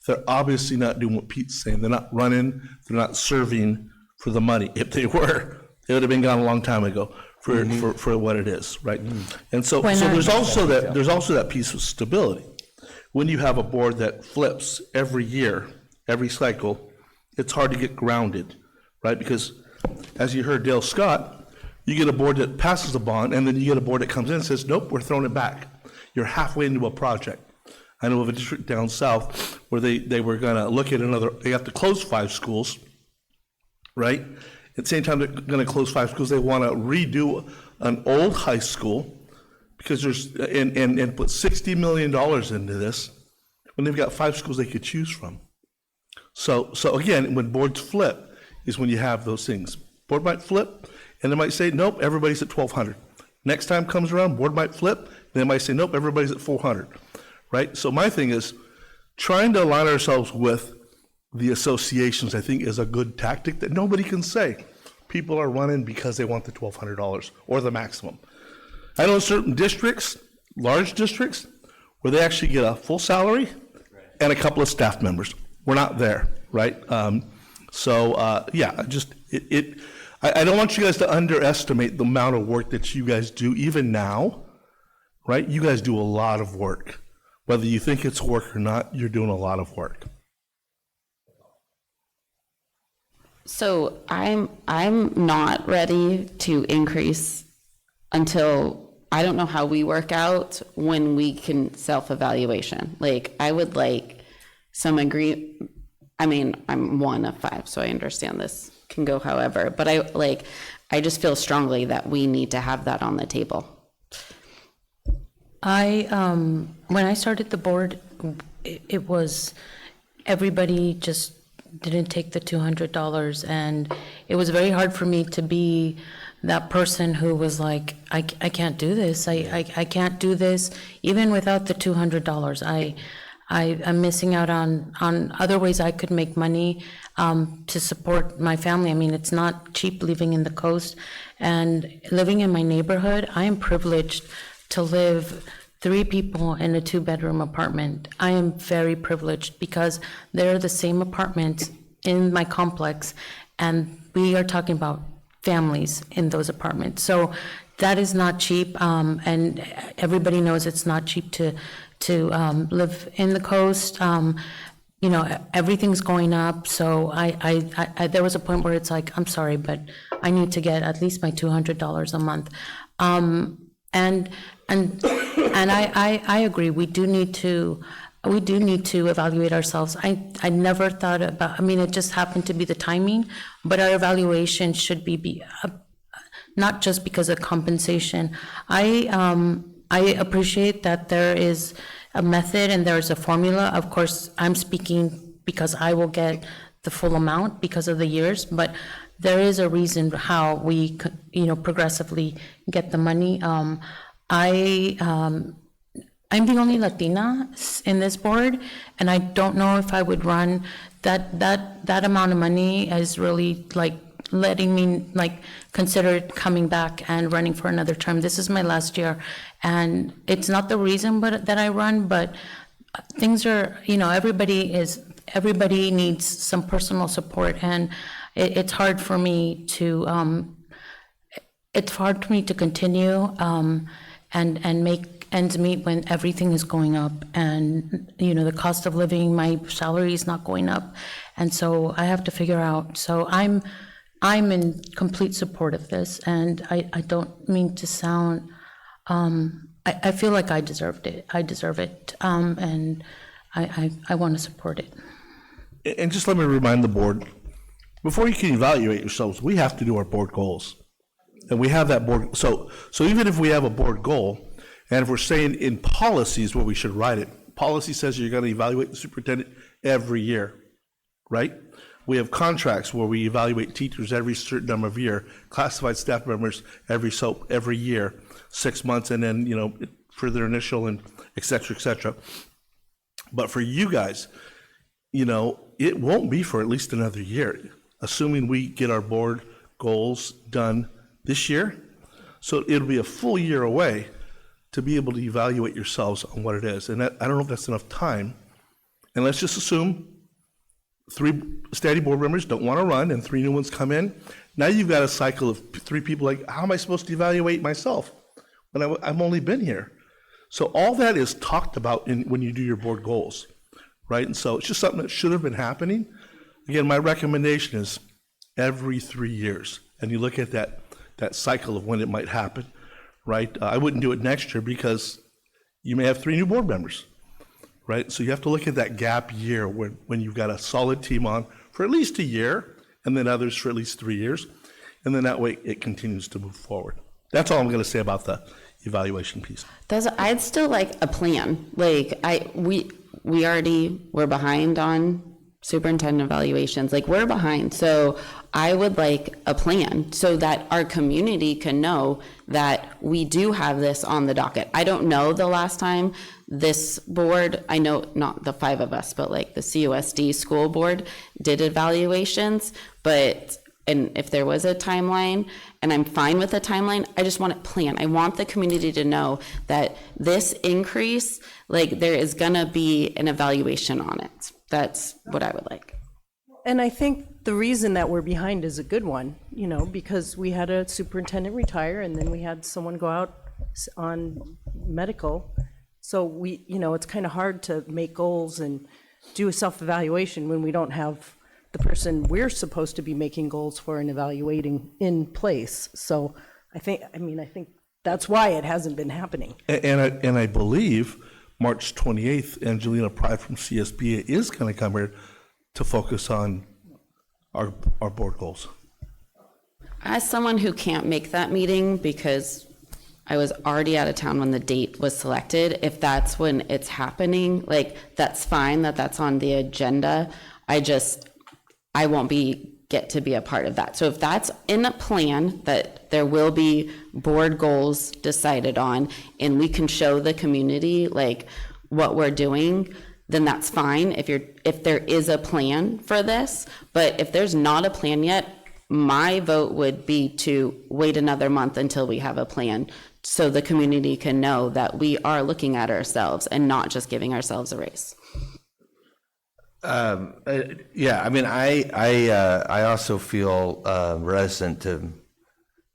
they're obviously not doing what Pete's saying. They're not running, they're not serving for the money. If they were, they would have been gone a long time ago for what it is, right? And so there's also that piece of stability. When you have a board that flips every year, every cycle, it's hard to get grounded, right? Because as you heard Dale Scott, you get a board that passes a bond, and then you get a board that comes in and says, nope, we're throwing it back. You're halfway into a project. I know of a district down south where they were gonna look at they have to close 5 schools, right? At the same time, they're gonna close 5 schools. They wanna redo an old high school because and put $60 million into this when they've got 5 schools they could choose from. So again, when boards flip is when you have those things. Board might flip, and they might say, nope, everybody's at 1,200. Next time comes around, board might flip, and they might say, nope, everybody's at 400, right? So my thing is, trying to align ourselves with the associations, I think, is a good tactic that nobody can say. People are running because they want the $1,200 or the maximum. I know certain districts, large districts, where they actually get a full salary and a couple of staff members. We're not there, right? I don't want you guys to underestimate the amount of work that you guys do even now, right? You guys do a lot of work. Whether you think it's work or not, you're doing a lot of work. So I'm not ready to increase until, I don't know how we work out when we can self-evaluation. Like, I would like some I mean, I'm one of 5, so I understand this can go however, but I just feel strongly that we need to have that on the table. When I started the board, it was, everybody just didn't take the $200, and it was very hard for me to be that person who was like, I can't do this, I can't do this, even without the $200. I'm missing out on other ways I could make money to support my family. I mean, it's not cheap living in the coast, and living in my neighborhood, I am privileged to live 3 people in a 2-bedroom apartment. I am very privileged because they're the same apartments in my complex, and we are talking about families in those apartments. So that is not cheap, and everybody knows it's not cheap to live in the coast. You know, everything's going up. So I there was a point where it's like, I'm sorry, but I need to get at least my $200 a month. And I agree. We do need to evaluate ourselves. I never thought about. I mean, it just happened to be the timing, but our evaluation should be not just because of compensation. I appreciate that there is a method and there's a formula. Of course, I'm speaking because I will get the full amount because of the years, but there is a reason how we, progressively get the money. I'm the only Latina in this board, and I don't know if I would run that amount of money is really like letting me consider coming back and running for another term. This is my last year, and it's not the reason that I run, but things are, everybody needs some personal support, and it's hard for me to continue and make ends meet when everything is going up, and the cost of living, my salary is not going up, and so I have to figure out. So I'm in complete support of this, and I don't mean to sound. I feel like I deserved it. I deserve it, and I want to support it. And just let me remind the board, before you can evaluate yourselves, we have to do our board goals. And we have that board, so even if we have a board goal, and if we're saying in policies where we should write it, policy says you're going to evaluate the superintendent every year, right? We have contracts where we evaluate teachers every certain number of year, classified staff members every year, 6 months, and then for their initial and et cetera, et cetera. But for you guys, it won't be for at least another year, assuming we get our board goals done this year. So it'll be a full year away to be able to evaluate yourselves on what it is. And I don't know if that's enough time. And let's just assume 3 steady board members don't want to run and 3 new ones come in. Now you've got a cycle of 3 people like, how am I supposed to evaluate myself when I've only been here? So all that is talked about when you do your board goals, right? And so it's just something that should have been happening. Again, my recommendation is every 3 years. And you look at that cycle of when it might happen, right? I wouldn't do it next year because you may have 3 new board members, right? So you have to look at that gap year when you've got a solid team on for at least a year, and then others for at least 3 years, and then that way it continues to move forward. That's all I'm going to say about the evaluation piece. I'd still like a plan. We already were behind on superintendent evaluations. We're behind. So I would like a plan so that our community can know that we do have this on the docket. I don't know the last time this board, I know not the 5 of us, but the CUSD school board did evaluations, and if there was a timeline, and I'm fine with the timeline, I just want it planned. I want the community to know that this increase, there is gonna be an evaluation on it. That's what I would like. And I think the reason that we're behind is a good one, because we had a superintendent retire and then we had someone go out on medical. So it's kind of hard to make goals and do a self-evaluation when we don't have the person we're supposed to be making goals for and evaluating in place. So I think that's why it hasn't been happening. And I believe March 28th, Angelina Pry from CSB is going to come here to focus on our board goals. As someone who can't make that meeting because I was already out of town when the date was selected, if that's when it's happening, like, that's fine that that's on the agenda. I won't get to be a part of that. So if that's in a plan that there will be board goals decided on and we can show the community like what we're doing, then that's fine if there is a plan for this. But if there's not a plan yet, my vote would be to wait another month until we have a plan so the community can know that we are looking at ourselves and not just giving ourselves a race. Yeah, I mean, I also feel reticent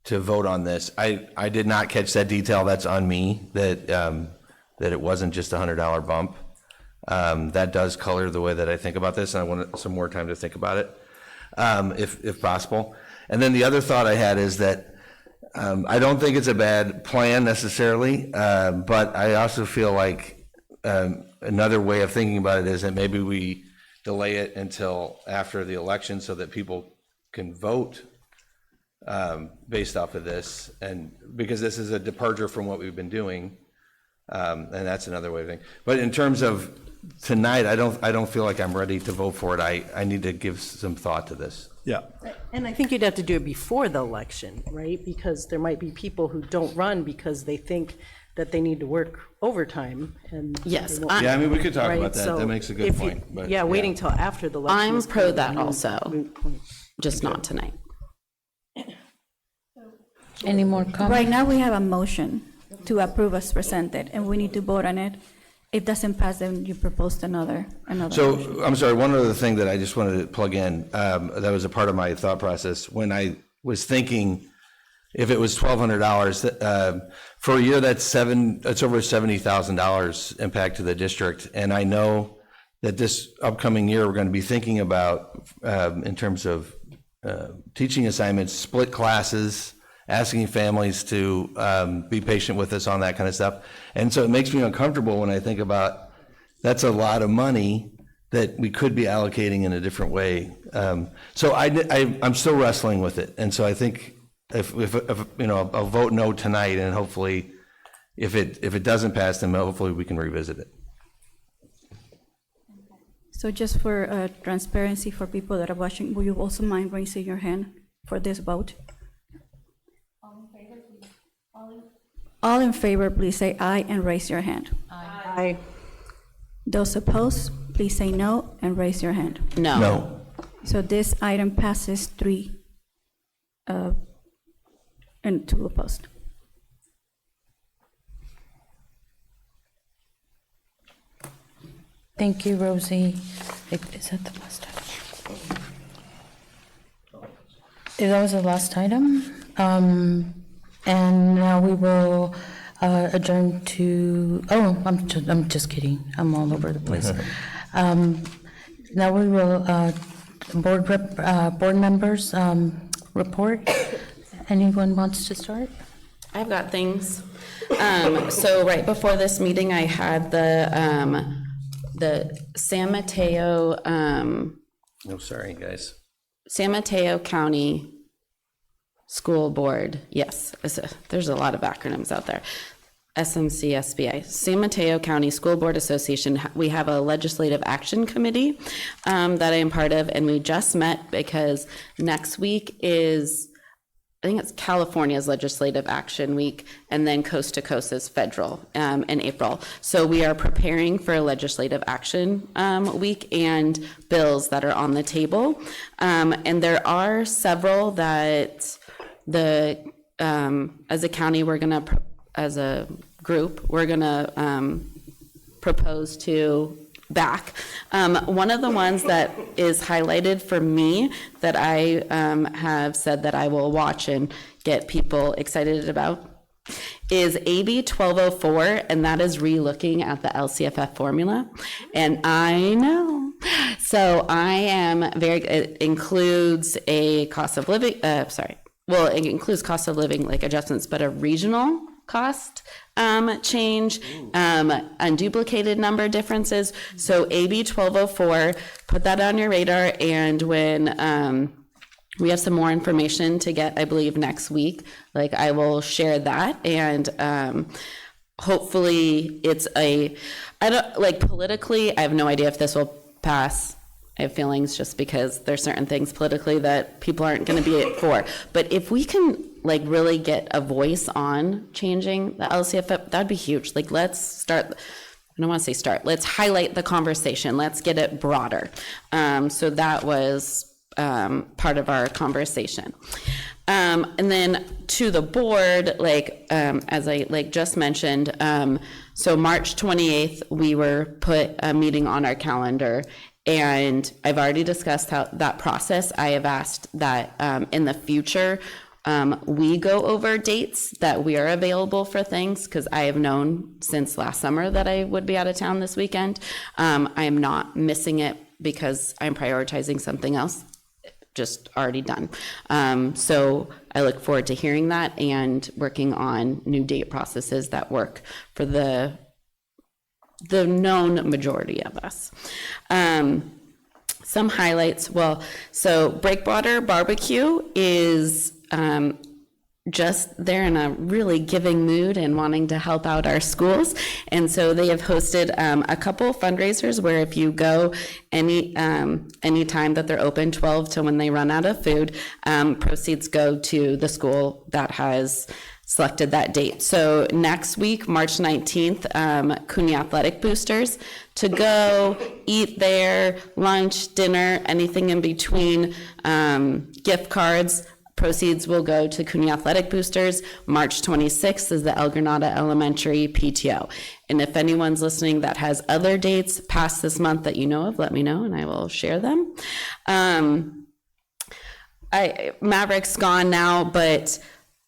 to vote on this. I did not catch that detail. That's on me, that it wasn't just a $100 bump. That does color the way that I think about this, and I want some more time to think about it, if possible. And then the other thought I had is that I don't think it's a bad plan necessarily, but I also feel like another way of thinking about it is that maybe we delay it until after the election so that people can vote based off of this, and because this is a departure from what we've been doing, and that's another way of thinking. But in terms of tonight, I don't feel like I'm ready to vote for it. I need to give some thought to this. Yeah. And I think you'd have to do it before the election, right? Because there might be people who don't run because they think that they need to work overtime and. Yes. Yeah, I mean, we could talk Right? about that. So That makes a good if you- point. But Yeah, waiting till after the election. I'm is pro kind of that a also, moot point. just not tonight. Any more comments? Right now, we have a motion to approve as presented, and we need to vote on it. If it doesn't pass, then you proposed another motion. So, I'm sorry, one other thing that I just wanted to plug in, that was a part of my thought process. When I was thinking, if it was $1,200, for a year, that's over $70,000 impact to the district. And I know that this upcoming year, we're going to be thinking about, in terms of teaching assignments, split classes, asking families to be patient with us on that kind of stuff. And so it makes me uncomfortable when I think about, that's a lot of money that we could be allocating in a different way. So I'm still wrestling with it. And so I think if you know, I'll vote no tonight, and hopefully if it doesn't pass, then hopefully we can revisit it. So just for transparency for people that are watching, will you also mind raising your hand for this vote? All in favor, please say aye and raise your hand. Aye. Those opposed, please say no and raise your hand. No. No. So this item passes 3 and 2 opposed. Thank you, Rosie. Is that the last item? That was the last item. And now we will adjourn to, I'm just kidding. I'm all over the place. Now we will, board members report. Anyone wants to start? I've got things. So right before this meeting, I had the San Mateo, Oh, sorry, guys. San Mateo County School Board, yes, there's a lot of acronyms out there. SMCSBA, San Mateo County School Board Association. We have a legislative action committee that I am part of, and we just met because next week is, I think it's California's Legislative Action Week, and then Coast to Coast is federal in April. So we are preparing for a Legislative Action Week and bills that are on the table. And there are several that as a county, as a group, we're gonna propose to back. One of the ones that is highlighted for me that I have said that I will watch and get people excited about is AB 1204, and that is re-looking at the LCFF formula. And I know, so I am it includes a cost of living, it includes cost of living like adjustments, but a regional cost change, unduplicated number differences. So AB 1204, put that on your radar, and when we have some more information to get, I believe, next week, like I will share that, and hopefully it's I don't, like, politically, I have no idea if this will pass. I have feelings just because there's certain things politically that people aren't going to be for. But if we can, like, really get a voice on changing the LCFF, that'd be huge. Like, let's start, I don't want to say start, let's highlight the conversation. Let's get it broader. So that was part of our conversation. And then to the board, like, as I just mentioned, so March 28th, we were put a meeting on our calendar, and I've already discussed how that process. I have asked that in the future, we go over dates that we are available for things, because I have known since last summer that I would be out of town this weekend. I am not missing it because I'm prioritizing something else. Just already done. So I look forward to hearing that and working on new date processes that work for the known majority of us. Some highlights, well, so Breakwater Barbecue is just they're in a really giving mood and wanting to help out our schools. And so they have hosted a couple fundraisers where if you go any time that they're open, 12 to when they run out of food, proceeds go to the school that has selected that date. So next week, March 19th, CUNY Athletic Boosters to go eat there, lunch, dinner, anything in between, gift cards. Proceeds will go to CUNY Athletic Boosters. March 26th is the El Granada Elementary PTO. And if anyone's listening that has other dates past this month that you know of, let me know and I will share them. Maverick's gone now, but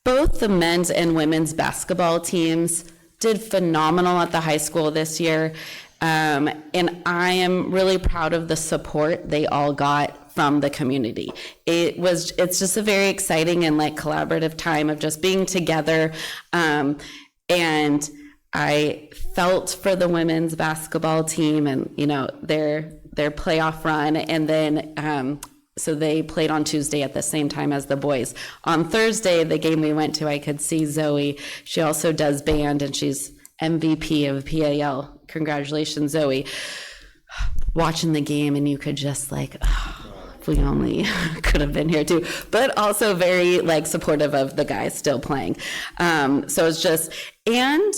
both the men's and women's basketball teams did phenomenal at the high school this year. And I am really proud of the support they all got from the community. It's just a very exciting and like collaborative time of just being together. And I felt for the women's basketball team and, you know, their playoff run. And then, so they played on Tuesday at the same time as the boys. On Thursday, the game we went to, I could see Zoe. She also does band and she's MVP of PAL. Congratulations, Zoe. Watching the game and you could just like, if we only could have been here too, but also very like supportive of the guys still playing. So it's just, and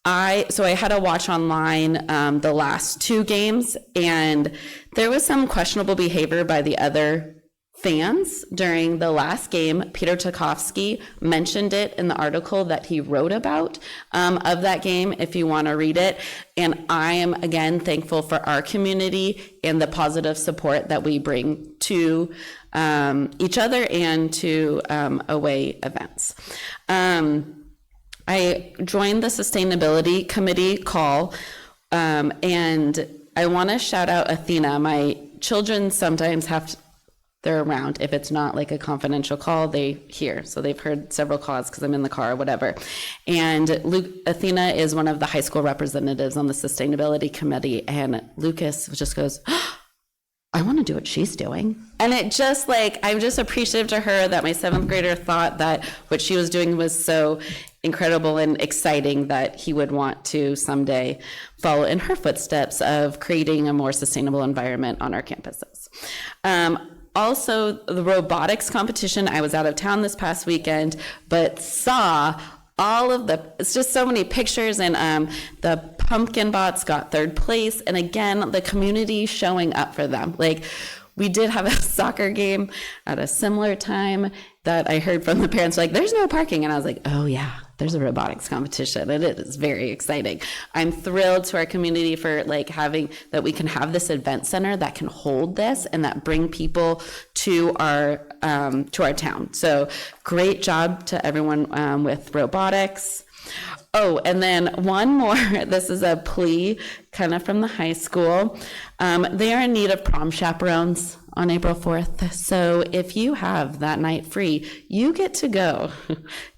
I had to watch online the last two games, and there was some questionable behavior by the other fans during the last game. Peter Tchaikovsky mentioned it in the article that he wrote about of that game, if you want to read it. And I am, again, thankful for our community and the positive support that we bring to each other and to away events. I joined the sustainability committee call, and I want to shout out Athena. My children sometimes they're around. If it's not like a confidential call, they hear. So they've heard several calls because I'm in the car or whatever. And Athena is one of the high school representatives on the sustainability committee. And Lucas just goes, oh, I want to do what she's doing. And it just like, I'm just appreciative to her that my 7th grader thought that what she was doing was so incredible and exciting that he would want to someday follow in her footsteps of creating a more sustainable environment on our campuses. Also, the robotics competition, I was out of town this past weekend, but saw all of it's just so many pictures, and the pumpkin bots got 3rd place, and again, the community showing up for them. Like, we did have a soccer game at a similar time that I heard from the parents, like, there's no parking, and I was like, oh yeah, there's a robotics competition, and it is very exciting. I'm thrilled to our community for like having that we can have this event center that can hold this and that bring people to our town. So great job to everyone with robotics. Oh, and then one more. This is a plea kind of from the high school. They are in need of prom chaperones on April 4th. So if you have that night free, you get to go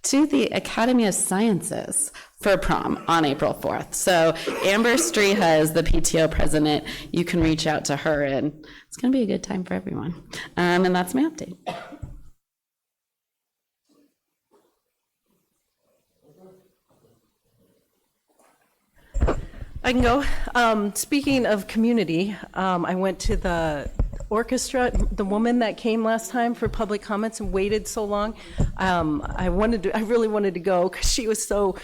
to the Academy of Sciences for prom on April 4th. So Amber Streha is the PTO president. You can reach out to her, and it's going to be a good time for everyone. And that's my update. I can go. Speaking of community, I went to the orchestra, the woman that came last time for public comments and waited so long. I really wanted to go because she was so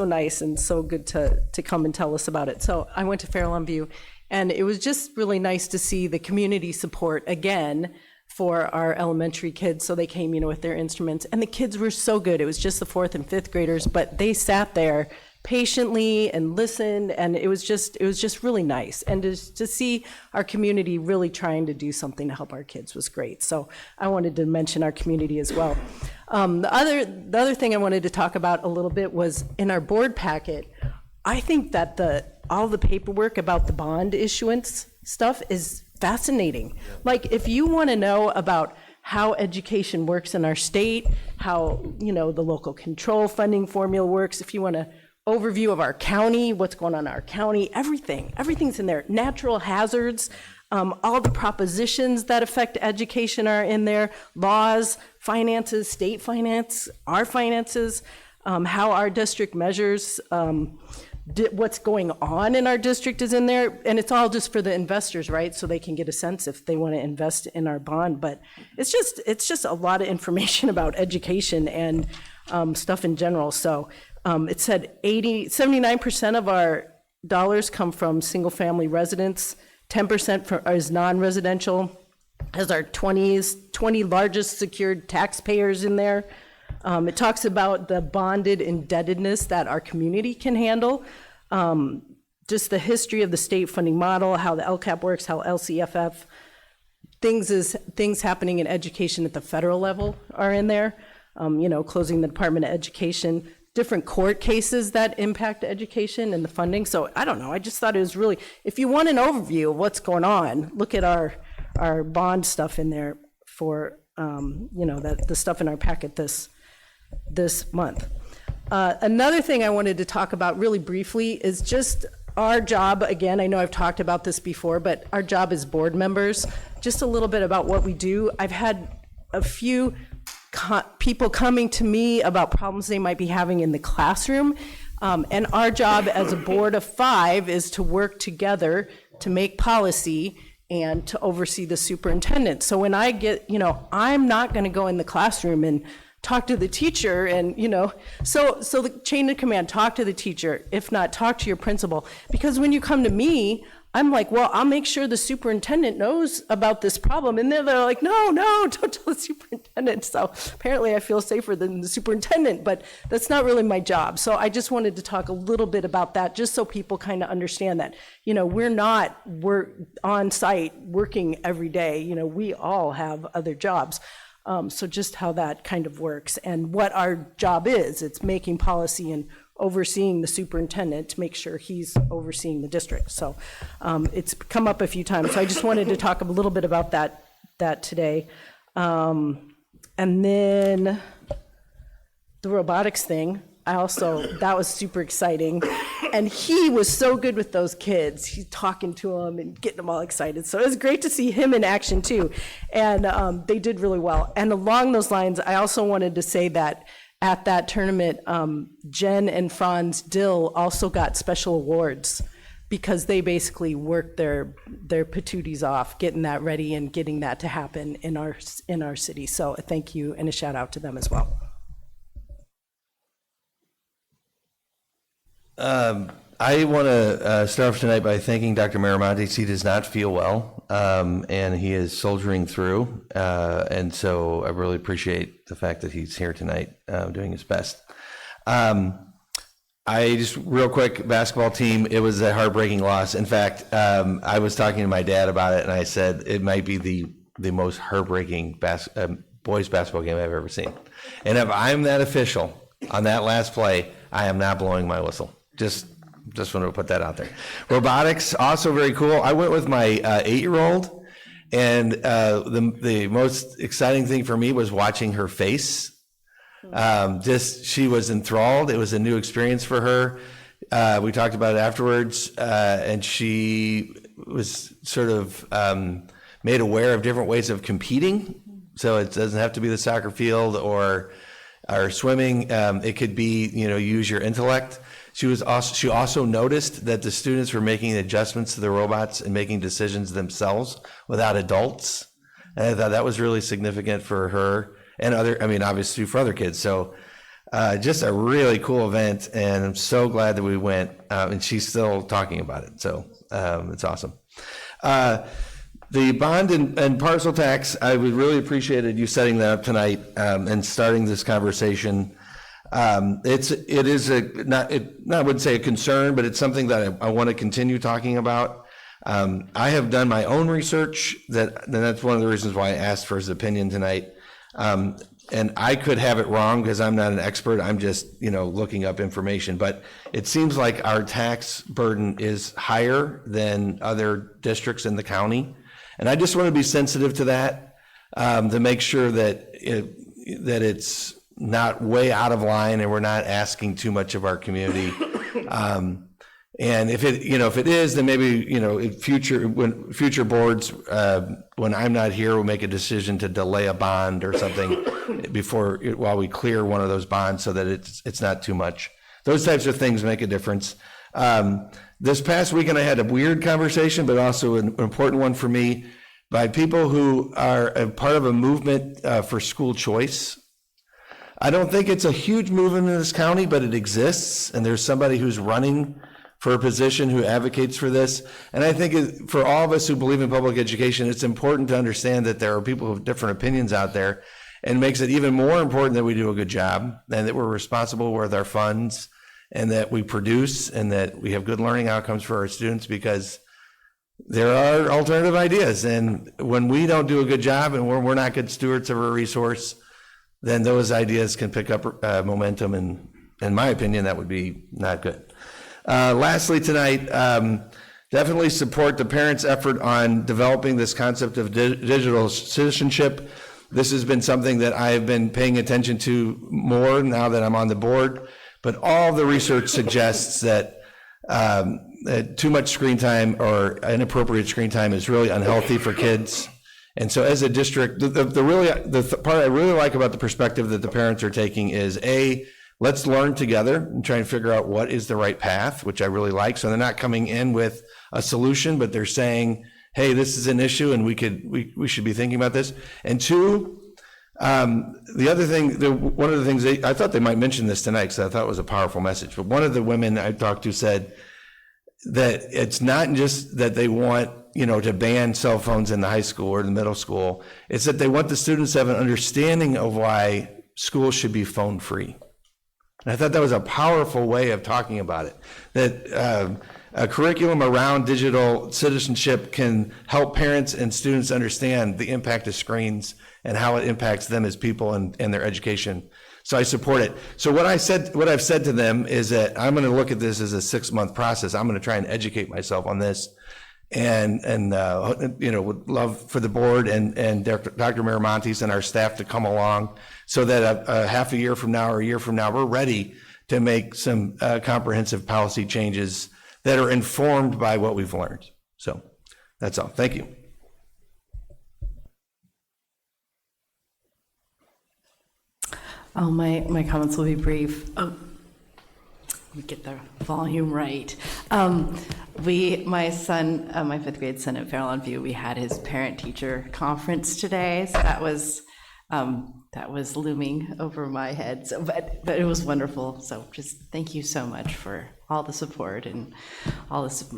nice and so good to come and tell us about it. So I went to Fairlawn View, and it was just really nice to see the community support again for our elementary kids. So they came, with their instruments, and the kids were so good. It was just the 4th and 5th graders, but they sat there patiently and listened, and it was just really nice. And to see our community really trying to do something to help our kids was great. So I wanted to mention our community as well. The other thing I wanted to talk about a little bit was in our board packet. I think that all the paperwork about the bond issuance stuff is fascinating. Like, if you want to know about how education works in our state, how the local control funding formula works, if you want to overview of our county, what's going on in our county, everything's in there. Natural hazards, all the propositions that affect education are in there, laws, finances, state finance, our finances, how our district measures, what's going on in our district is in there, and it's all just for the investors, right? So they can get a sense if they want to invest in our bond. But it's just a lot of information about education and stuff in general. So it said 79% of our dollars come from single-family residents, 10% is non-residential, has our 20 largest secured taxpayers in there. It talks about the bonded indebtedness that our community can handle, just the history of the state funding model, how the LCAP works, how LCFF, things happening in education at the federal level are in there, closing the Department of Education, different court cases that impact education and the funding. So I don't know, I just thought it was really, if you want an overview of what's going on, look at our bond stuff in there for, the stuff in our packet this month. Another thing I wanted to talk about really briefly is just our job. Again, I know I've talked about this before, but our job as board members, just a little bit about what we do. I've had a few people coming to me about problems they might be having in the classroom. And our job as a board of 5 is to work together to make policy and to oversee the superintendent. So when I get, I'm not going to go in the classroom and talk to the teacher and, so the chain of command, talk to the teacher. If not, talk to your principal. Because when you come to me, I'm like, well, I'll make sure the superintendent knows about this problem. And they're like, no, don't tell the superintendent. So apparently I feel safer than the superintendent, but that's not really my job. So I just wanted to talk a little bit about that, just so people kind of understand that, we're on site working every day. We all have other jobs. So just how that kind of works and what our job is. It's making policy and overseeing the superintendent to make sure he's overseeing the district. So it's come up a few times. So I just wanted to talk a little bit about that today. And then the robotics thing, that was super exciting. And he was so good with those kids. He's talking to them and getting them all excited. So it was great to see him in action too. And they did really well. And along those lines, I also wanted to say that at that tournament, Jen and Franz Dill also got special awards because they basically worked their patooties off, getting that ready and getting that to happen in our city. So a thank you and a shout out to them as well. I want to start off tonight by thanking Dr. Miramontes. He does not feel well, and he is soldiering through, and so I really appreciate the fact that he's here tonight doing his best. I just, real quick, basketball team, it was a heartbreaking loss. In fact, I was talking to my dad about it, and I said it might be the most heartbreaking boys basketball game I've ever seen. And if I'm that official on that last play, I am not blowing my whistle. Just wanted to put that out there. Robotics, also very cool. I went with my 8-year-old, and the most exciting thing for me was watching her face. She was enthralled. It was a new experience for her. We talked about it afterwards, and she was sort of made aware of different ways of competing. So it doesn't have to be the soccer field or swimming. It could be, use your intellect. She also noticed that the students were making adjustments to the robots and making decisions themselves without adults. And I thought that was really significant for her and obviously for other kids. So just a really cool event, and I'm so glad that we went, and she's still talking about it. So it's awesome. The bond and parcel tax, I would really appreciated you setting that up tonight and starting this conversation. It is I wouldn't say a concern, but it's something that I want to continue talking about. I have done my own research, and that's one of the reasons why I asked for his opinion tonight. And I could have it wrong because I'm not an expert. I'm just, looking up information. But it seems like our tax burden is higher than other districts in the county. And I just want to be sensitive to that, to make sure that it's not way out of line and we're not asking too much of our community. And if it is, then maybe, in future boards, when I'm not here, we'll make a decision to delay a bond or something while we clear one of those bonds so that it's not too much. Those types of things make a difference. This past weekend, I had a weird conversation, but also an important one for me, by people who are a part of a movement for school choice. I don't think it's a huge movement in this county, but it exists, and there's somebody who's running for a position who advocates for this. And I think for all of us who believe in public education, it's important to understand that there are people who have different opinions out there, and makes it even more important that we do a good job and that we're responsible with our funds and that we produce and that we have good learning outcomes for our students, because there are alternative ideas. And when we don't do a good job and we're not good stewards of a resource, then those ideas can pick up momentum. And in my opinion, that would be not good. Lastly tonight, definitely support the parents' effort on developing this concept of digital citizenship. This has been something that I have been paying attention to more now that I'm on the board, but all the research suggests that too much screen time or inappropriate screen time is really unhealthy for kids. And so as a district, the part I really like about the perspective that the parents are taking is, let's learn together and try and figure out what is the right path, which I really like. So they're not coming in with a solution, but they're saying, hey, this is an issue and we should be thinking about this. And two, the other thing, one of the things I thought they might mention this tonight because I thought it was a powerful message, but one of the women I talked to said that it's not just that they want, to ban cell phones in the high school or the middle school. It's that they want the students to have an understanding of why schools should be phone free. And I thought that was a powerful way of talking about it, that a curriculum around digital citizenship can help parents and students understand the impact of screens and how it impacts them as people and their education. So I support it. So what I've said to them is that I'm going to look at this as a 6-month process. I'm going to try and educate myself on this, and would love for the board and Dr. Miramontes and our staff to come along so that a half a year from now or a year from now, we're ready to make some comprehensive policy changes that are informed by what we've learned. So that's all. Thank you. My comments will be brief. Let me get the volume right. My son, my 5th grade son at Fairlawn View, we had his parent-teacher conference today. So that was looming over my head. So, but it was wonderful. So just thank you so much for all the support and all this.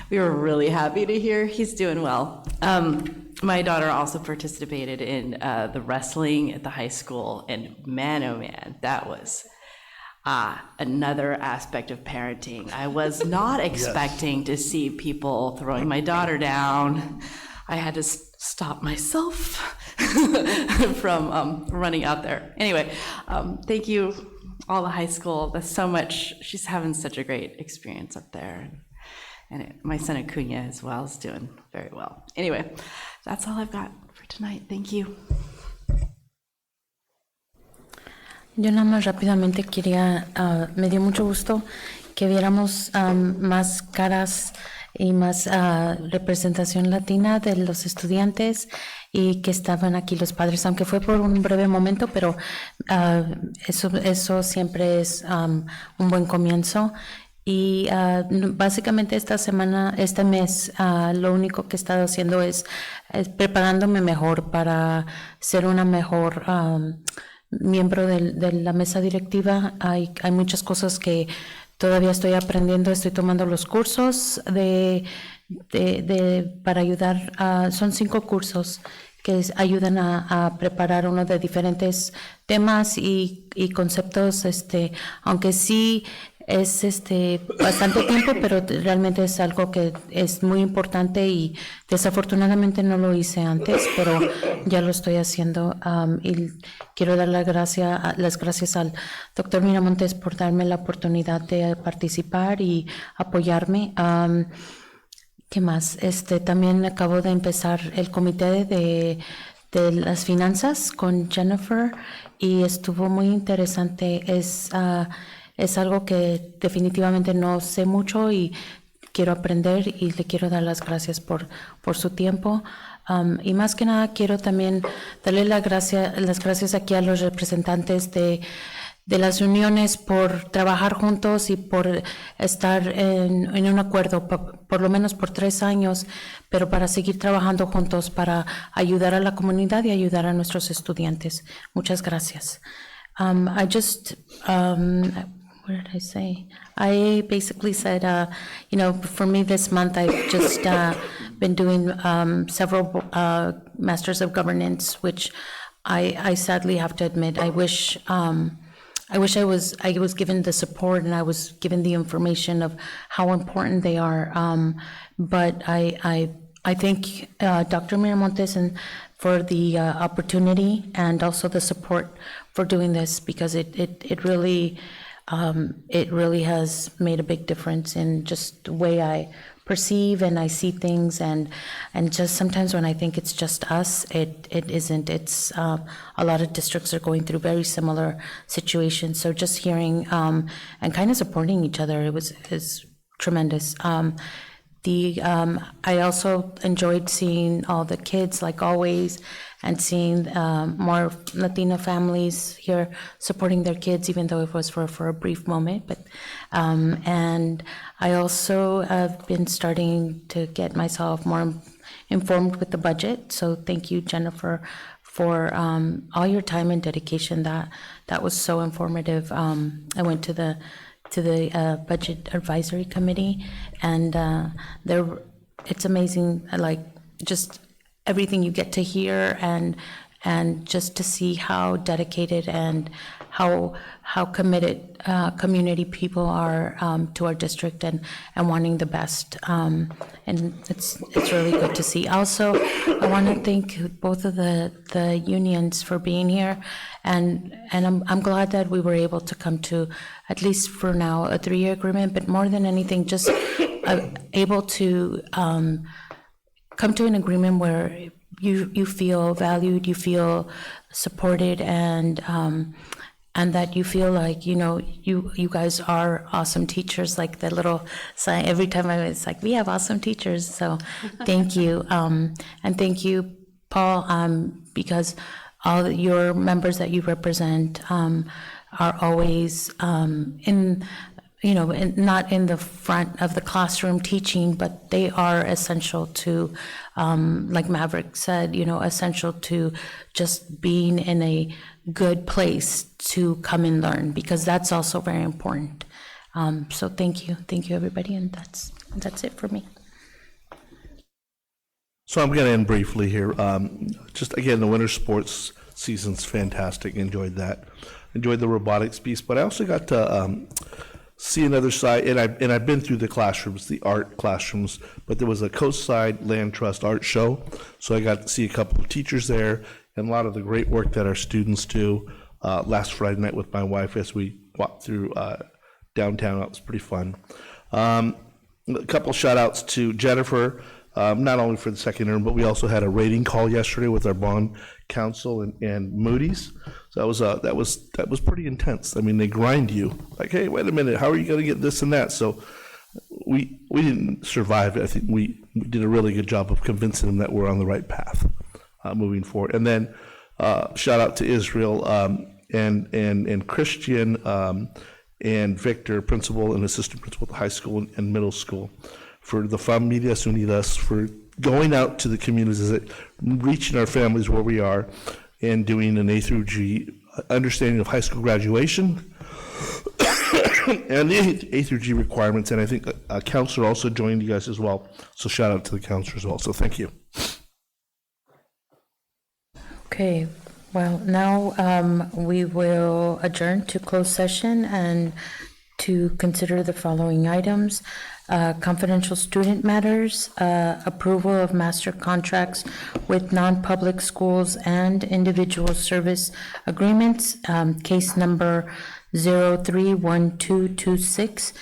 We were really happy to hear he's doing well. My daughter also participated in the wrestling at the high school, and man, oh man, that was another aspect of parenting. I was not expecting to see people throwing my daughter down. I had to stop myself from running out there. Anyway, thank you all the high school. There's so much. She's having such a great experience up there. My son Acuna as well is doing very well. Anyway, that's all I've got for tonight. Thank you. Yo nada más rápidamente quería, me dio mucho gusto que viéramos más caras y más representación latina de los estudiantes y que estaban aquí los padres, aunque fue por un breve momento, pero eso siempre es un buen comienzo. Y básicamente este mes, lo único que he estado haciendo es preparándome mejor para ser una mejor miembro de la mesa directiva. Hay muchas cosas que todavía estoy aprendiendo, estoy tomando los cursos para ayudar. Son 5 cursos que ayudan a preparar uno de diferentes temas y conceptos, aunque sí es bastante tiempo, pero realmente es algo que es muy importante y desafortunadamente no lo hice antes, pero ya lo estoy haciendo. Y quiero dar las gracias al doctor Miramontes por darme la oportunidad de participar y apoyarme. ¿Qué más? También acabo de empezar el comité de las finanzas con Jennifer y estuvo muy interesante. Es algo que definitivamente no sé mucho y quiero aprender y le quiero dar las gracias por su tiempo. Y más que nada quiero también darle las gracias aquí a los representantes de las uniones por trabajar juntos y por estar en un acuerdo, por lo menos por 3 años, pero para seguir trabajando juntos para ayudar a la comunidad y ayudar a nuestros estudiantes. Muchas gracias. What did I say? I basically said, for me this month, I've just been doing several Masters of Governance, which I sadly have to admit, I wish I was given the support and I was given the information of how important they are. But I thank Dr. Miramontes for the opportunity and also the support for doing this, because it really has made a big difference in just the way I perceive and I see things, and just sometimes when I think it's just us, it isn't. It's a lot of districts are going through very similar situations. So just hearing and kind of supporting each other, is tremendous. I also enjoyed seeing all the kids, like always, and seeing more Latina families here supporting their kids, even though it was for a brief moment. But and I also have been starting to get myself more informed with the budget. So thank you, Jennifer, for all your time and dedication. That was so informative. I went to the Budget Advisory Committee, and it's amazing, like just everything you get to hear, and just to see how dedicated and how committed community people are to our district and wanting the best. And it's really good to see. Also, I want to thank both of the unions for being here, and I'm glad that we were able to come to, at least for now, a 3-year agreement, but more than anything, just able to come to an agreement where you feel valued, you feel supported, and that you feel like, you guys are awesome teachers, like the little sign every time it's like, we have awesome teachers. So thank you. And thank you, Paul, because all your members that you represent are always not in the front of the classroom teaching, but they are essential to, like Maverick said, essential to just being in a good place to come and learn, because that's also very important. So thank you, everybody, and that's it for me. So I'm going to end briefly here. Just again, the winter sports season's fantastic. Enjoyed that. Enjoyed the robotics piece, but I also got to see another side, and I've been through the classrooms, the art classrooms, but there was a Coastside Land Trust art show, so I got to see a couple of teachers there and a lot of the great work that our students do. Last Friday night with my wife, as we walked through downtown. It was pretty fun. A couple shout outs to Jennifer, not only for the second interim, but we also had a rating call yesterday with our bond counsel and Moody's. So that was pretty intense. I mean, they grind you like, hey, wait a minute, how are you going to get this and that? So we didn't survive it. I think we did a really good job of convincing them that we're on the right path moving forward. And then shout out to Israel and Christian and Victor, principal and assistant principal at the high school and middle school, for the Familias Unidas, for going out to the communities, reaching our families where we are, and doing an A through G understanding of high school graduation and the A through G requirements. And I think a counselor also joined you guys as well. So shout out to the counselor as well. So thank you. Okay, well, now we will adjourn to closed session and to consider the following items. Confidential student matters, approval of master contracts with non-public schools and individual service agreements, case number 031226.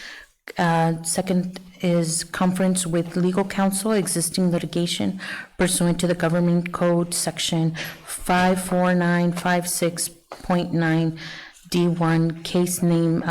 Second is conference with legal counsel, existing litigation pursuant to the Government Code Section 54956.9 D1, case name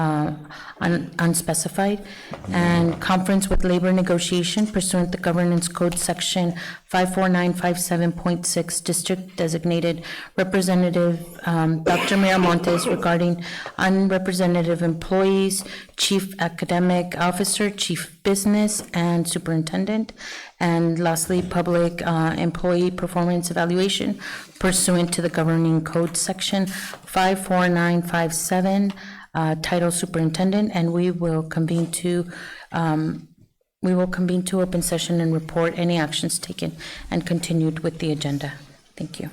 unspecified, and conference with labor negotiation pursuant to Governance Code Section 54957.6, district designated representative Dr. Miramontes regarding unrepresentative employees, chief academic officer, chief business, and superintendent. And lastly, public employee performance evaluation pursuant to the Governing Code Section 54957, title superintendent, and we will convene to open session and report any actions taken and continued with the agenda. Thank you.